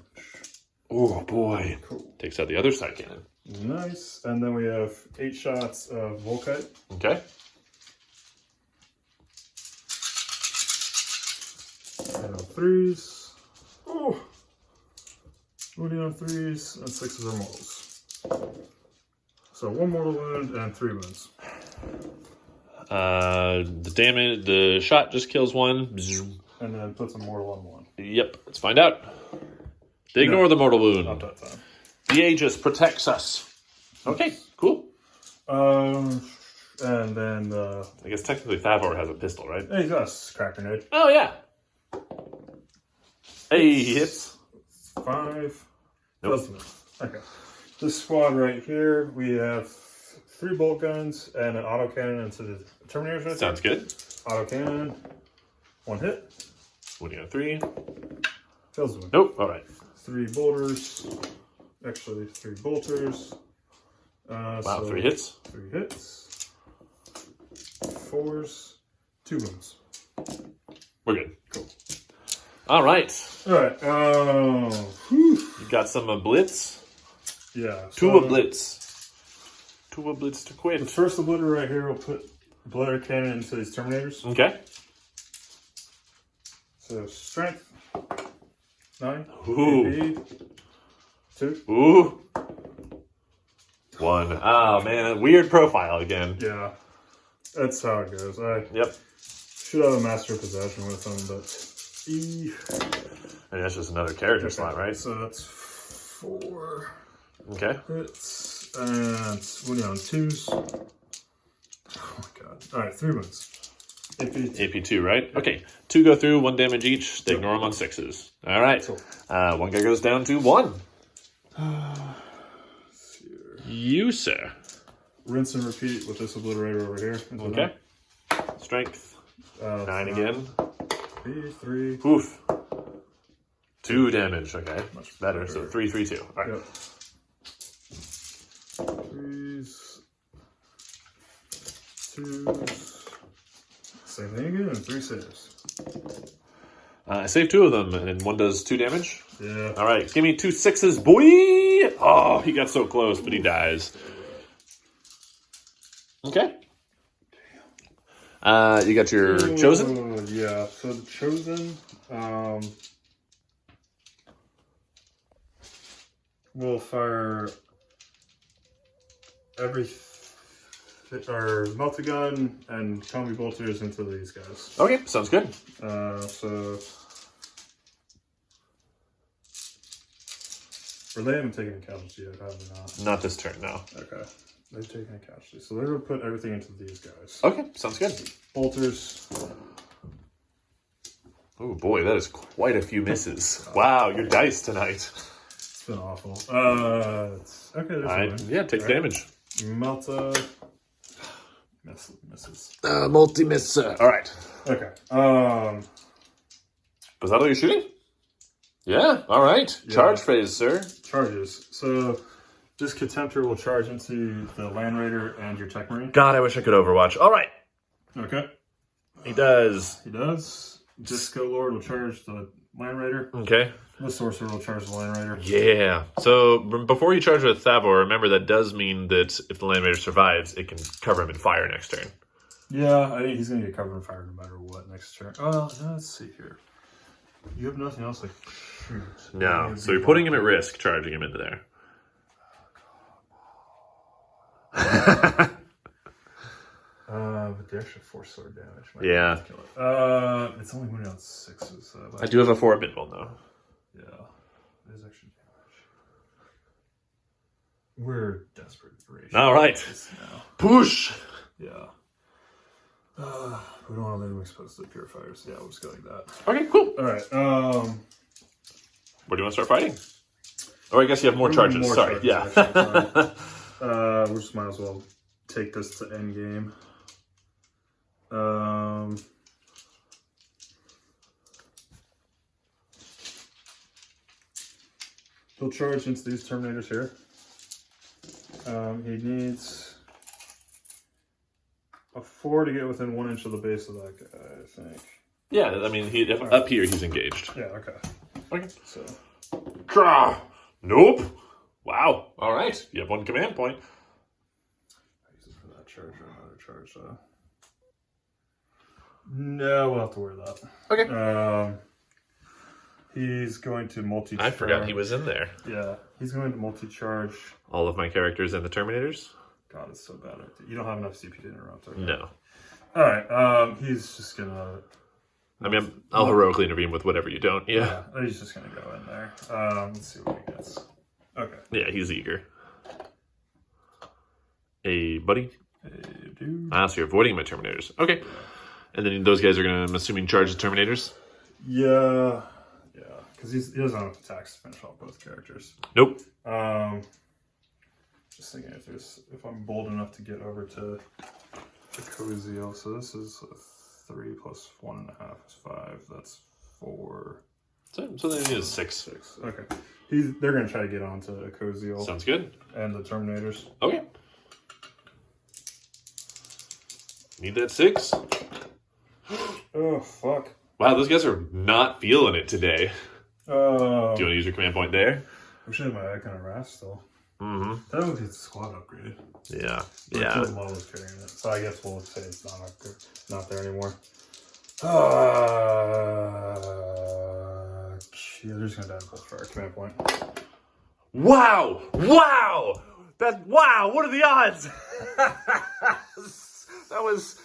Oh boy. Cool. Takes out the other side cannon. Nice. And then we have 8 shots of Volkite. Okay. And on 3s. Oh. Wounding on 3s and 6 of their mortals. So 1 mortal wound and 3 wounds. The damage, the shot just kills 1. And then puts a mortal on 1. Yep, let's find out. They ignore the mortal wound. Not that time. The Aegis protects us. Okay, cool. And then I guess technically Thavor has a pistol, right? he's got a crack grenade. Oh, yeah. Hey, he hits. 5. Nope. Okay. This squad right here, we have 3 bolt guns and an autocannon into the Terminators. Right Sounds good. Autocannon. 1 hit. Wounding on 3. Kills one. Nope. All right. 3 bolters. Actually, 3 bolters. Wow, so 3 hits. 3 hits. 4s. 2 wounds. We're good. Cool. All right. Alright. You got some blitz. Yeah. Two blitz. 2 blitz to The quit. first obliter right here will put Obliter Cannon into these Terminators. Okay. So strength 9. Ooh. AP 2. Ooh. 1. Oh, man. Weird profile again. Yeah. That's how it goes. I should have a Master Possession with him, but... And that's just another character slot, right? So that's 4 Okay. hits. And what are you on? 2s? Oh my god. Alright, 3 wounds. AP2, right? Okay. 2 go through, 1 damage each. They ignore them on 6s. Alright. Cool. 1 guy goes down to 1. You, sir. Rinse and repeat with this obliterator over here. Okay. Strength. 9 again. 3. Oof. 2 damage. Okay. Much better. So 3, 3, 2. All right. Yep. 3s. 2s. Same thing again. 3 saves. I saved 2 of them, and 1 does 2 damage. Yeah. All right. Give me 2 6s, boy. Oh, he got so close, but he dies. Okay. You got your chosen? Yeah, so the chosen will fire or multi-gun and combi bolters into these guys. Okay, sounds good. So they haven't taken a casualty yet, have they not? Not this turn, no. Okay. They've taken a casualty. So they're going to put everything into these guys. Okay, sounds good. Bolters. Oh boy, that is quite a few misses. Wow, your dice tonight. It's been awful. Okay, there's one. Yeah, takes damage. Melta. Misses. Multi-miss. All right. Okay. Was that all you're shooting? Yeah, all right. Yeah. Charge phase, sir. Charges. So this Contemptor will charge into the Land Raider and your Tech Marine. God, I wish I could Overwatch. All right. Okay. He does. He does. Disco Lord will charge the Land Raider. Okay. The Sorcerer will charge the Land Raider. Yeah. So before you charge with Thavor, remember that does mean that if the Land Raider survives, it can cover him in fire next turn. Yeah, I think he's going to get covered in fire no matter what next turn. Let's see here. You have nothing else to shoot. No. So you're putting him at risk, charging him into there. But the extra 4 sword damage. Yeah. Kill it. It's only winning on 6s. So I do have a 4 mid-roll though. Yeah. There's extra damage. We're desperate for ratio. All right. Now. Push. Yeah. We don't want to let him exposed to the purifiers. Yeah, we'll just go like that. Okay, cool. All right. Where do you want to start fighting? Oh, I guess you have more charges. Sorry. Charges, Yeah. Actually, we just might as well take this to end game. He'll charge into these Terminators here. He needs a 4 to get within 1 inch of the base of that guy, I think. Yeah, I mean, up here he's engaged. Yeah, okay. Okay. So. Nope. Wow. All right. You have 1 command point. I use it for that charge or another charge, though. No, we'll have to wear that. Okay. He's going to multi-charge. I forgot he was in there. Yeah, he's going to multi-charge. All of my characters and the Terminators? God, it's so bad. You don't have enough CP to interrupt. Okay. No. All right. He's just gonna. I mean, I'll heroically intervene with whatever you don't. Yeah. He's just gonna go in there. Let's see what he gets. Okay. Yeah, he's eager. Hey, buddy. Hey, dude. So you're avoiding my Terminators. Okay. And then those guys are going to, I'm assuming, charge the Terminators? Yeah. Yeah. Because he doesn't have enough attacks to finish off both characters. Nope. Just thinking if I'm bold enough to get over to the Cozio. So this is 3 plus 1.5 is 5. That's 4. So then he is 6. 6. Okay. They're going to try to get onto a Cozio. Sounds good. And the Terminators. Okay. Need that 6. Oh, fuck. Wow, those guys are not feeling it today. Do you want Oh. to use your command point there? I wish I had my Icon of Wrath still. Mm-hmm. That would get the squad upgraded. Yeah. But Yeah. the model was carrying it. So I guess we'll say it's not there anymore. Yeah, they're just going to die both for our command point. Wow! Wow! Wow, what are the odds? That was...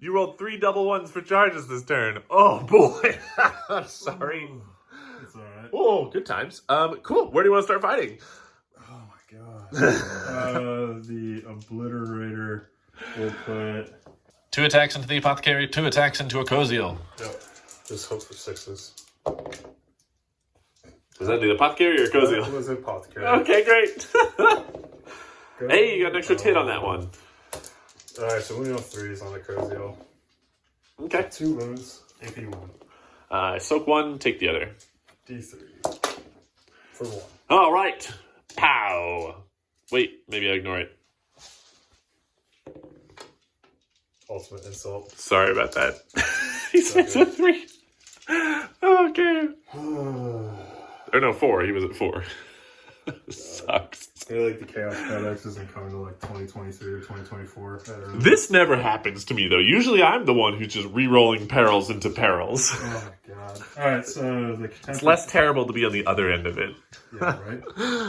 You rolled 3 double ones for charges this turn. Oh, boy. I'm sorry. It's all right. Oh, good times. Cool. Where do you want to start fighting? Oh, my God. The Obliterator will put... 2 attacks into the Apothecary, 2 attacks into a Koziel. Yep. Just hope for 6s. Does that do the Apothecary or Koziel? That was Apothecary. Okay, great. Hey, you got an extra hit on that one. Alright, so we know 3s on the Koziel. Okay. 2 wounds, AP 1. Soak 1, take the other. D3. For 1. All right. Pow. Wait, maybe I ignore it. Ultimate insult. Sorry about that. He says a 3. Okay. Or no, 4. He was at 4. Sucks. I feel like the Chaos Codex isn't coming to like 2023 or 2024. This never happens to me, though. Usually I'm the one who's just re-rolling perils into perils. Oh, my God. All right, so the Contemptor... It's less terrible to be on the other end of it. Yeah, right?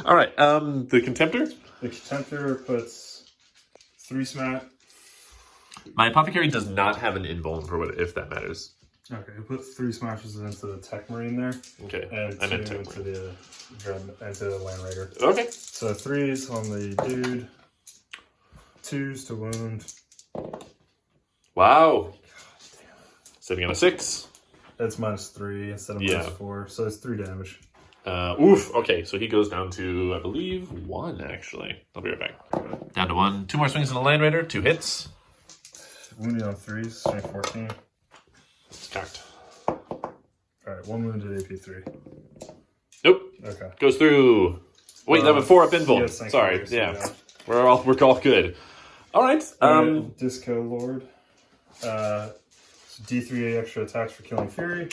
All right, the Contemptor? The Contemptor puts 3 smack. My Apothecary does not have an invuln for what, if that matters. Okay, it puts 3 smashes into the Tech Marine there. Okay, And 2 into the Land Raider. Okay. So 3s on the dude. 2s to wound. Wow. Sitting on a 6. That's -3 instead of -4. So it's 3 damage. Oof. Okay, so he goes down to, I believe, 1, actually. I'll be right back. Down to 1. 2 more swings in the Land Raider. 2 hits. Wounded on 3s, strength 14. Cocked. Alright, 1 wounded AP3. Nope. Okay. Goes through. Wait, that was 4 up invuln. Yes, Sorry. you. Yeah. We're all good. All right. Disco Lord. D3 extra attacks for Killing Fury.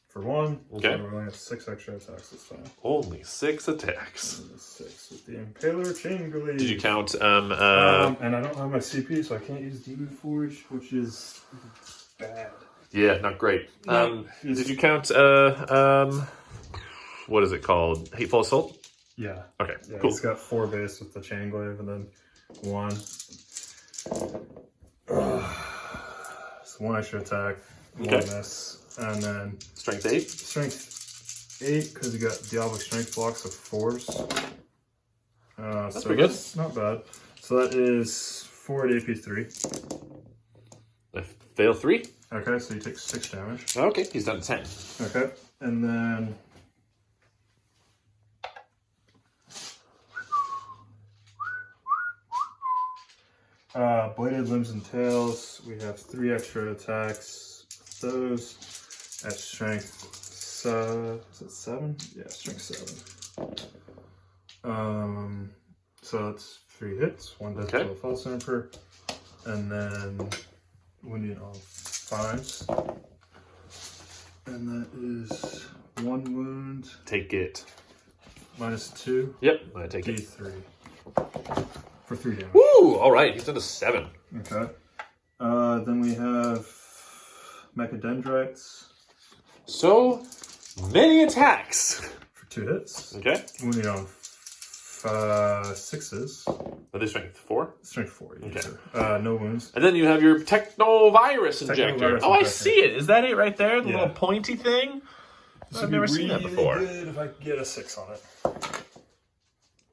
For 1. Okay. So we only have 6 extra attacks this time. Only 6 attacks. 6 with the Impaler Chain Glaive. Did you count? And I don't have my CP, so I can't use Demon Forge, which is bad. Yeah, not great. Did you count? What is it called? Hateful Assault. Yeah. Okay. Yeah, Cool. It's got 4 base with the Chain Glaive, and then 1. So 1 extra attack. 1 miss. And then Strength 8. Strength 8, because you got Diabolic Strength blocks of 4s. That's so pretty good. That's not bad. So that is 4 at AP3. I fail 3. Okay, so you take 6 damage. Okay, he's done 10. Okay, and then... Bladed Limbs and Tails, we have 3 extra attacks. Those at strength, is it 7? Yeah, strength 7. So that's 3 hits, 1 death to a false emperor, and then wounding on 5s. And that is 1 wound. Take it. -2. Yep, I take it. D3. For 3 damage. Woo! All right, he's into 7. Okay. Then we have Mechadendrites. So many attacks. For 2 hits. Okay. Wounding on 6s. Are they strength 4? Strength 4. Okay. No wounds. And then you have your Technovirus Injector. Technovirus Oh, I Injector. see it. Is that it right there? The Yeah. little pointy thing? This I've would never be seen that really before. good if I could get a 6 on it.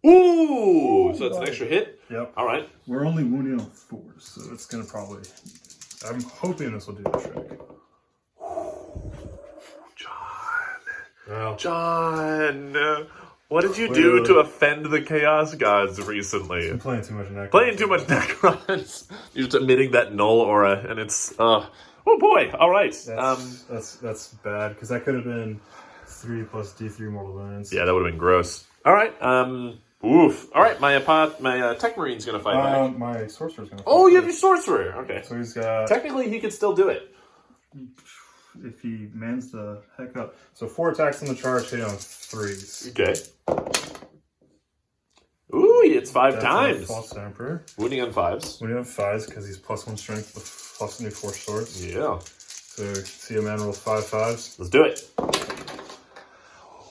Ooh! So that's an extra hit? Yep. All right. We're only wounding on 4s, so it's going to probably... I'm hoping this will do the trick. John, what did you do to offend the Chaos Gods recently? I'm playing too much Necrons. Playing too much Necrons. You're just emitting that null aura, and it's... oh boy, all right. That's bad, because that could have been 3 plus D3 mortal wounds. Yeah, that would have been gross. All right, oof. All right, my Tech Marine's going to fight back. My Sorcerer's going to fight Oh, you have back. your Sorcerer. Okay. So he's got... Technically, he could still do it. If he mans the heck up. So 4 attacks on the charge, hit on 3s. Okay. Ooh, he hits 5 That's times. a false emperor. Wounding on 5s. When you have 5s, because he's +1 strength with +1 4 swords. Yeah. So see a man roll 5 5s. Let's do it.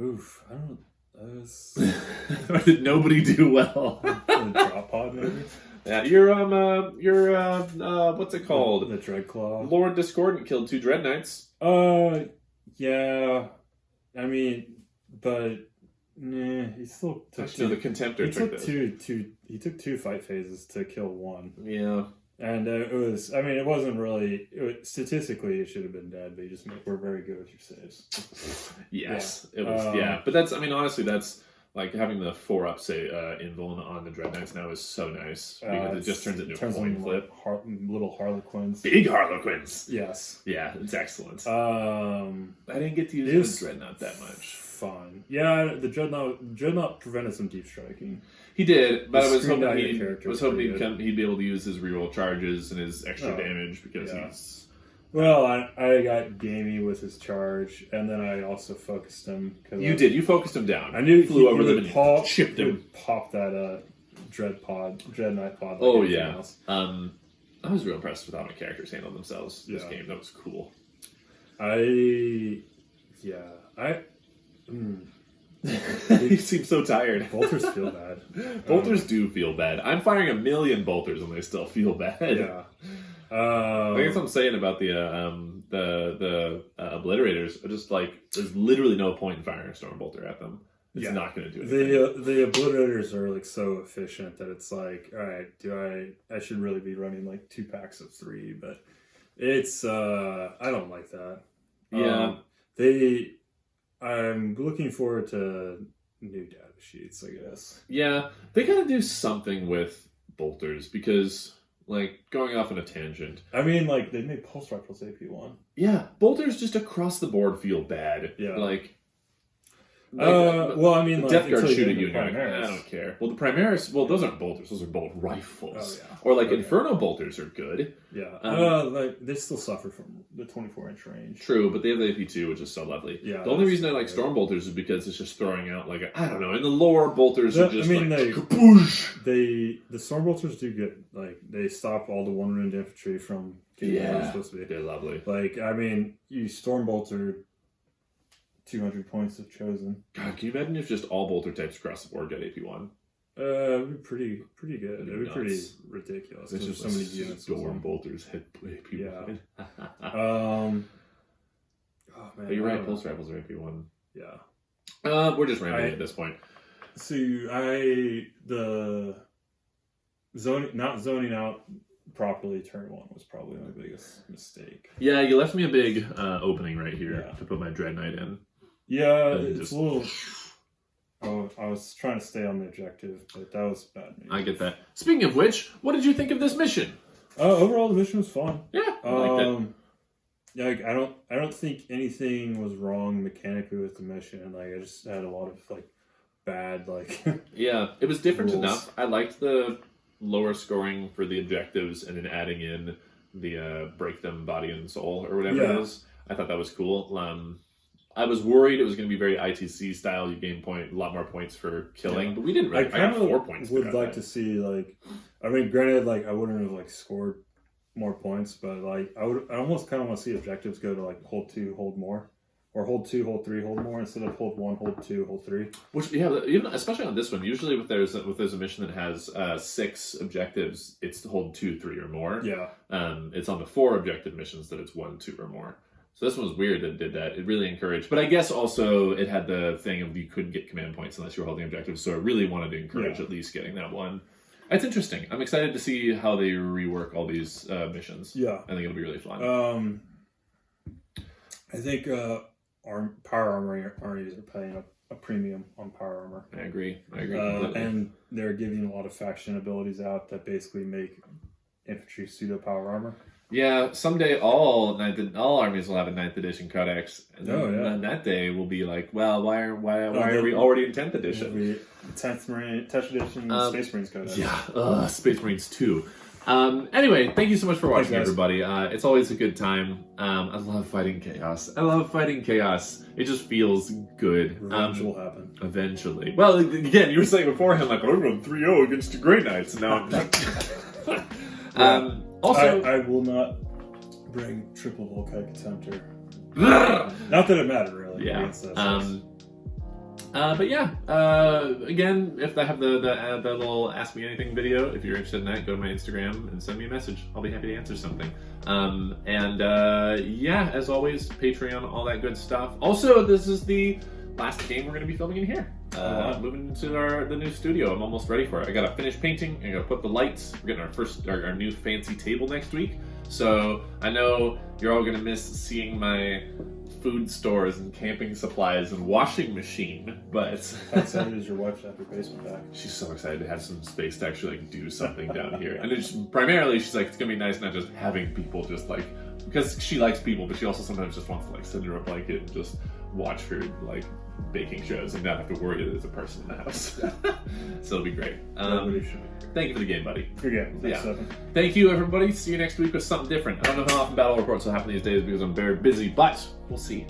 Oof, I don't. Did nobody do well? The drop pod, maybe. Yeah, you're what's it called? The Dreadclaw. Lord Discordant killed 2 Dread Knights. Yeah. I mean, but he still took Actually, the Contemptor took He took 2 fight phases to kill 1. Yeah. And it was. I mean, it wasn't really. Statistically, it should have been dead, but you just were very good with your saves. Yes, it was. Yeah, but that's. I mean, honestly, that's like having the 4-up say invuln on the Dread Knights now is so nice because it just turns into a coin flip. Little Harlequins. Big Harlequins. Yes. Yeah, it's excellent. I didn't get to use the Dreadnought that much. Fun. Yeah, the Dreadnought prevented some deep striking. He did, but I was hoping he'd be able to use his reroll charges and his extra damage because he's... Well, I got gamey with his charge, and then I also focused him. You focused him down. I knew he flew over them and chipped him. Pop that Dread Knight pod. Like else. I was real impressed with how my characters handled themselves this game. That was cool. You seem so tired. Bolters feel bad. Bolters do feel bad. I'm firing 1 million bolters and they still feel bad. Yeah. I guess what I'm saying about the obliterators. Just like there's literally no point in firing a storm bolter at them. It's not going to do anything. The obliterators are like so efficient that it's like, all right, I should really be running like 2 packs of 3, but it's I don't like that. Yeah. I'm looking forward to new data sheets, I guess. Yeah, they gotta do something with bolters because, like, going off on a tangent. I mean, like, they made pulse rifles AP1. Yeah, bolters just across the board feel bad. Yeah. Like well, I mean, like, Death Guard shoot at you, and you're like, I don't care. Well, the Primaris, those aren't bolters; those are bolt rifles. Oh, yeah. Or like Inferno bolters are good. Yeah, like they still suffer from the 24-inch range. True, but they have the AP2, which is so lovely. Yeah, the only reason I like Storm bolters is because it's just throwing out like I don't know. In the lore, bolters are just kaboosh. The Storm bolters do good. Like they stop all the 1-wound infantry from getting where they're supposed to be. They're lovely. Like I mean, you Storm bolter 200 points of chosen. God, can you imagine if just all bolter types across the board got AP1? It'd be pretty good. It'd be pretty ridiculous. There's just so many units. Storm bolters hit AP1. Yeah. Oh man. But you're right. Pulse rifles are AP1. Yeah. We're just rambling at this point. So not zoning out properly turn 1 was probably my biggest mistake. Yeah, you left me a big opening right here to put my Dread Knight in. Yeah, it's a little... Oh, I was trying to stay on the objective, but that was bad. I get that. Speaking of which, what did you think of this mission? Overall, the mission was fun. Yeah, I liked it. Yeah, like, I don't think anything was wrong mechanically with the mission. Like I just had a lot of like bad Yeah, it was different rules. enough. I liked the lower scoring for the objectives and then adding in the break them body and soul or whatever it is. I thought that was cool. I was worried it was going to be very ITC style. You gain a lot more points for killing, but we didn't. Really. I got 4 points. Would like to see I mean, granted, I wouldn't have scored more points, but I almost kind of want to see objectives go to hold 2, hold more, or hold 2, hold 3, hold more instead of hold 1, hold 2, hold 3. Which even especially on this one, usually if there's a mission that has 6 objectives, it's to hold 2, 3, or more. Yeah. It's on the 4 objective missions that it's 1, 2, or more. So this one was weird that it did that. It really encouraged, but I guess also it had the thing of you couldn't get command points unless you were holding objectives. So I really wanted to encourage at least getting that one. It's interesting. I'm excited to see how they rework all these missions. Yeah, I think it'll be really fun. I think power armor armies are paying a premium on power armor. I agree. And they're giving a lot of faction abilities out that basically make infantry pseudo power armor. Yeah, someday all armies will have a 9th edition codex, and then that day we'll be like, well, why are we already in 10th edition? 10th edition Space Marines codex. Yeah, Space Marines 2. Anyway, thank you so much for watching, everybody. It's always a good time. I love fighting chaos. It just feels good. Revenge will happen. Eventually. Well, again, you were saying beforehand, I run 3-0 against the Grey Knights, and now also, I will not bring triple Volkite Contemptor. Not that it mattered, really. Yeah. But yeah, again, if I have the little Ask Me Anything video, if you're interested in that, go to my Instagram and send me a message. I'll be happy to answer something. Yeah, as always, Patreon, all that good stuff. Also, this is the last game we're going to be filming in here. Moving into the new studio. I'm almost ready for it. I got to finish painting. I got to put the lights. We're getting our new fancy table next week. So I know you're all going to miss seeing my food stores and camping supplies and washing machine, but how excited is your wife to have your basement back? She's so excited to have some space to actually like do something down here. And it's primarily she's like, it's gonna be nice not just having people just like, because she likes people, but she also sometimes just wants to like sit under a blanket and just watch her like baking shows and not have to worry that there's a person in the house. So it'll be great. Thank you for the game, buddy. Good game. Thanks, yeah. Thank you, everybody. See you next week with something different. I don't know how often battle reports will happen these days because I'm very busy, but we'll see.